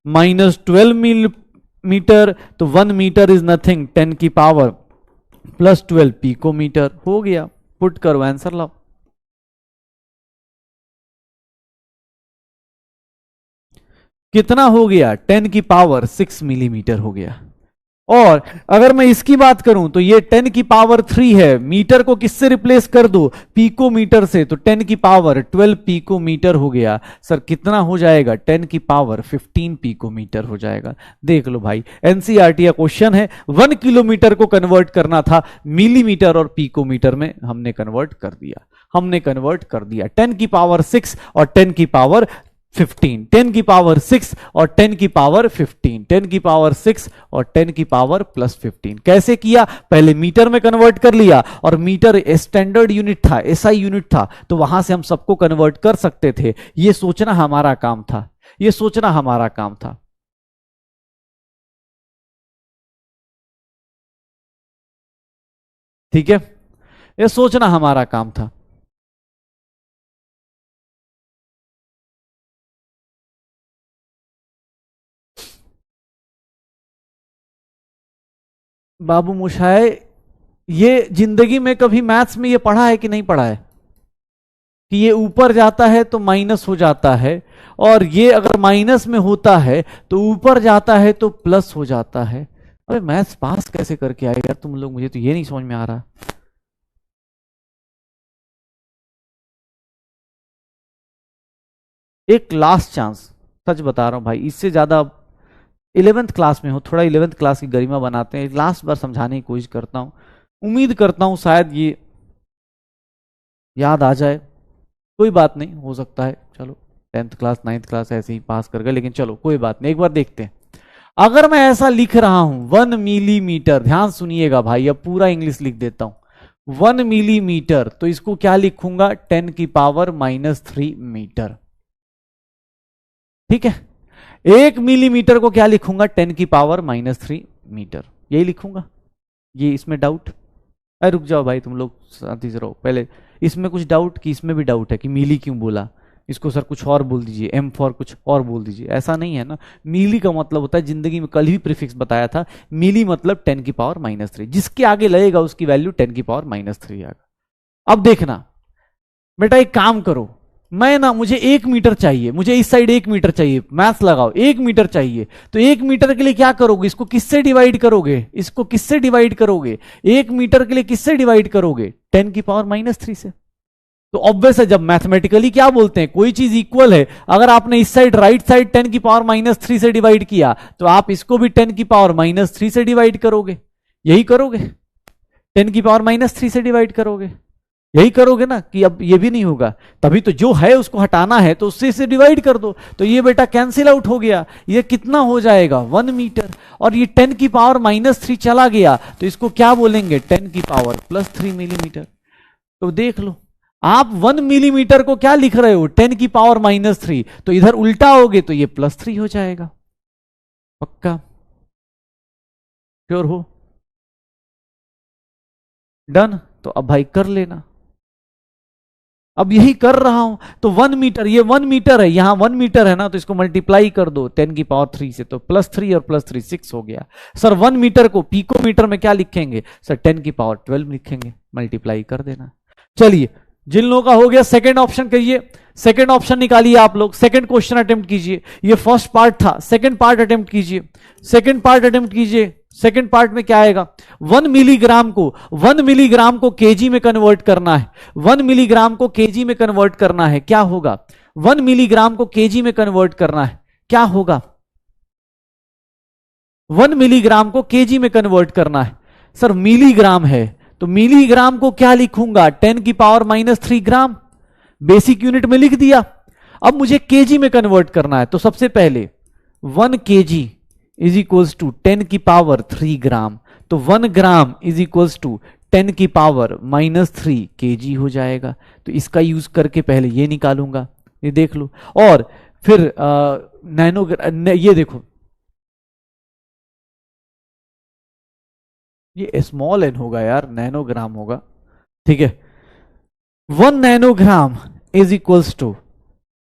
A: -12 मिलीमीटर, तो 1 मीटर इज नथिंग, 10 की पावर +12 पिकोमीटर। हो गया, पुट करो, आंसर लाओ। कितना हो गया? 10 की पावर 6 मिलीमीटर हो गया। और अगर मैं इसकी बात करूं तो ये 10 की पावर 3 है, मीटर को किससे रिप्लेस कर दो? पिकोमीटर से, तो 10 की पावर 12 पिकोमीटर हो गया। सर कितना हो जाएगा? 10 की पावर 15 पिकोमीटर हो जाएगा। देख लो भाई, एनसीईआरटी का क्वेश्चन है, 1 किलोमीटर को कन्वर्ट करना था मिलीमीटर और पिकोमीटर में, हमने कन्वर्ट कर दिया, 10 की पावर 6 और 10 की पावर 15, 10 की पावर 6 और 10 की पावर 15, 10 की पावर 6 और 10 की पावर प्लस 15। कैसे किया? पहले मीटर में कन्वर्ट कर लिया, और मीटर स्टैंडर्ड यूनिट था, एसआई यूनिट था, तो वहां से हम सबको कन्वर्ट कर सकते थे। ये सोचना हमारा काम था, ये सोचना हमारा काम था। ठीक है, ये सोचना हमारा काम था। बाबू मुशाए, ये जिंदगी में कभी मैथ्स में ये पढ़ा है कि नहीं पढ़ा है कि ये ऊपर जाता है तो माइनस हो जाता है, और ये अगर माइनस में होता है तो ऊपर जाता है तो प्लस हो जाता है। अरे मैथ्स पास कैसे करके आए यार तुम लोग, मुझे तो ये नहीं समझ में आ रहा। एक लास्ट चांस, सच बता रहा हूं भाई, इससे ज्यादा 11th क्लास में हो, थोड़ा 11th क्लास की गरिमा बनाते हैं, लास्ट बार समझाने की कोशिश करता हूं, उम्मीद करता हूं शायद ये याद आ जाए। कोई बात नहीं, हो सकता है, चलो 10th क्लास 9th क्लास ऐसे ही पास कर गए, लेकिन चलो कोई बात नहीं, एक बार देखते हैं। अगर मैं ऐसा लिख रहा हूं 1 मिलीमीटर, ध्यान सुनिएगा भाई, अब पूरा इंग्लिश लिख देता हूं, 1 मिलीमीटर, तो इसको क्या लिखूंगा? 10 की पावर -3 मीटर। ठीक है, 1 मिलीमीटर को क्या लिखूंगा? 10 की पावर -3 मीटर, यही लिखूंगा। ये इसमें डाउट? अरे रुक जाओ भाई, तुम लोग शांति से रहो। पहले इसमें कुछ डाउट, कि इसमें भी डाउट है कि मिली क्यों बोला? इसको सर कुछ और बोल दीजिए, एम फॉर कुछ और बोल दीजिए, ऐसा नहीं है ना। मिली का मतलब होता है, जिंदगी में कल ही प्रीफिक्स बताया था, मिली मतलब 10 की पावर -3, जिसके आगे लगेगा उसकी वैल्यू 10 की पावर -3 आएगा। अब देखना बेटा, एक काम करो, मैं ना, मुझे 1 मीटर चाहिए, मुझे इस साइड 1 मीटर चाहिए, मैथ्स लगाओ, 1 मीटर चाहिए, तो 1 मीटर के लिए क्या करोगे? इसको किससे डिवाइड करोगे? इसको किससे डिवाइड करोगे? 1 मीटर के लिए किससे डिवाइड करोगे? 10 की पावर -3 से। तो ऑब्वियस है, जब मैथमेटिकली क्या बोलते हैं, कोई चीज इक्वल है, अगर आपने इस साइड राइट साइड 10 की पावर -3 से डिवाइड किया, तो आप इसको भी 10 की पावर -3 से डिवाइड करोगे, यही करोगे, 10 की पावर -3 से डिवाइड करोगे, यही करोगे ना। कि अब ये भी नहीं होगा, तभी तो जो है उसको हटाना है, तो उससे इसे डिवाइड कर दो, तो ये बेटा कैंसिल आउट हो गया, ये कितना हो जाएगा? 1 मीटर। और ये 10 की पावर -3 चला गया, तो इसको क्या बोलेंगे? 10 की पावर +3 मिलीमीटर। तो देख लो, आप 1 मिलीमीटर को क्या लिख रहे हो? 10 की पावर -3, तो इधर उल्टा होगे तो ये +3 हो जाएगा। पक्का? श्योर हो? डन? तो अब भाई कर लेना, अब यही कर रहा हूं। तो 1 मीटर, ये 1 मीटर है, यहां 1 मीटर है ना, तो इसको मल्टीप्लाई कर दो 10 की पावर 3 से, तो +3 और +3 6 हो गया। सर 1 मीटर को पिकोमीटर में क्या लिखेंगे? सर 10 की पावर 12 लिखेंगे, मल्टीप्लाई कर देना। चलिए, जिन लोगों का हो गया सेकंड ऑप्शन कहिए, सेकंड ऑप्शन निकालिए आप लोग, सेकंड क्वेश्चन अटेम्प्ट कीजिए। ये फर्स्ट पार्ट था, सेकंड पार्ट अटेम्प्ट कीजिए, सेकंड पार्ट अटेम्प्ट कीजिए। सेकंड पार्ट में क्या आएगा? 1 मिलीग्राम को केजी में कन्वर्ट करना है, 1 मिलीग्राम को केजी में कन्वर्ट करना है, क्या होगा? 1 मिलीग्राम को केजी में कन्वर्ट करना है, क्या होगा? 1 मिलीग्राम को केजी में कन्वर्ट करना है। सर मिलीग्राम है, तो मिलीग्राम को क्या लिखूंगा? 10 की पावर -3 ग्राम, बेसिक यूनिट में लिख दिया। अब मुझे केजी में कन्वर्ट करना है, तो सबसे पहले 1 केजी इज इक्वल्स टू 10 की पावर 3 ग्राम, तो 1 ग्राम इज इक्वल्स टू 10 की पावर -3 केजी हो जाएगा। तो इसका यूज करके पहले ये निकालूंगा, ये देख लो, और फिर ये देखो, ये स्मॉल एन होगा यार, नैनोग्राम होगा, ठीक है। 1 नैनोग्राम इज इक्वल्स टू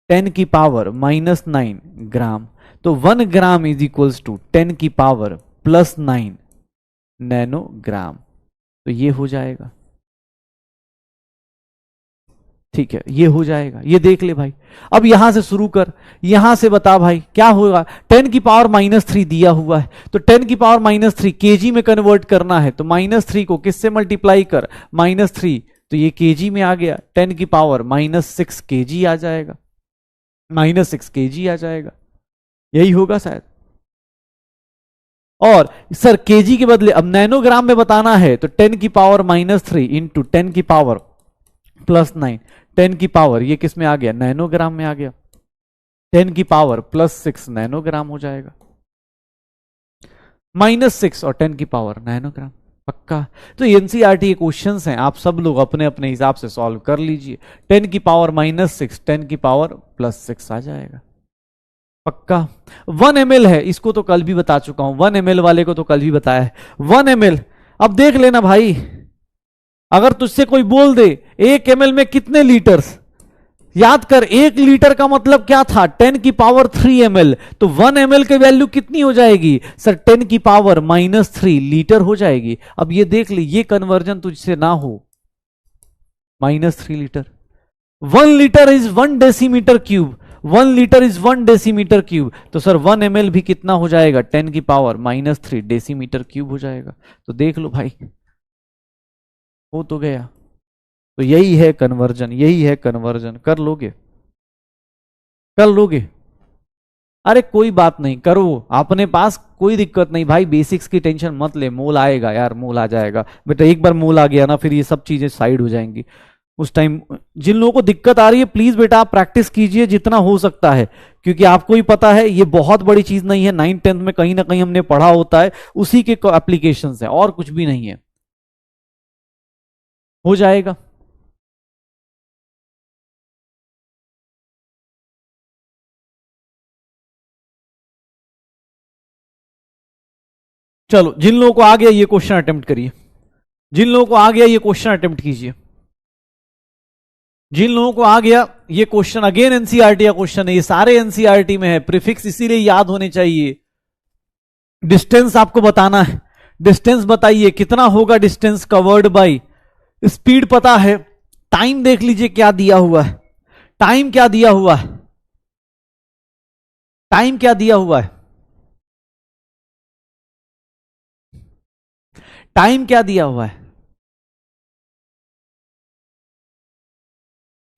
A: 10 की पावर -9 ग्राम, तो 1 ग्राम इज इक्वल्स टू 10 की पावर +9 नैनोग्राम, तो ये हो जाएगा, ठीक है, ये हो जाएगा, ये देख ले भाई। अब यहां से शुरू कर, यहां से बता भाई क्या होगा? 10 की पावर -3 दिया हुआ है, तो 10 की पावर -3 केजी में कन्वर्ट करना है, तो -3 को किससे मल्टीप्लाई कर? -3, तो ये केजी में आ गया, 10 की पावर -6 केजी आ जाएगा, -6 केजी आ जाएगा, यही होगा शायद। और सर केजी के बदले अब नैनोग्राम में बताना है, तो 10 की पावर -3 इंटू 10 की पावर +9, 10 की पावर ये किस में आ गया? नैनोग्राम में आ गया, 10 की पावर +6 नैनोग्राम हो जाएगा, -6 और 10 की पावर नैनोग्राम। पक्का? तो एनसीईआरटी क्वेश्चंस हैं, आप सब लोग अपने अपने हिसाब से सॉल्व कर लीजिए। 10 की पावर -6, 10 की पावर +6 आ जाएगा। पक्का? 1 ml है, इसको तो कल भी बता चुका हूं, 1 ml वाले को तो कल भी बताया है। 1 ml, अब देख लेना भाई, अगर तुझसे कोई बोल दे 1 ml में कितने लीटर्स, याद कर 1 लीटर का मतलब क्या था, 10 की पावर 3 ml, तो 1 ml की वैल्यू कितनी हो जाएगी सर, 10 की पावर -3 लीटर हो जाएगी। अब ये देख ले, ये कन्वर्जन तुझसे ना हो, -3 litre, 1 litre is 1 decimetre cube, 1 litre is 1 decimetre cube, तो सर 1 ml भी कितना हो जाएगा, 10 की पावर -3 डेसीमीटर क्यूब हो जाएगा। तो देख लो भाई, हो तो गया। तो यही है कन्वर्जन, यही है कन्वर्जन। कर लोगे, कर लोगे? अरे कोई बात नहीं, करो, अपने पास कोई दिक्कत नहीं भाई, बेसिक्स की टेंशन मत ले, मोल आएगा यार, मोल आ जाएगा बेटा। एक बार मोल आ गया ना, फिर ये सब चीजें साइड हो जाएंगी उस टाइम। जिन लोगों को दिक्कत आ रही है, प्लीज बेटा आप प्रैक्टिस कीजिए जितना हो सकता है, क्योंकि आपको ही पता है ये बहुत बड़ी चीज नहीं है। 9th 10th में कहीं ना कहीं हमने पढ़ा होता है, उसी के एप्लीकेशन है और कुछ भी नहीं है। हो जाएगा। चलो, जिन लोगों को आ गया ये क्वेश्चन अटेम्प्ट करिए, जिन लोगों को आ गया ये क्वेश्चन अटेम्प्ट कीजिए, जिन लोगों को आ गया ये क्वेश्चन। अगेन एनसीईआरटी का क्वेश्चन है, ये सारे एनसीईआरटी में है, प्रीफिक्स इसीलिए याद होने चाहिए। डिस्टेंस आपको बताना है, डिस्टेंस बताइए कितना होगा, डिस्टेंस कवर्ड बाय, स्पीड पता है, टाइम देख लीजिए क्या दिया हुआ है, टाइम क्या दिया हुआ है, टाइम क्या दिया हुआ है, टाइम क्या दिया हुआ है,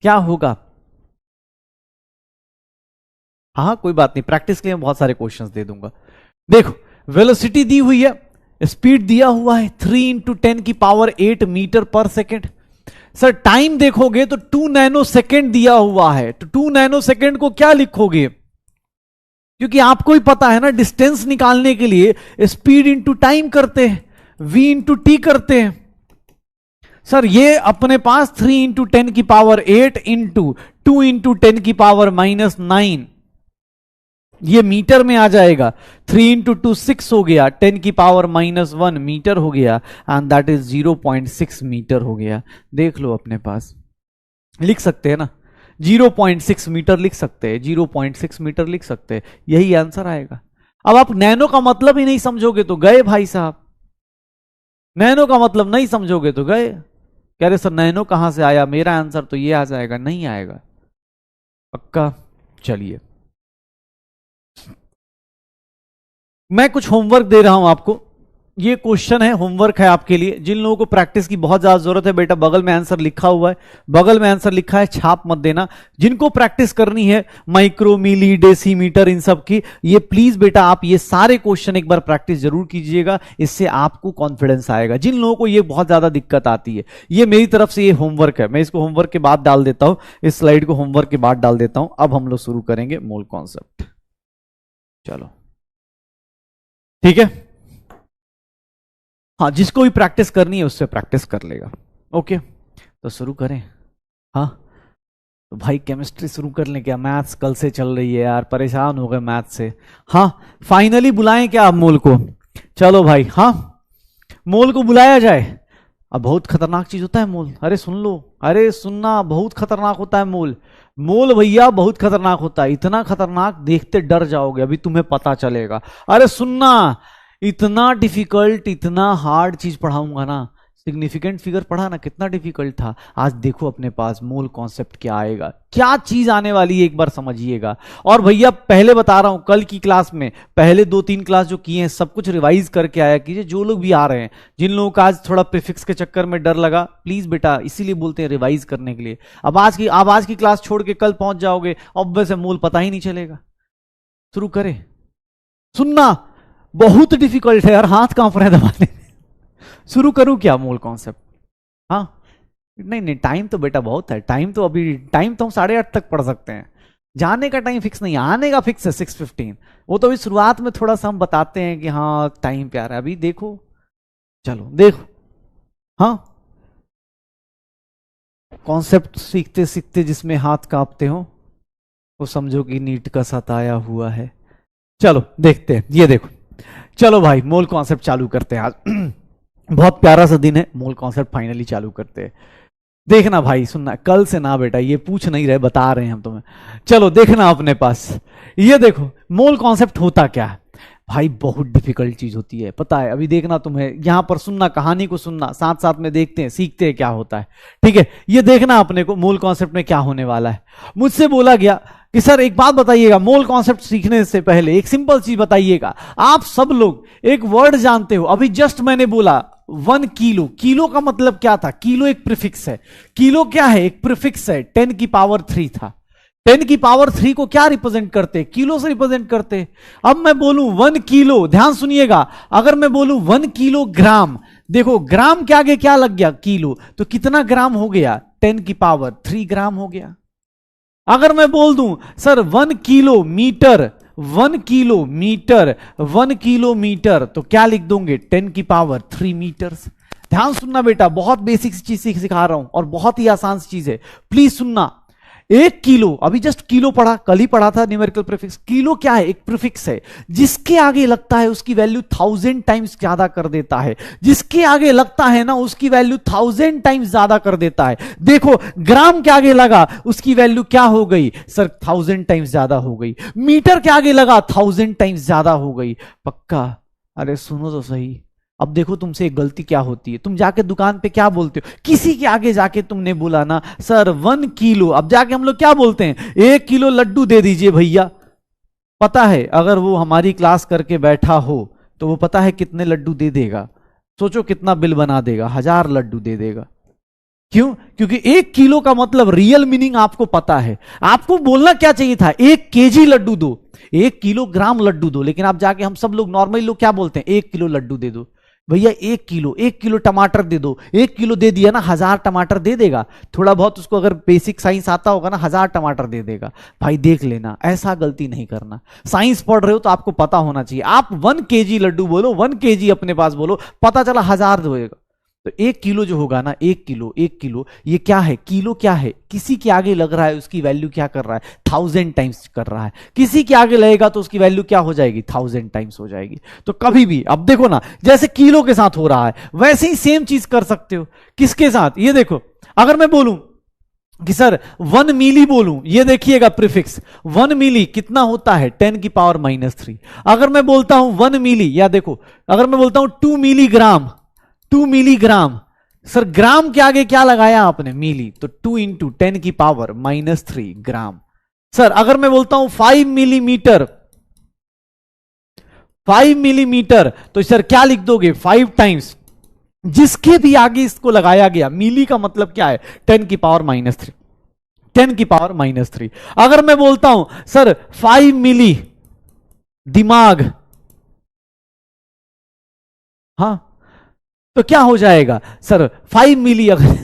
A: क्या होगा? हाँ कोई बात नहीं, प्रैक्टिस के लिए बहुत सारे क्वेश्चंस दे दूंगा। देखो, वेलोसिटी दी हुई है, स्पीड दिया हुआ है 3 × 10 की पावर 8 मीटर पर सेकेंड। सर टाइम देखोगे तो 2 नैनो सेकेंड दिया हुआ है, तो 2 नैनो सेकेंड को क्या लिखोगे, क्योंकि आपको ही पता है ना, डिस्टेंस निकालने के लिए स्पीड इंटू टाइम करते हैं, v इंटू टी करते हैं। सर ये अपने पास 3 × 10 की पावर 8 इंटू 2 × 10 की पावर -9, ये मीटर में आ जाएगा। 3 × 2 6 हो गया, 10 की पावर -1 मीटर हो गया, एंड दैट इज 0.6 मीटर हो गया। देख लो अपने पास, लिख सकते हैं ना, 0.6 मीटर लिख सकते हैं, 0.6 मीटर लिख सकते हैं, यही आंसर आएगा। अब आप नैनो का मतलब ही नहीं समझोगे तो गए भाई साहब, नैनो का मतलब नहीं समझोगे तो गए। कह रहे सर नैनो कहां से आया, मेरा आंसर तो ये आ जाएगा, नहीं आएगा। पक्का? चलिए, मैं कुछ होमवर्क दे रहा हूं आपको, ये क्वेश्चन है, होमवर्क है आपके लिए। जिन लोगों को प्रैक्टिस की बहुत ज्यादा जरूरत है बेटा, बगल में आंसर लिखा हुआ है, बगल में आंसर लिखा है, छाप मत देना। जिनको प्रैक्टिस करनी है माइक्रो, मिली, डेसीमीटर, इन सब की, ये प्लीज बेटा आप ये सारे क्वेश्चन एक बार प्रैक्टिस जरूर कीजिएगा, इससे आपको कॉन्फिडेंस आएगा। जिन लोगों को ये बहुत ज्यादा दिक्कत आती है, ये मेरी तरफ से ये होमवर्क है, मैं इसको होमवर्क के बाद डाल देता हूं, इस स्लाइड को होमवर्क के बाद डाल देता हूं। अब हम लोग शुरू करेंगे मोल कॉन्सेप्ट। चलो ठीक है, हाँ जिसको भी प्रैक्टिस करनी है उससे प्रैक्टिस कर लेगा। ओके, तो शुरू करें। हाँ तो भाई केमिस्ट्री शुरू कर लें क्या, मैथ्स कल से चल रही है यार, परेशान हो गए मैथ्स से। हाँ फाइनली बुलाएं क्या आप मोल को? चलो भाई, हाँ मोल को बुलाया जाए। अब बहुत खतरनाक चीज होता है मोल, अरे सुन लो, अरे सुनना, बहुत खतरनाक होता है मोल। मोल भैया बहुत खतरनाक होता है, इतना खतरनाक देखते डर जाओगे, अभी तुम्हें पता चलेगा। अरे सुनना, इतना डिफिकल्ट, इतना हार्ड चीज पढ़ाऊंगा ना। सिग्निफिकेंट फिगर पढ़ा ना, कितना डिफिकल्ट था, आज देखो अपने पास मोल कॉन्सेप्ट क्या आएगा, क्या चीज आने वाली है, एक बार समझिएगा। और भैया पहले बता रहा हूं, कल की क्लास में पहले 2-3 क्लास जो किए हैं सब कुछ रिवाइज करके आया कीजिए, जो लोग भी आ रहे हैं। जिन लोगों का आज थोड़ा प्रीफिक्स के चक्कर में डर लगा, प्लीज बेटा इसीलिए बोलते हैं रिवाइज करने के लिए। अब आज की क्लास छोड़ के कल पहुंच जाओगे, ऑब्वियस है मोल पता ही नहीं चलेगा। शुरू करें? सुनना, बहुत डिफिकल्ट है यार, हाथ कांप रहे हैं दबाने। शुरू करूं क्या मोल कॉन्सेप्ट? हाँ नहीं नहीं, टाइम तो बेटा बहुत है, टाइम तो अभी, टाइम तो हम 8:30 तक पढ़ सकते हैं। जाने का टाइम फिक्स नहीं, आने का फिक्स है 6:15। वो तो अभी शुरुआत में थोड़ा सा हम बताते हैं कि हाँ टाइम प्यारा है, अभी देखो, चलो देखो, हाँ कॉन्सेप्ट सीखते सीखते जिसमें हाथ कांपते हो वो समझो कि नीट का सताया हुआ है। चलो देखते हैं, ये देखो, चलो भाई मोल कॉन्सेप्ट चालू करते हैं आज। बहुत प्यारा सा दिन है, मोल कॉन्सेप्ट फाइनली चालू करते हैं। देखना भाई, सुनना, कल से ना बेटा ये पूछ नहीं रहे, बता रहे हैं हम तुम्हें। चलो देखना अपने पास, ये देखो मोल कॉन्सेप्ट होता क्या है भाई, बहुत डिफिकल्ट चीज होती है, पता है। अभी देखना तुम्हें, यहां पर सुनना, कहानी को सुनना, साथ साथ में देखते हैं, सीखते हैं क्या होता है, ठीक है। ये देखना अपने को मोल कॉन्सेप्ट में क्या होने वाला है। मुझसे बोला गया कि सर एक बात बताइएगा, मोल कॉन्सेप्ट सीखने से पहले एक सिंपल चीज बताइएगा। आप सब लोग एक वर्ड जानते हो, अभी जस्ट मैंने बोला 1 किलो, किलो का मतलब क्या था? किलो एक प्रीफिक्स है। किलो क्या है? एक प्रीफिक्स है, 10 की पावर 3 था। 10 की पावर 3 को क्या रिप्रेजेंट करते? किलो से रिप्रेजेंट करते। अब मैं बोलूं 1 किलो, ध्यान सुनिएगा, अगर मैं बोलूं 1 किलोग्राम, देखो ग्राम के आगे क्या लग गया? किलो, तो कितना ग्राम हो गया? 10 की पावर 3 ग्राम हो गया। अगर मैं बोल दूं सर 1 किलोमीटर, 1 किलोमीटर, 1 किलोमीटर, तो क्या लिख दोगे? 10 की पावर 3 मीटर्स। ध्यान सुनना बेटा, बहुत बेसिक चीज सिखा रहा हूं और बहुत ही आसान चीज है, प्लीज सुनना। 1 किलो, अभी जस्ट किलो पढ़ा, कल ही पढ़ा था न्यूमेरिकल प्रीफिक्स। किलो क्या है? एक प्रीफिक्स है, जिसके आगे लगता है उसकी वैल्यू 1000 टाइम्स ज्यादा कर देता है। जिसके आगे लगता है ना उसकी वैल्यू 1000 टाइम्स ज्यादा कर देता है। देखो ग्राम के आगे लगा, उसकी वैल्यू क्या हो गई सर? 1000 टाइम्स ज्यादा हो गई। मीटर के आगे लगा, 1000 टाइम्स ज्यादा हो गई। पक्का? अरे सुनो तो सही। अब देखो तुमसे एक गलती क्या होती है, तुम जाके दुकान पे क्या बोलते हो? किसी के आगे जाके तुमने बोला ना सर 1 किलो, अब जाके हम लोग क्या बोलते हैं? 1 किलो लड्डू दे दीजिए भैया। पता है अगर वो हमारी क्लास करके बैठा हो तो वो पता है कितने लड्डू दे देगा? सोचो कितना बिल बना देगा, 1000 लड्डू दे देगा। क्यों? क्योंकि 1 किलो का मतलब रियल मीनिंग आपको पता है। आपको बोलना क्या चाहिए था? 1 केजी लड्डू दो, 1 किलोग्राम लड्डू दो, लेकिन आप जाके, हम सब लोग नॉर्मली लोग क्या बोलते हैं? 1 किलो लड्डू दे दो भैया। 1 किलो, 1 किलो टमाटर दे दो। 1 किलो दे दिया ना, 1000 टमाटर दे देगा। थोड़ा बहुत उसको अगर बेसिक साइंस आता होगा ना, 1000 टमाटर दे देगा। भाई देख लेना, ऐसा गलती नहीं करना। साइंस पढ़ रहे हो तो आपको पता होना चाहिए। आप 1 केजी लड्डू बोलो, 1 केजी अपने पास बोलो, पता चला 1000 होएगा। तो 1 किलो जो होगा ना, 1 किलो, 1 किलो, ये क्या है? किलो क्या है? किसी के आगे लग रहा है, उसकी वैल्यू क्या कर रहा है? 1000 टाइम्स कर रहा है। किसी के आगे लगेगा तो उसकी वैल्यू क्या हो जाएगी? 1000 टाइम्स हो जाएगी। तो कभी भी, अब देखो ना, जैसे किलो के साथ हो रहा है वैसे ही सेम चीज कर सकते हो। किसके साथ? ये देखो, अगर मैं बोलूं कि सर 1 मिली बोलूं, ये देखिएगा प्रीफिक्स 1 मिली कितना होता है? 10 की पावर -3। अगर मैं बोलता हूं 1 मिली, या देखो अगर मैं बोलता हूं 2 मिलीग्राम, 2 मिलीग्राम, सर ग्राम के आगे क्या लगाया आपने? मिली, तो 2 इंटू 10 की पावर -3 ग्राम। सर अगर मैं बोलता हूं 5 मिलीमीटर, 5 मिलीमीटर, तो सर क्या लिख दोगे? 5 टाइम्स, जिसके भी आगे इसको लगाया गया। मिली का मतलब क्या है? 10 की पावर -3, 10 की पावर -3। अगर मैं बोलता हूं सर 5 मिली दिमाग, हाँ, तो क्या हो जाएगा सर? 5 मिली, अगर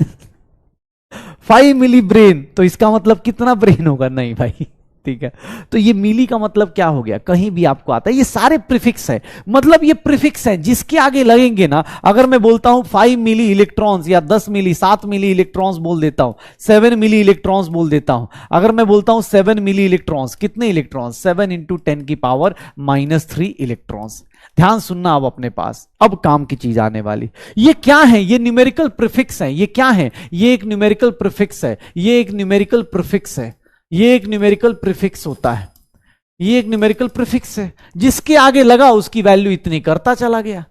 A: 5 मिली ब्रेन, तो इसका मतलब कितना ब्रेन होगा? नहीं भाई, ठीक है। तो ये मिली का मतलब क्या हो गया? कहीं भी आपको आता है, ये सारे प्रीफिक्स है, मतलब ये प्रीफिक्स है जिसके आगे लगेंगे ना। अगर मैं बोलता हूं 5 मिली इलेक्ट्रॉन्स, या 10 मिली, 7 मिली इलेक्ट्रॉन्स बोल देता हूं, 7 मिली इलेक्ट्रॉन्स बोल देता हूं। अगर मैं बोलता हूं 7 मिली इलेक्ट्रॉन्स, कितने इलेक्ट्रॉन्स? 7 इंटू 10 की पावर -3 इलेक्ट्रॉन्स। ध्यान सुनना अब अपने पास, अब काम की चीज आने वाली। ये क्या है? ये न्यूमेरिकल प्रीफिक्स है। ये क्या है? ये एक न्यूमेरिकल प्रीफिक्स है। ये एक न्यूमेरिकल प्रीफिक्स है। ये एक न्यूमेरिकल प्रीफिक्स होता है। ये एक न्यूमेरिकल प्रीफिक्स है, जिसके आगे लगा उसकी वैल्यू इतनी करता चला गया।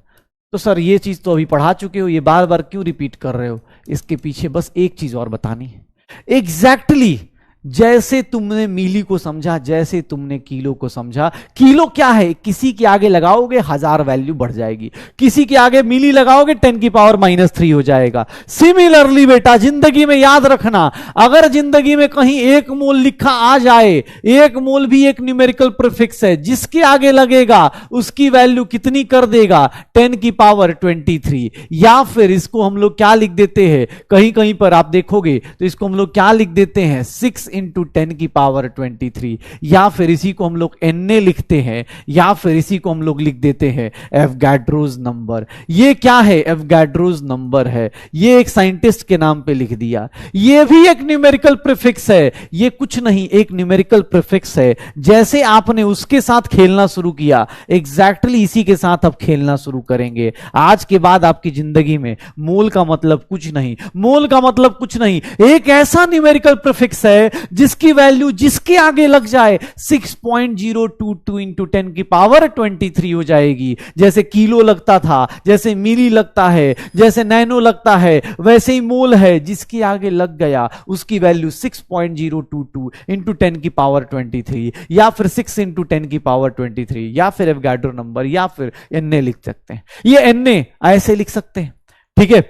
A: तो सर ये चीज तो अभी पढ़ा चुके हो, ये बार बार क्यों रिपीट कर रहे हो? इसके पीछे बस एक चीज और बतानी है। एग्जैक्टली जैसे तुमने मिली को समझा, जैसे तुमने किलो को समझा। किलो क्या है? किसी के आगे लगाओगे 1000 वैल्यू बढ़ जाएगी, किसी के आगे मिली लगाओगे 10 की पावर -3 हो जाएगा। सिमिलरली बेटा जिंदगी में याद रखना, अगर जिंदगी में कहीं 1 मोल लिखा आ जाए, 1 मोल भी एक न्यूमेरिकल प्रीफिक्स है, जिसके आगे लगेगा उसकी वैल्यू कितनी कर देगा? 10 की पावर 23। या फिर इसको हम लोग क्या लिख देते हैं, कहीं कहीं पर आप देखोगे तो इसको हम लोग क्या लिख देते हैं? 6 इंटू 10 की पावर 23, या फिर इसी को हम लोग Na लिखते हैं, या फिर इसी को हम लोग लिख देते हैं एवोगाड्रोस नंबर। ये क्या है? एवोगाड्रोस नंबर है। ये एक साइंटिस्ट के नाम पे लिख दिया। ये भी एक न्यूमेरिकल प्रीफिक्स है, ये कुछ नहीं, एक न्यूमेरिकल प्रीफिक्स है। जैसे आपने उसके साथ खेलना शुरू किया, एग्जैक्टली इसी के साथ अब खेलना शुरू करेंगे। आज के बाद आपकी जिंदगी में मोल का मतलब कुछ नहीं, मोल का मतलब कुछ नहीं, एक ऐसा न्यूमेरिकल प्रीफिक्स है जिसकी वैल्यू जिसके आगे लग जाए 6.022 इंटू 10 की पावर 23 हो जाएगी। जैसे किलो लगता था, जैसे मिली लगता है, जैसे नैनो लगता है, वैसे ही मोल है, जिसके आगे लग गया उसकी वैल्यू 6.022 इंटू 10 की पावर 23, या फिर 6 इंटू 10 की पावर 23, या फिर एवोगाड्रो नंबर, या फिर Na लिख सकते हैं। ये Na ऐसे लिख सकते हैं, ठीक है,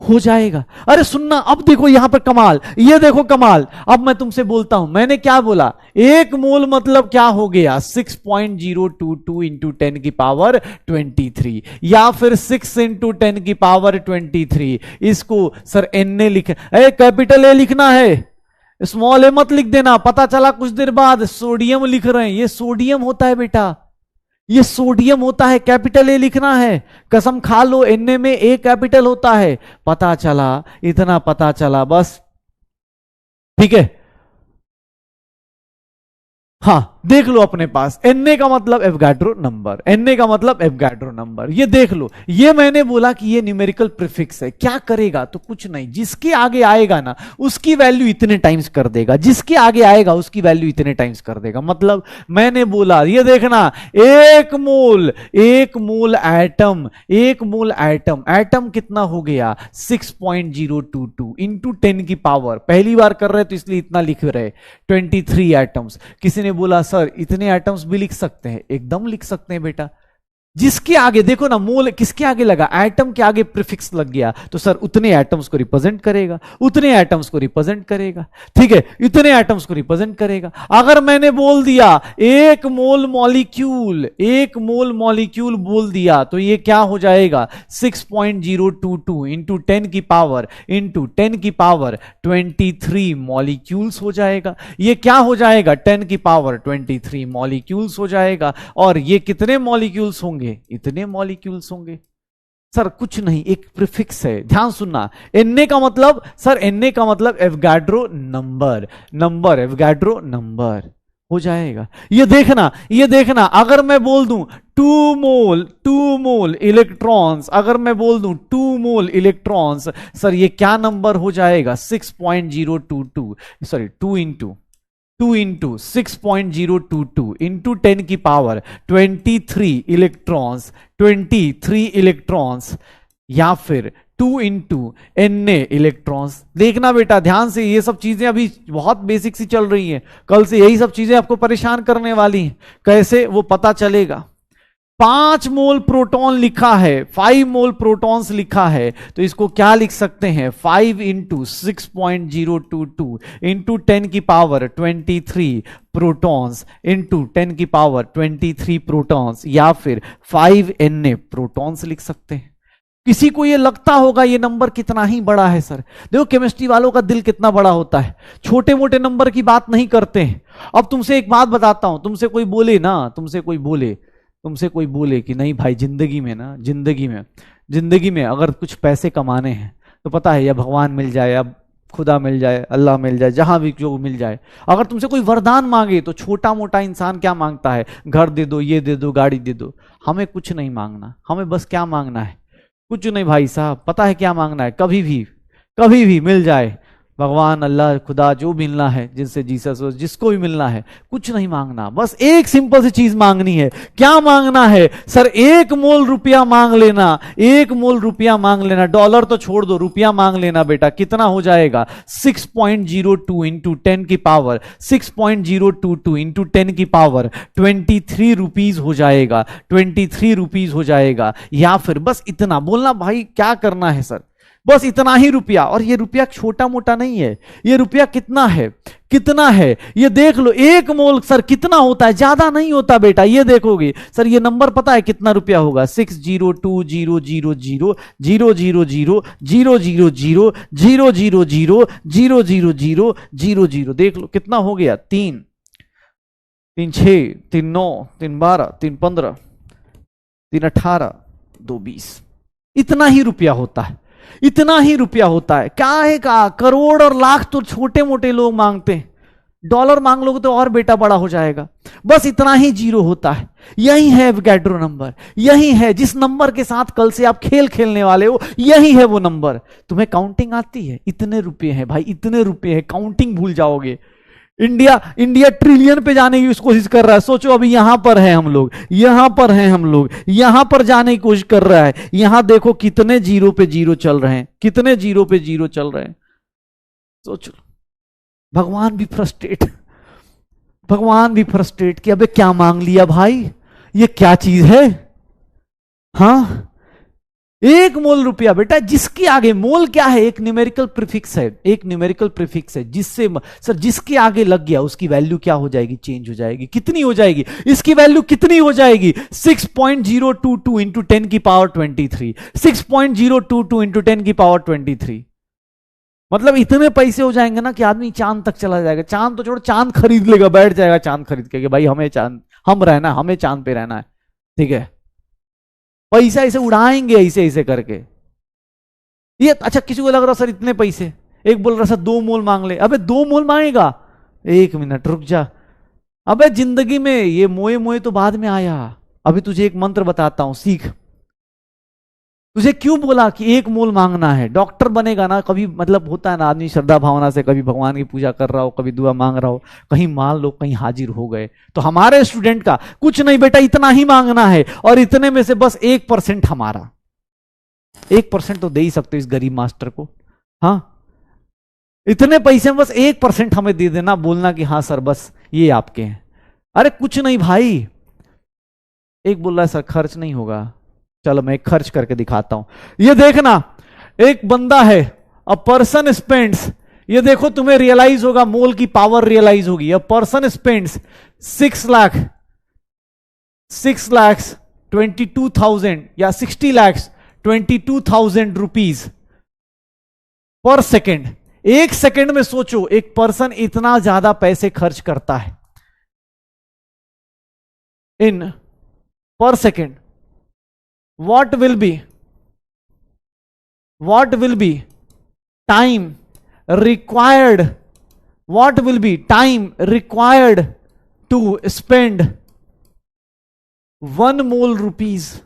A: हो जाएगा। अरे सुनना, अब देखो यहां पर कमाल, ये देखो कमाल। अब मैं तुमसे बोलता हूं, मैंने क्या बोला, एक मोल मतलब क्या हो गया 6.022 इंटू 10 की पावर 23, या फिर 6 इंटू 10 की पावर 23। इसको सर Na लिखे, कैपिटल ए लिखना है, स्मॉल ए मत लिख देना। पता चला कुछ देर बाद सोडियम लिख रहे हैं, ये सोडियम होता है बेटा, ये सोडियम होता है, कैपिटल ए लिखना है। कसम खा लो, Na में ए कैपिटल होता है। पता चला, इतना पता चला बस, ठीक है। हाँ देख लो अपने पास, Na का मतलब एवोगाड्रो नंबर, Na का मतलब एवोगाड्रो नंबर। ये देख लो, ये मैंने बोला कि ये न्यूमेरिकल प्रीफिक्स है। क्या करेगा? तो कुछ नहीं, जिसके आगे आएगा ना उसकी वैल्यू इतने टाइम्स कर देगा, जिसके आगे आएगा उसकी वैल्यू इतने टाइम्स कर देगा। मतलब मैंने बोला, ये देखना, एक मोल एटम, एक मोल एटम, एटम कितना हो गया 6.022 इंटू 10 की पावर, पहली बार कर रहे तो इसलिए इतना लिख रहे 23 एटम्स। किसी ने बोला सर इतने एटम्स भी लिख सकते हैं? एकदम लिख सकते हैं बेटा। जिसके आगे देखो ना, मोल किसके आगे लगा, एटम के आगे प्रीफिक्स लग गया तो सर उतने एटम्स को रिप्रेजेंट करेगा, उतने एटम्स को रिप्रेजेंट करेगा, ठीक है, इतने एटम्स को रिप्रेजेंट करेगा। अगर मैंने बोल दिया एक मोल मॉलिक्यूल, एक मोल मॉलिक्यूल बोल दिया तो ये क्या हो जाएगा 6.022 इंटू 10 की पावर 23 मॉलिक्यूल्स हो जाएगा। ये क्या हो जाएगा 10 की पावर 23 मॉलिक्यूल्स हो जाएगा। और ये कितने मॉलिक्यूल्स होंगे? इतने मॉलिक्यूल्स होंगे। सर कुछ नहीं, एक प्रीफिक्स है, ध्यान सुनना। Na का मतलब, सर Na का मतलब Avogadro number, number Avogadro number हो जाएगा। ये देखना, अगर मैं बोल दूं 2 मोल इलेक्ट्रॉन्स, अगर मैं बोल दूं 2 मोल इलेक्ट्रॉन्स, सर ये क्या नंबर हो जाएगा 6.022, सॉरी 2 इंटू 6.022 इंटू 10 की पावर 23 इलेक्ट्रॉन्स, या फिर 2 इंटू Na इलेक्ट्रॉन्स। देखना बेटा ध्यान से, ये सब चीजें अभी बहुत बेसिक सी चल रही हैं, कल से यही सब चीजें आपको परेशान करने वाली हैं। कैसे वो पता चलेगा? 5 मोल प्रोटॉन लिखा है, 5 मोल प्रोटॉन्स लिखा है, तो इसको क्या लिख सकते हैं 5 इंटू 6.022 इंटू 10 की पावर 23 प्रोटॉन्स इंटू 10 की पावर 23 प्रोटॉन्स, या फिर 5 Na प्रोटॉन्स लिख सकते हैं। किसी को ये लगता होगा ये नंबर कितना ही बड़ा है सर। देखो केमिस्ट्री वालों का दिल कितना बड़ा होता है, छोटे मोटे नंबर की बात नहीं करते हैं। अब तुमसे एक बात बताता हूं, तुमसे कोई बोले कि नहीं भाई जिंदगी में अगर कुछ पैसे कमाने हैं तो पता है या भगवान मिल जाए या खुदा मिल जाए, अल्लाह मिल जाए, जहां भी जो मिल जाए। अगर तुमसे कोई वरदान मांगे तो छोटा मोटा इंसान क्या मांगता है, घर दे दो, ये दे दो, गाड़ी दे दो। हमें कुछ नहीं मांगना, हमें बस क्या मांगना है, कुछ नहीं भाई साहब, पता है क्या मांगना है, कभी भी मिल जाए, भगवान अल्लाह खुदा जो मिलना है, जिनसे जीसस जिसको भी मिलना है, कुछ नहीं मांगना, बस एक सिंपल सी चीज मांगनी है। क्या मांगना है सर? 1 मोल रुपया मांग लेना, 1 मोल रुपया मांग लेना, डॉलर तो छोड़ दो, रुपया मांग लेना बेटा। कितना हो जाएगा 6.02 इंटू 10 की पावर 6.022 इंटू 10 की पावर 23 रुपीज हो जाएगा, 23 रुपीज हो जाएगा। या फिर बस इतना बोलना, भाई क्या करना है सर, बस इतना ही रुपया। और ये रुपया छोटा मोटा नहीं है, ये रुपया कितना है, कितना है ये देख लो। 1 मोल सर कितना होता है, ज्यादा नहीं होता बेटा, ये देखोगे सर ये नंबर पता है कितना रुपया होगा, 602000000000000000 देख लो कितना हो गया, 3 3 6 3 9 3 12 3 15 3 18 2 20। इतना ही रुपया होता है, इतना ही रुपया होता है। क्या है का करोड़ और लाख तो छोटे मोटे लोग मांगते हैं, डॉलर मांग लोगे तो और बेटा बड़ा हो जाएगा। बस इतना ही जीरो होता है। यही है एवोगैड्रो नंबर, यही है जिस नंबर के साथ कल से आप खेल खेलने वाले हो, यही है वो नंबर। तुम्हें काउंटिंग आती है, इतने रुपए हैं भाई, इतने रुपए हैं, काउंटिंग भूल जाओगे। इंडिया ट्रिलियन पे जाने की कोशिश कर रहा है। सोचो अभी यहां पर है हम लोग, यहां पर हैं हम लोग, यहां पर जाने की कोशिश कर रहा है। यहां देखो कितने जीरो पे जीरो चल रहे हैं, कितने जीरो पे जीरो चल रहे हैं। सोचो भगवान भी फ्रस्ट्रेट, भगवान भी फ्रस्ट्रेट कि अबे क्या मांग लिया भाई, ये क्या चीज है। हाँ 1 मोल रुपया बेटा, जिसके आगे मोल क्या है, एक न्यूमेरिकल प्रीफिक्स है, एक न्यूमेरिकल प्रीफिक्स है, जिससे सर जिसके आगे लग गया उसकी वैल्यू क्या हो जाएगी, चेंज हो जाएगी। कितनी हो जाएगी, इसकी वैल्यू कितनी हो जाएगी, 6.022 इंटू 10 की पावर 23, 6.022 इंटू 10 की पावर 23। मतलब इतने पैसे हो जाएंगे ना कि आदमी चांद तक चला जाएगा। चांद तो छोड़ो, चांद खरीद लेगा, बैठ जाएगा चांद खरीद के कि भाई हमें चांद, हम रहना, हमें चांद पे रहना है, ठीक है। पैसा ऐसे उड़ाएंगे ऐसे ऐसे करके। ये अच्छा किसी को लग रहा सर इतने पैसे, एक बोल रहा सर 2 मोल मांग ले। अबे 2 मोल मांगेगा, 1 मिनट रुक जा। अबे जिंदगी में ये मोए मोए तो बाद में आया। अभी तुझे एक मंत्र बताता हूं, सीख। तुझे क्यों बोला कि 1 मोल मांगना है। डॉक्टर बनेगा ना, कभी मतलब होता है ना आदमी श्रद्धा भावना से कभी भगवान की पूजा कर रहा हो, कभी दुआ मांग रहा हो, कहीं मान लो कहीं हाजिर हो गए। तो हमारे स्टूडेंट का कुछ नहीं बेटा, इतना ही मांगना है और इतने में से बस 1% हमारा। 1% तो दे ही सकते इस गरीब मास्टर को। हाँ इतने पैसे में बस 1% हमें दे देना, बोलना कि हाँ सर बस ये आपके हैं। अरे कुछ नहीं भाई। एक बोल रहा है सर खर्च नहीं होगा, चलो मैं खर्च करके दिखाता हूं। ये देखना, एक बंदा है, अ पर्सन स्पेंड्स, ये देखो तुम्हें रियलाइज होगा, मोल की पावर रियलाइज होगी। अ पर्सन स्पेंड्स 6,22,000 या 60,22,000 रुपीज पर सेकेंड। 1 सेकेंड में सोचो एक पर्सन इतना ज्यादा पैसे खर्च करता है इन पर second. What will be time required, what will be time required to spend 1 mole rupees.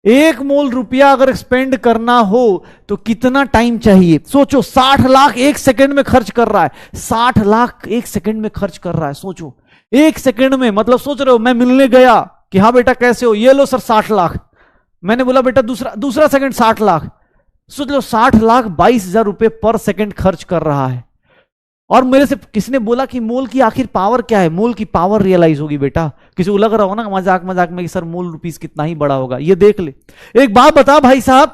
A: 1 मोल रुपया अगर स्पेंड करना हो तो कितना टाइम चाहिए, सोचो। 60 लाख 1 सेकेंड में खर्च कर रहा है, 60 लाख 1 सेकेंड में खर्च कर रहा है। सोचो 1 सेकेंड में, मतलब सोच रहे हो मैं मिलने गया कि हाँ बेटा कैसे हो, ये लो सर 60 लाख। मैंने बोला बेटा दूसरा सेकंड 60 लाख। सोच लो 60 लाख 22,000 रुपए पर सेकंड खर्च कर रहा है। और मेरे से किसने बोला कि मोल की आखिर पावर क्या है, मोल की पावर रियलाइज होगी बेटा। किसी को लग रहा हो ना मजाक मजाक में कि सर मोल रुपीस कितना ही बड़ा होगा, ये देख ले। एक बात बता भाई साहब,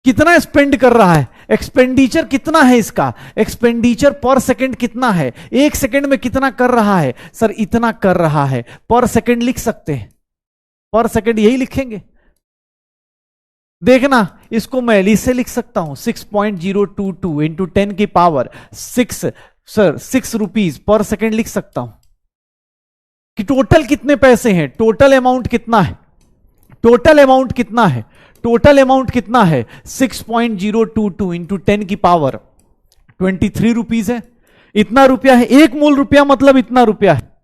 A: कितना स्पेंड कर रहा है, एक्सपेंडिचर कितना है इसका, एक्सपेंडिचर पर सेकंड कितना है, 1 सेकंड में कितना कर रहा है, सर इतना कर रहा है। पर सेकंड लिख सकते हैं, पर सेकंड यही लिखेंगे। देखना इसको मैं इससे लिख सकता हूं 6.022 इंटू 10 की power 6, sir 6 rupees per second लिख सकता हूं कि टोटल कितने पैसे हैं, टोटल अमाउंट कितना है, टोटल अमाउंट कितना है, टोटल अमाउंट कितना है 6.022 इंटू 10 की पावर 23 रुपीज है। इतना रुपया है, 1 मोल रुपया मतलब इतना रुपया है।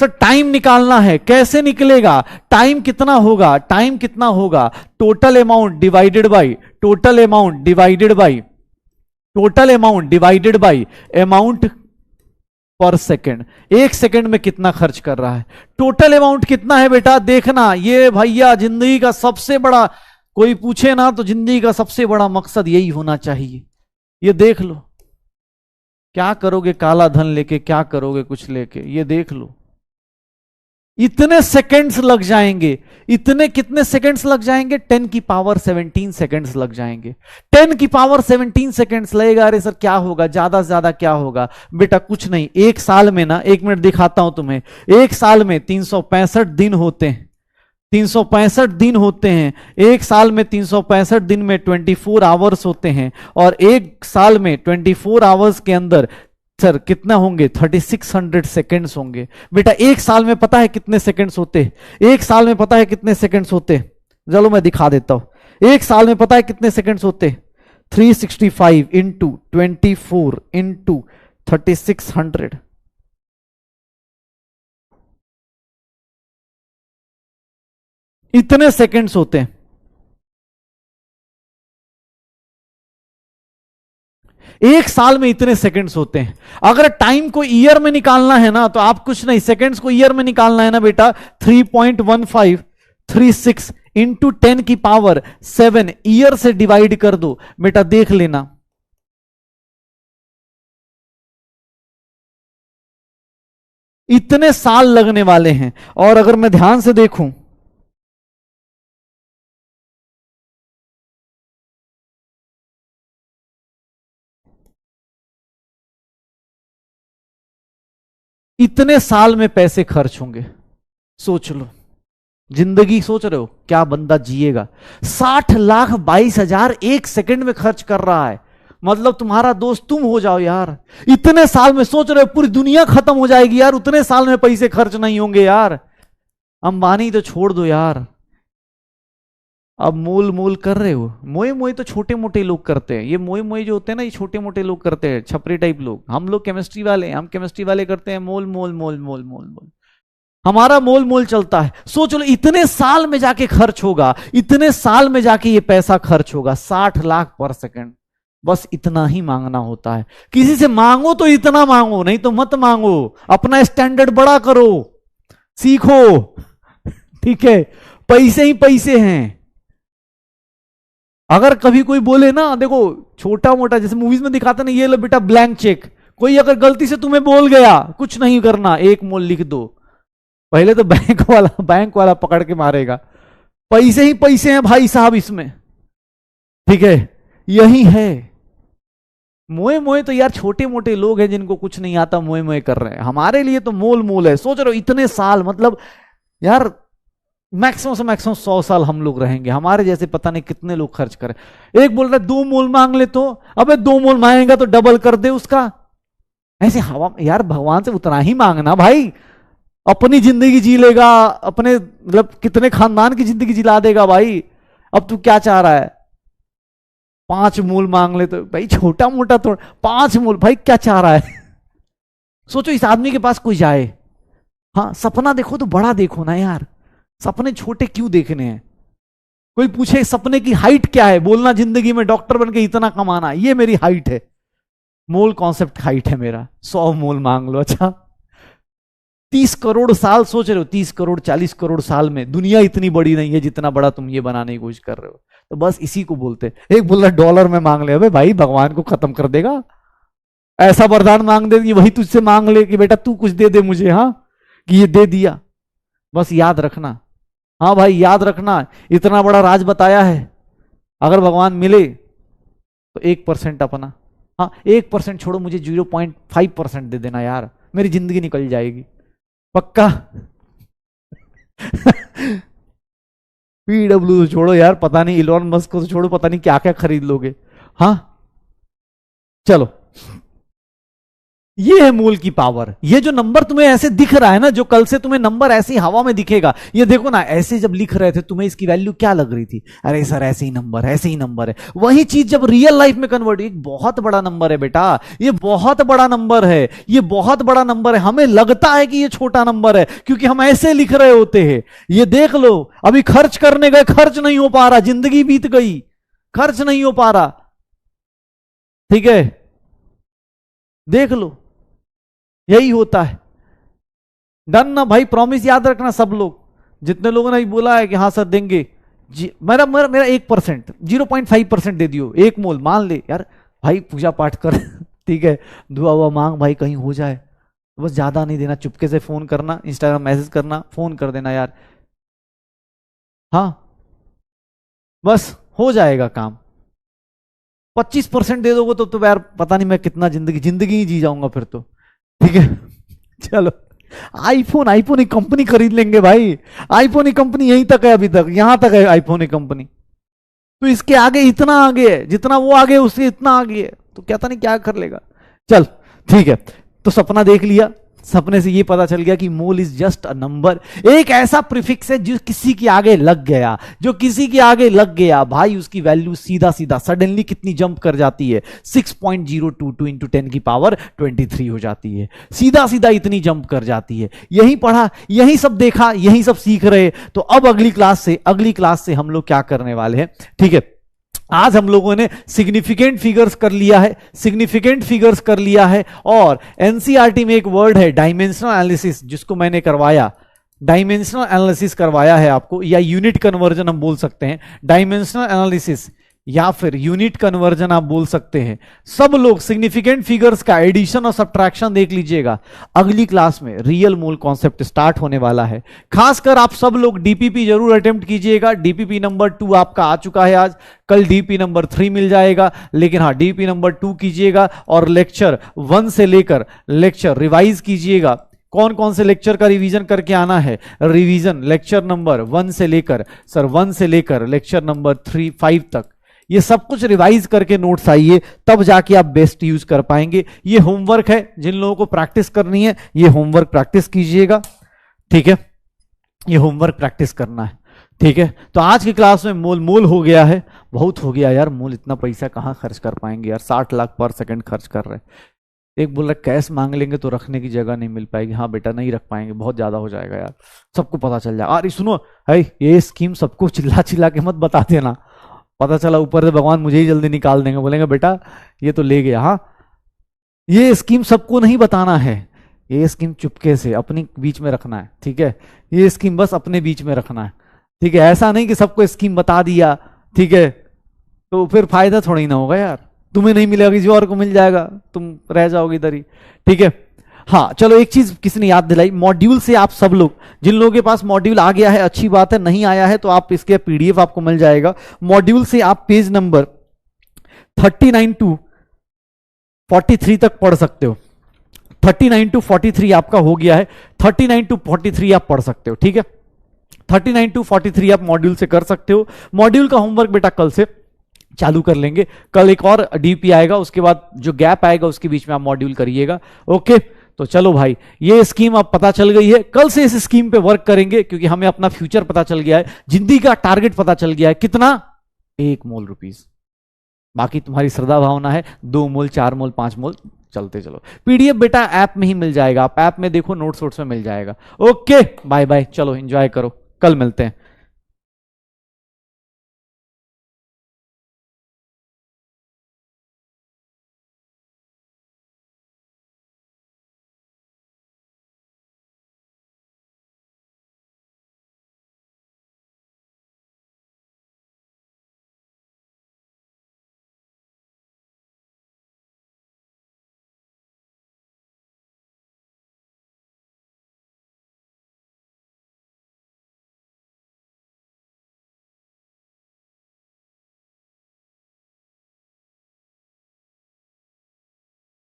A: सर टाइम निकालना है, कैसे निकलेगा, टाइम कितना होगा, टाइम कितना होगा, total amount divided by, total amount divided by, total amount divided by amount पर सेकंड। 1 सेकंड में कितना खर्च कर रहा है, टोटल अमाउंट कितना है बेटा। देखना ये भैया जिंदगी का सबसे बड़ा, कोई पूछे ना तो जिंदगी का सबसे बड़ा मकसद यही होना चाहिए। ये देख लो, क्या करोगे काला धन लेके, क्या करोगे कुछ लेके, ये देख लो। इतने सेकंड्स लग जाएंगे। इतने कितने सेकंड्स लग जाएंगे? 10 की पावर 17 सेकंड्स लग जाएंगे। 10 की पावर 17 सेकंड्स लगेगा। अरे सर क्या होगा, ज्यादा से ज्यादा क्या होगा? बेटा कुछ नहीं, एक साल में ना, 1 मिनट दिखाता हूं तुम्हें, एक साल में 365 दिन होते हैं। 365 दिन होते हैं। एक साल में 365 दिन में 24 आवर्स होते हैं, और एक साल में 24 आवर्स के अंदर सर कितना होंगे? 3600 सेकेंड्स होंगे। बेटा एक साल में पता है कितने सेकेंड्स होते हैं? एक साल में पता है कितने सेकेंड्स होते हैं? चलो मैं दिखा देता हूं। एक साल में पता है कितने सेकेंड्स होते हैं? 365 इंटू 24 इंटू 3600। इतने सेकेंड्स होते हैं। एक साल में इतने सेकंड्स होते हैं। अगर टाइम को ईयर में निकालना है ना, तो आप कुछ नहीं, सेकंड्स को ईयर में निकालना है ना बेटा, 3.1536 इंटू 10 की पावर 7 ईयर से डिवाइड कर दो। बेटा देख लेना, इतने साल लगने वाले हैं। और अगर मैं ध्यान से देखूं, इतने साल में पैसे खर्च होंगे। सोच लो, जिंदगी सोच रहे हो क्या बंदा जिएगा? 60,22,000 एक सेकंड में खर्च कर रहा है। मतलब तुम्हारा दोस्त तुम हो जाओ यार। इतने साल में सोच रहे हो पूरी दुनिया खत्म हो जाएगी यार, उतने साल में पैसे खर्च नहीं होंगे यार। अंबानी तो छोड़ दो यार, अब मोल मोल कर रहे हो। मोए मोए तो छोटे मोटे लोग करते हैं। ये मोए मोए जो होते हैं ना, ये छोटे मोटे लोग करते हैं, छपरी टाइप लोग। हम लोग केमिस्ट्री वाले, हम केमिस्ट्री वाले करते हैं मोल मोल मोल मोल मोल मोल। हमारा मोल मोल चलता है। सोच लो इतने साल में जाके खर्च होगा, इतने साल में जाके ये पैसा खर्च होगा। 60 लाख पर सेकंड, बस इतना ही मांगना होता है। किसी से मांगो तो इतना मांगो, नहीं तो मत मांगो। अपना स्टैंडर्ड बड़ा करो, सीखो, ठीक है? पैसे ही पैसे हैं। अगर कभी कोई बोले ना, देखो छोटा मोटा जैसे मूवीज में दिखाते ना, ये लो बेटा ब्लैंक चेक, कोई अगर गलती से तुम्हें बोल गया, कुछ नहीं करना, एक मोल लिख दो। पहले तो बैंक वाला पकड़ के मारेगा। पैसे ही पैसे हैं भाई साहब इसमें, ठीक है? यही है। मोए मोए तो यार छोटे मोटे लोग हैं जिनको कुछ नहीं आता, मोए मोए कर रहे हैं। हमारे लिए तो मोल मोल है। सोच रहे हो इतने साल, मतलब यार मैक्सिमम से मैक्सिमम 100 साल हम लोग रहेंगे। हमारे जैसे पता नहीं कितने लोग खर्च करें। एक बोल रहा है 2 मोल मांग ले, तो अबे 2 मोल मांगेगा तो डबल कर दे उसका। ऐसे हवा यार, भगवान से उतना ही मांगना भाई। अपनी जिंदगी जी लेगा, अपने मतलब कितने खानदान की जिंदगी जिला देगा भाई। अब तू क्या चाह रहा है? 5 मोल मांग ले तो भाई छोटा मोटा, तो 5 मोल भाई क्या चाह रहा है? सोचो इस आदमी के पास कोई जाए, हाँ सपना देखो तो बड़ा देखो ना यार, सपने छोटे क्यों देखने हैं? कोई पूछे सपने की हाइट क्या है, बोलना जिंदगी में डॉक्टर बन के इतना कमाना, ये मेरी हाइट है। मोल कॉन्सेप्ट हाइट है मेरा। 100 मोल मांग लो। अच्छा 30 करोड़ साल, सोच रहे हो 30 करोड़ 40 करोड़ साल में दुनिया इतनी बड़ी नहीं है जितना बड़ा तुम ये बनाने की कोशिश कर रहे हो। तो बस इसी को बोलते। एक बोल रहा डॉलर में मांग ले, अबे भाई भगवान को खत्म कर देगा। ऐसा वरदान मांग दे कि वही तुझसे मांग ले कि बेटा तू कुछ दे दे मुझे, हाँ कि ये दे दिया। बस याद रखना, हाँ भाई याद रखना, इतना बड़ा राज बताया है। अगर भगवान मिले तो 1% अपना, हाँ 1% छोड़ो, मुझे 0.5% दे देना यार, मेरी जिंदगी निकल जाएगी पक्का। पीडब्ल्यू तो छोड़ो यार, पता नहीं इलॉन मस्क को तो छोड़ो, पता नहीं क्या क्या खरीद लोगे। हाँ चलो, ये है मोल की पावर। ये जो नंबर तुम्हें ऐसे दिख रहा है ना, जो कल से तुम्हें नंबर ऐसे ही हवा में दिखेगा, ये देखो ना, ऐसे जब लिख रहे थे तुम्हें इसकी वैल्यू क्या लग रही थी? अरे सर ऐसे ही नंबर, ऐसे ही नंबर है। वही चीज जब रियल लाइफ में कन्वर्ट, एक बहुत बड़ा नंबर है बेटा, ये बहुत बड़ा नंबर है, ये बहुत बड़ा नंबर है। हमें लगता है कि ये छोटा नंबर है क्योंकि हम ऐसे लिख रहे होते हैं। ये देख लो, अभी खर्च करने गए, खर्च नहीं हो पा रहा, जिंदगी बीत गई, खर्च नहीं हो पा रहा, ठीक है? देख लो, यही होता है। डन ना भाई, प्रॉमिस याद रखना सब लोग, जितने लोगों ने बोला है कि हाँ सर देंगे जी, मेरा मेरा मेरा 1%, 0.5% दे दियो, 1 मोल मान ले यार भाई, पूजा पाठ कर ठीक है, दुआ हुआ मांग भाई, कहीं हो जाए बस ज्यादा नहीं देना, चुपके से फोन करना, इंस्टाग्राम मैसेज करना, फोन कर देना यार, हाँ बस हो जाएगा काम। 25% दे दोगे तो यार पता नहीं मैं कितना जिंदगी ही जी जाऊंगा फिर तो, ठीक है। चलो आईफोन ही कंपनी खरीद लेंगे भाई, आईफोन ही कंपनी यहीं तक है, अभी तक यहां तक है आईफोन ही कंपनी, तो इसके आगे इतना आगे है, जितना वो आगे उससे इतना आगे है, तो क्या नहीं क्या कर लेगा। चल ठीक है, तो सपना देख लिया, सपने से ये पता चल गया कि mole is just a number, एक ऐसा प्रीफिक्स है जो किसी के आगे लग गया, जो किसी के आगे लग गया भाई उसकी वैल्यू सीधा सीधा सडनली कितनी जंप कर जाती है, 6.022 इंटू 10 की पावर 23 हो जाती है, सीधा सीधा इतनी जंप कर जाती है। यही पढ़ा, यही सब देखा, यही सब सीख रहे। तो अब अगली क्लास से हम लोग क्या करने वाले हैं, ठीक है, आज हम लोगों ने सिग्निफिकेंट फिगर्स कर लिया है, और एनसीईआरटी में एक वर्ड है डायमेंशनल एनालिसिस, जिसको मैंने करवाया, डायमेंशनल एनालिसिस करवाया है आपको, या यूनिट कन्वर्जन हम बोल सकते हैं, डायमेंशनल एनालिसिस या फिर यूनिट कन्वर्जन आप बोल सकते हैं। सब लोग सिग्निफिकेंट फिगर्स का एडिशन और सब्ट्रैक्शन देख लीजिएगा। अगली क्लास में रियल मोल कॉन्सेप्ट स्टार्ट होने वाला है। खासकर आप सब लोग डीपीपी जरूर अटेम्प्ट कीजिएगा। डीपीपी नंबर 2 आपका आ चुका है आज, कल डीपी नंबर 3 मिल जाएगा, लेकिन हाँ डीपी नंबर 2 कीजिएगा, और लेक्चर 1 से लेकर लेक्चर रिवाइज कीजिएगा। कौन कौन से लेक्चर का रिवीजन करके आना है, रिवीजन लेक्चर नंबर 1 से लेकर लेक्चर नंबर 5 तक, ये सब कुछ रिवाइज करके नोट्स आइए, तब जाके आप बेस्ट यूज कर पाएंगे। ये होमवर्क है, जिन लोगों को प्रैक्टिस करनी है ये होमवर्क प्रैक्टिस कीजिएगा, ठीक है, ये होमवर्क प्रैक्टिस करना है, ठीक है। तो आज की क्लास में मोल हो गया है, बहुत हो गया यार मोल, इतना पैसा कहाँ खर्च कर पाएंगे यार, 60 लाख पर सेकंड खर्च कर रहे हैं। एक बोल रहा कैश मांग लेंगे तो रखने की जगह नहीं मिल पाएगी, हाँ बेटा नहीं रख पाएंगे, बहुत ज्यादा हो जाएगा यार, सबको पता चल जाएगा। अरे सुनो है, ये स्कीम सबको चिल्ला चिल्ला के मत बता देना, पता चला ऊपर से भगवान मुझे ही जल्दी निकाल देंगे, बोलेंगे बेटा ये तो ले गया। हाँ ये स्कीम सबको नहीं बताना है, ये स्कीम चुपके से अपने बीच में रखना है, ठीक है, ये स्कीम बस अपने बीच में रखना है, ठीक है। ऐसा नहीं कि सबको स्कीम बता दिया, ठीक है, तो फिर फायदा थोड़ा ही ना होगा यार, तुम्हें नहीं मिलेगा किसी और को मिल जाएगा, तुम रह जाओगे इधर ही, ठीक है। हाँ चलो एक चीज किसी ने याद दिलाई, मॉड्यूल से आप सब लोग, जिन लोगों के पास मॉड्यूल आ गया है अच्छी बात है, नहीं आया है तो आप इसके पीडीएफ आपको मिल जाएगा। मॉड्यूल से आप पेज नंबर 39 to 43 तक पढ़ सकते हो, 39 to 43 आपका हो गया है, 39 to 43 आप पढ़ सकते हो, ठीक है, 39 to 43 आप मॉड्यूल से कर सकते हो। मॉड्यूल का होमवर्क बेटा कल से चालू कर लेंगे, कल एक और डीपी आएगा, उसके बाद जो गैप आएगा उसके बीच में आप मॉड्यूल करिएगा, ओके। तो चलो भाई ये स्कीम अब पता चल गई है, कल से इस स्कीम पे वर्क करेंगे, क्योंकि हमें अपना फ्यूचर पता चल गया है, जिंदगी का टारगेट पता चल गया है, कितना, 1 मोल रुपीस, बाकी तुम्हारी श्रद्धा भावना है, 2 मोल 4 मोल 5 मोल चलते चलो। पीडीएफ बेटा ऐप में ही मिल जाएगा, आप ऐप में देखो, नोट्स वोट्स में मिल जाएगा। ओके बाय बाय, चलो एंजॉय करो, कल मिलते हैं।